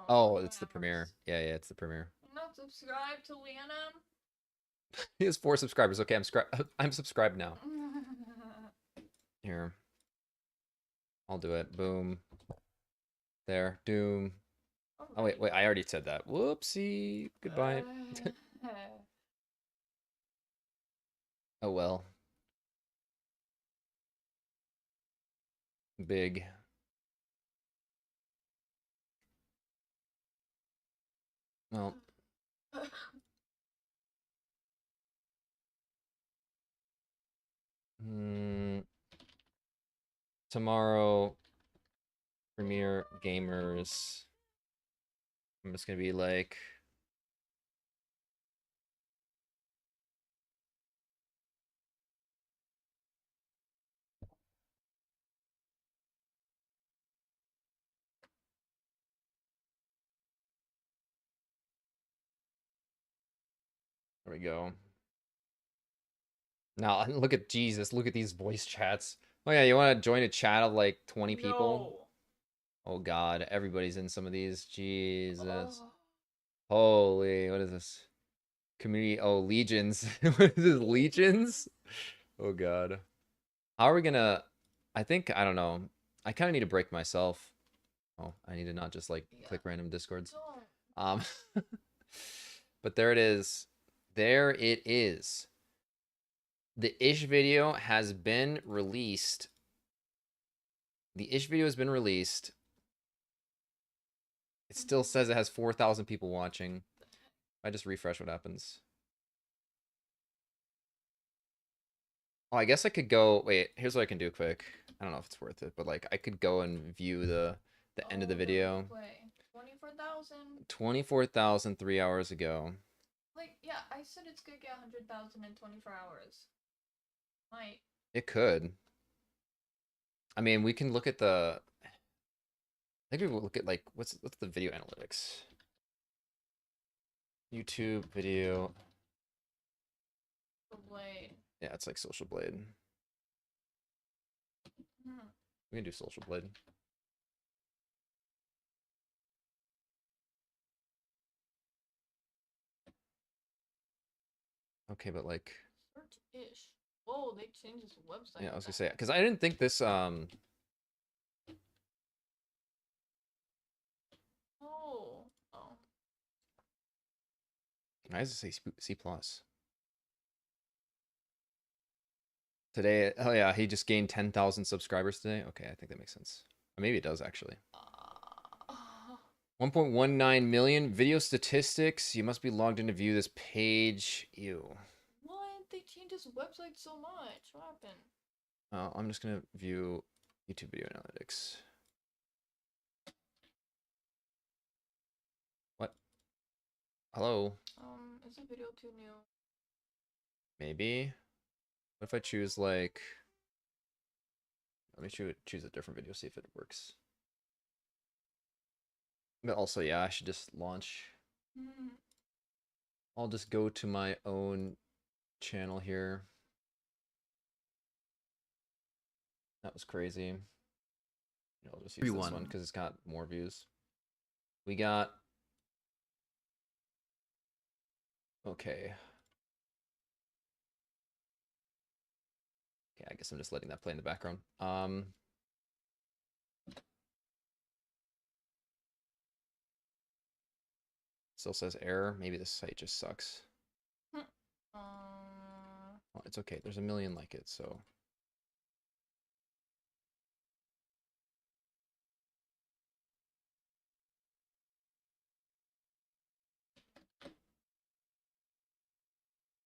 Oh, it's the premiere. Yeah, it's the premiere. Not subscribed to Leonam. He has 4 subscribers. Okay, I'm subscribed now. Here. I'll do it. Boom. There. Doom. Oh, wait. I already said that. Whoopsie. Goodbye. Oh, well. Big. Well. Tomorrow, Premiere Gamers. I'm just gonna be like, there we go. Now look at Jesus. Look at these voice chats. Oh yeah, you want to join a chat of like 20 people? Oh God, everybody's in some of these. Jesus. Holy, what is this? Community. Oh, legions. What is this? Legions? Oh God. How are we gonna? I don't know. I kind of need a break myself. Oh, I need to not just like click random discords. But there it is. There it is. The Ish video has been released. The Ish video has been released. It still says it has 4,000 people watching. I just refresh, what happens? Oh, I guess I could go... Wait, here's what I can do quick. I don't know if it's worth it, but like I could go and view the end of the video. Wait, 24,000. 24,000 3 hours ago. Like, yeah, I said it's gonna get 100,000 in 24 hours. Might. It could. I mean, we can look at the... I think we will look at like what's the video analytics? YouTube video. Blade. Yeah, it's like Social Blade. We can do Social Blade. Okay, but like. Search-ish. Whoa, they changed this website. Yeah, I was gonna say because I didn't think this Why does it say C+? Today, oh yeah, he just gained 10,000 subscribers today. Okay, I think that makes sense. Or maybe it does actually. 1.19 million video statistics. You must be logged in to view this page. Ew. What? They changed his website so much. What happened? I'm just gonna view YouTube video analytics. What? Hello? Is the video too new? Maybe. What if I choose like... Let me choose a different video, see if it works. But also, yeah, I should just launch. I'll just go to my own channel here. That was crazy. I'll just use this one because it's got more views. We got... Okay. Okay, I guess I'm just letting that play in the background. Still says error. Maybe this site just sucks. Well, it's okay. There's a million like it, so...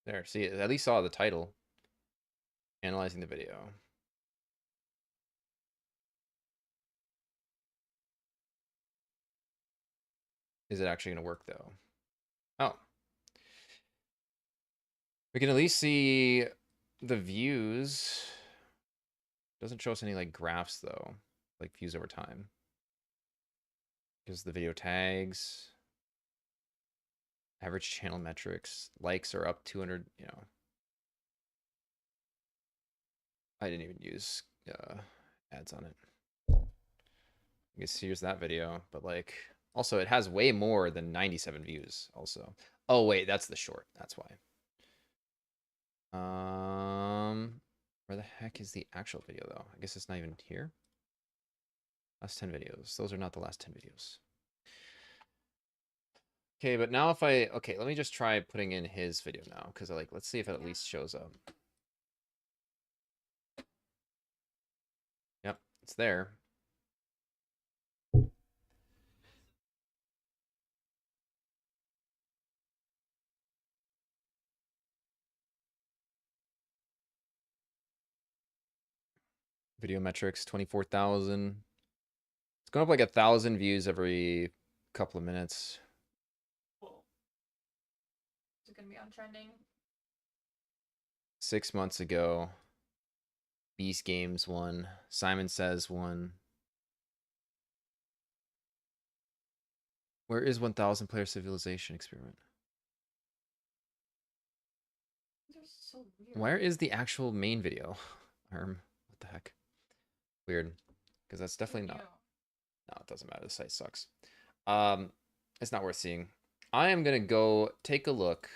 There, see, at least saw the title. Analyzing the video. Is it actually going to work, though? Oh. We can at least see the views. Doesn't show us any, like, graphs, though. Like, views over time. Gives the video tags. Average channel metrics. Likes are up 200, you know. I didn't even use ads on it. I guess here's that video, but like, also it has way more than 97 views also. Oh wait, that's the short, that's why. Where the heck is the actual video though? I guess it's not even here. Last 10 videos. Those are not the last 10 videos. Okay, but now if I, okay, let me just try putting in his video now, because like, let's see if it at least shows up. Yep, it's there. Video metrics, 24,000. It's going up like 1,000 views every couple of minutes. Cool. Is it gonna be on trending? 6 months ago, Beast Games won. Simon Says won. Where is 1,000 player civilization experiment? They're so weird. Where is the actual main video? What the heck? Weird. Because that's definitely not... No, it doesn't matter. The site sucks. It's not worth seeing. I am going to go take a look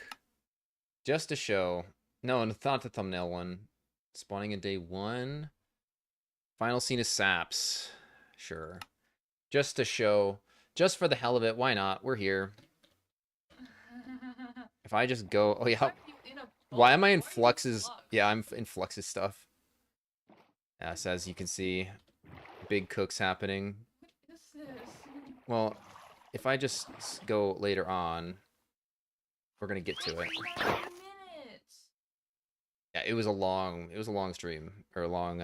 just to show... No, not the thumbnail one. Spawning in day 1. Final scene is Saps. Sure. Just to show... Just for the hell of it. Why not? We're here. If I just go... Oh, yeah. Why am I in Flux's... Yeah, I'm in Flux's stuff. Yes, as you can see, big cooks happening. What is this? Well, if I just go later on, we're gonna get to it. Yeah, it was a long stream or a long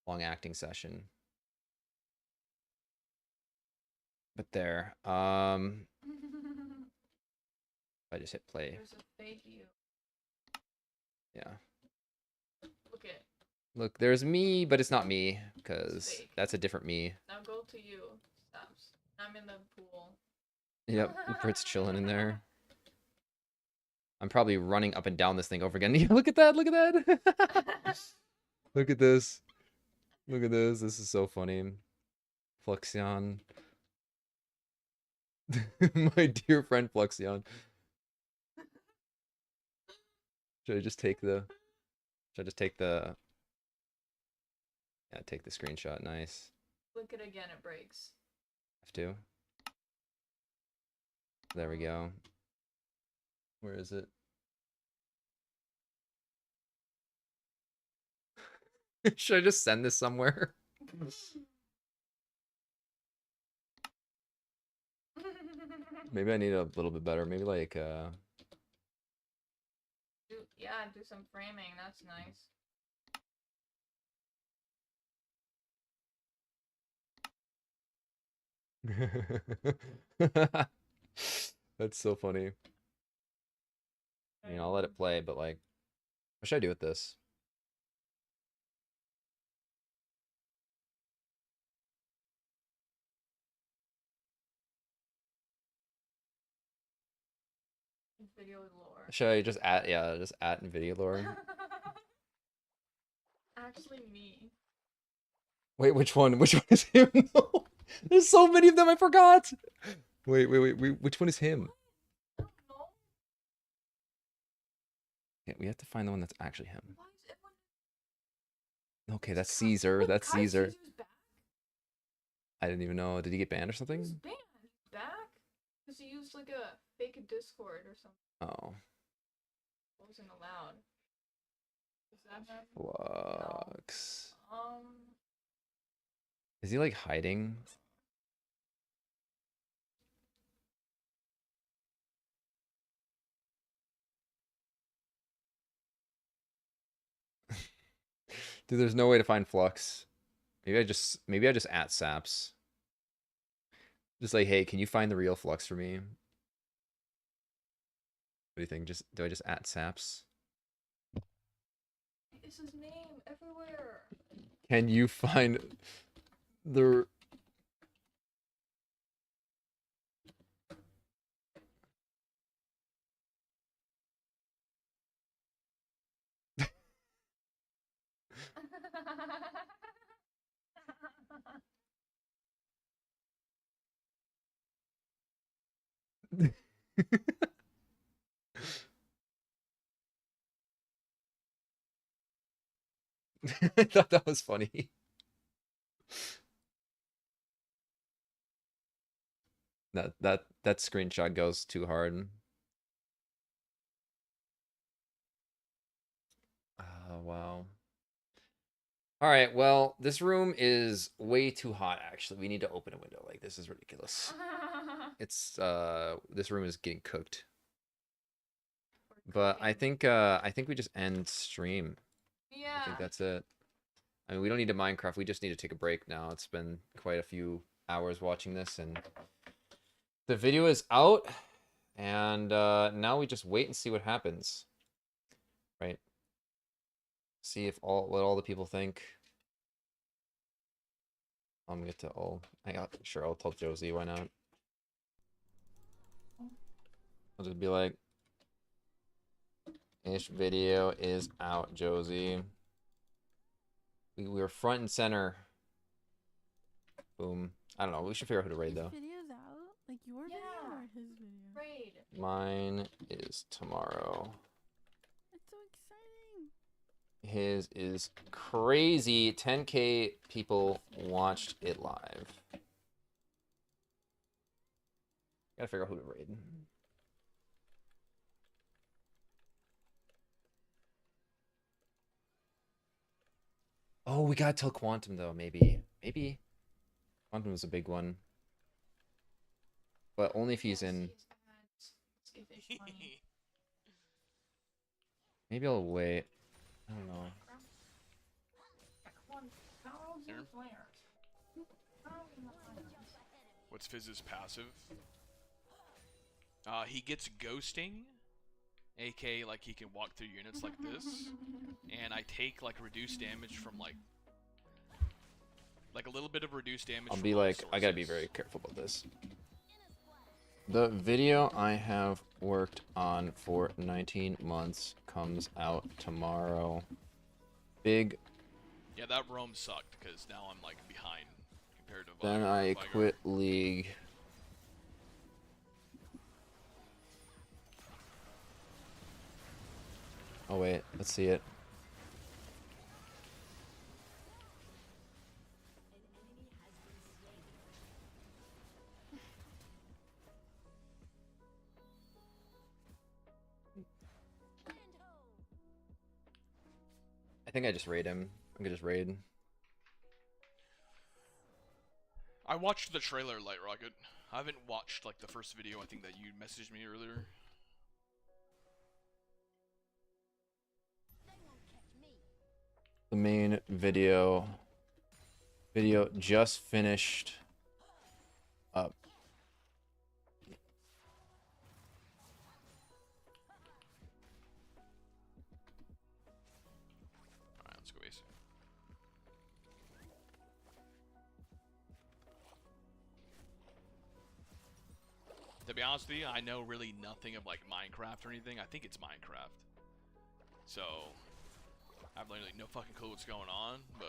acting session. But there, I just hit play. There's a fake you. Yeah. Look it. Look, there's me, but it's not me, because that's a different me. Now go to you. Stops. I'm in the pool. Yep, Brit's chilling in there. I'm probably running up and down this thing over again. Look at that, look at that! Look at this. Look at this, this is so funny. Fluxion. My dear friend Fluxion. Should I just take the... Should I just take the... Yeah, take the screenshot. Nice. Click it again, it breaks. Have to. There we go. Where is it? Should I just send this somewhere? Maybe I need a little bit better. Maybe like Do some framing. That's nice. That's so funny. I mean, I'll let it play, but like, what should I do with this? Video lore. Should I just add, yeah, just add NVIDIA lore? Actually, me. Wait, which one? Which one is him? No. There's so many of them, I forgot! Wait, which one is him? Yeah, we have to find the one that's actually him. Okay, that's Caesar. That's Caesar. I didn't even know. Did he get banned or something? He's banned. He's back? Because he used like a fake Discord or something. Oh. Wasn't allowed. Does that happen? Flux. No. Is he like hiding? Dude, there's no way to find Flux. Maybe I just at Saps. Just like, hey, can you find the real Flux for me? What do you think? Do I just at Saps? It's his name everywhere. Can you find the I thought that was funny. That screenshot goes too hard. Oh, wow. All right, well, this room is way too hot, actually. We need to open a window. Like, this is ridiculous. It's, this room is getting cooked. But I think we just end stream. Yeah. I think that's it. I mean, we don't need to Minecraft. We just need to take a break now. It's been quite a few hours watching this, and the video is out. And now we just wait and see what happens. Right? See if what all the people think. I'm gonna get to all. Sure, I'll tell Josie, why not? I'll just be like, ish video is out, Josie. We were front and center. Boom. I don't know. We should figure out who to raid though. Video's out? Like your video or his video? Raid. Mine is tomorrow. It's so exciting. His is crazy. 10K people watched it live. Gotta figure out who to raid. Oh, we gotta tell Quantum though, maybe. Maybe. Quantum is a big one. But only if he's in. Maybe I'll wait. I don't know. What's Fizz's passive? He gets ghosting, aka like he can walk through units like this, and I take like reduced damage from like a little bit of reduced damage. I'll be like, I gotta be very careful about this. The video I have worked on for 19 months comes out tomorrow. Big. Yeah, that roam sucked because now I'm like behind compared to. Then I quit League. Oh wait, let's see it. I think I just raid him. I'm gonna just raid. I watched the trailer, Lightrocket. I haven't watched like the first video. I think that you messaged me earlier. The main video just finished up. Alright, let's go base. To be honest with you, I know really nothing of like Minecraft or anything. I think it's Minecraft. So I have literally no fucking clue what's going on, but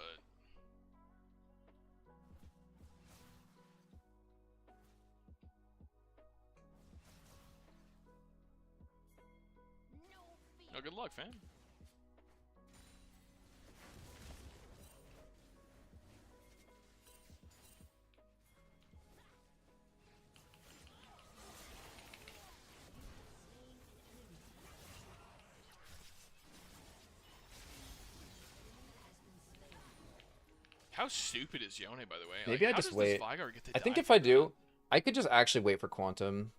oh, good luck, fam. How stupid is Yone, by the way? Maybe like, I just how does wait. This Vigar get to I think die if I from do, I could just actually wait for Quantum.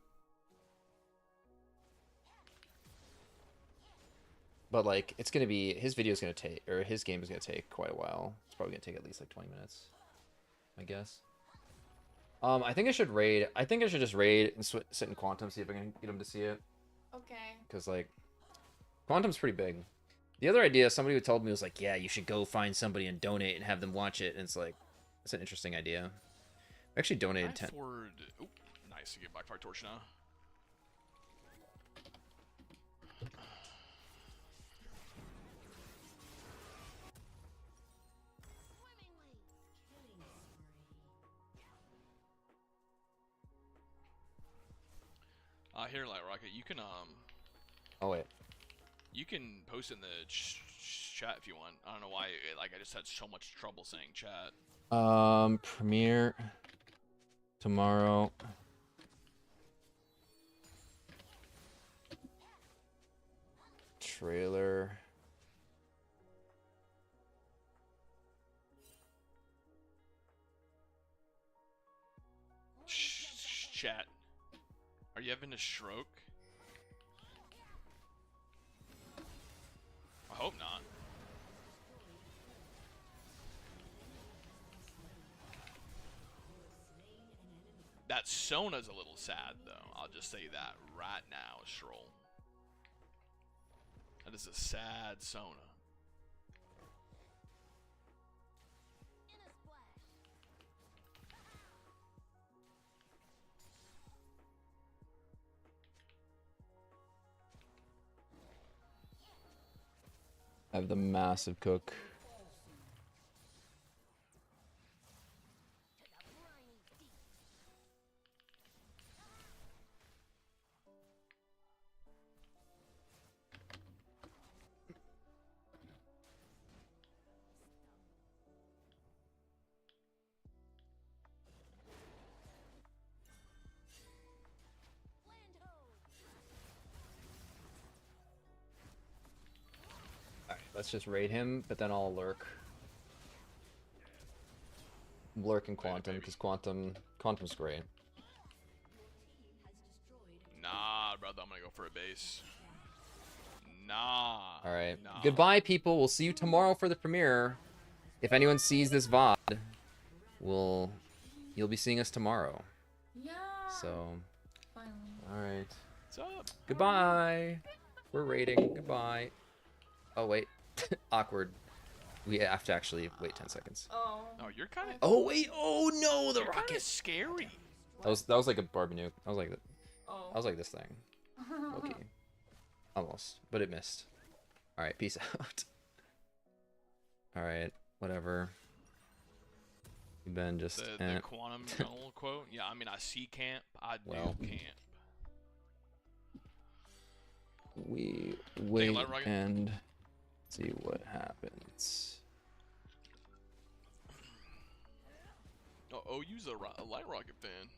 But like, it's gonna be his video's gonna take, or his game is gonna take quite a while. It's probably gonna take at least like 20 minutes, I guess. I think I should raid. I think I should just raid and sit in Quantum, see if I can get him to see it. Okay. Because like, Quantum's pretty big. The other idea, somebody who told me was like, yeah, you should go find somebody and donate and have them watch it. And it's like, that's an interesting idea. I actually donated 10. Oop, nice to get Blackfire Torch now. Here, Lightrocket, you can Oh wait. you can post in the chat if you want. I don't know why, like I just had so much trouble saying chat. Premiere tomorrow. Trailer. Chat. Are you having a stroke? I hope not. That Sona's a little sad, though. I'll just say that right now, Stroll. That is a sad Sona. I have the massive cook. Let's just raid him, but then I'll lurk. Lurk in Quantum, because Quantum's great. Nah, brother, I'm gonna go for a base. Nah. Alright. Nah. Goodbye, people. We'll see you tomorrow for the premiere. If anyone sees this VOD, you'll be seeing us tomorrow. Yeah. So, Finally. alright. What's up? Goodbye. We're raiding. Goodbye. Oh, wait. Awkward. We have to actually wait 10 seconds. Oh. Oh, you're kind of. Oh, wait. Oh, no. The You're rocket. kinda scary. That was like a Barbie nuke. I was like that. Oh. I was like this thing. Okay. Almost, but it missed. All right, peace out. All right, whatever. You've been just The quantum null quote. Yeah, I mean, I see camp. I do camp. We wait Lightrocket. and see what happens. Oh, you's a Lightrocket fan.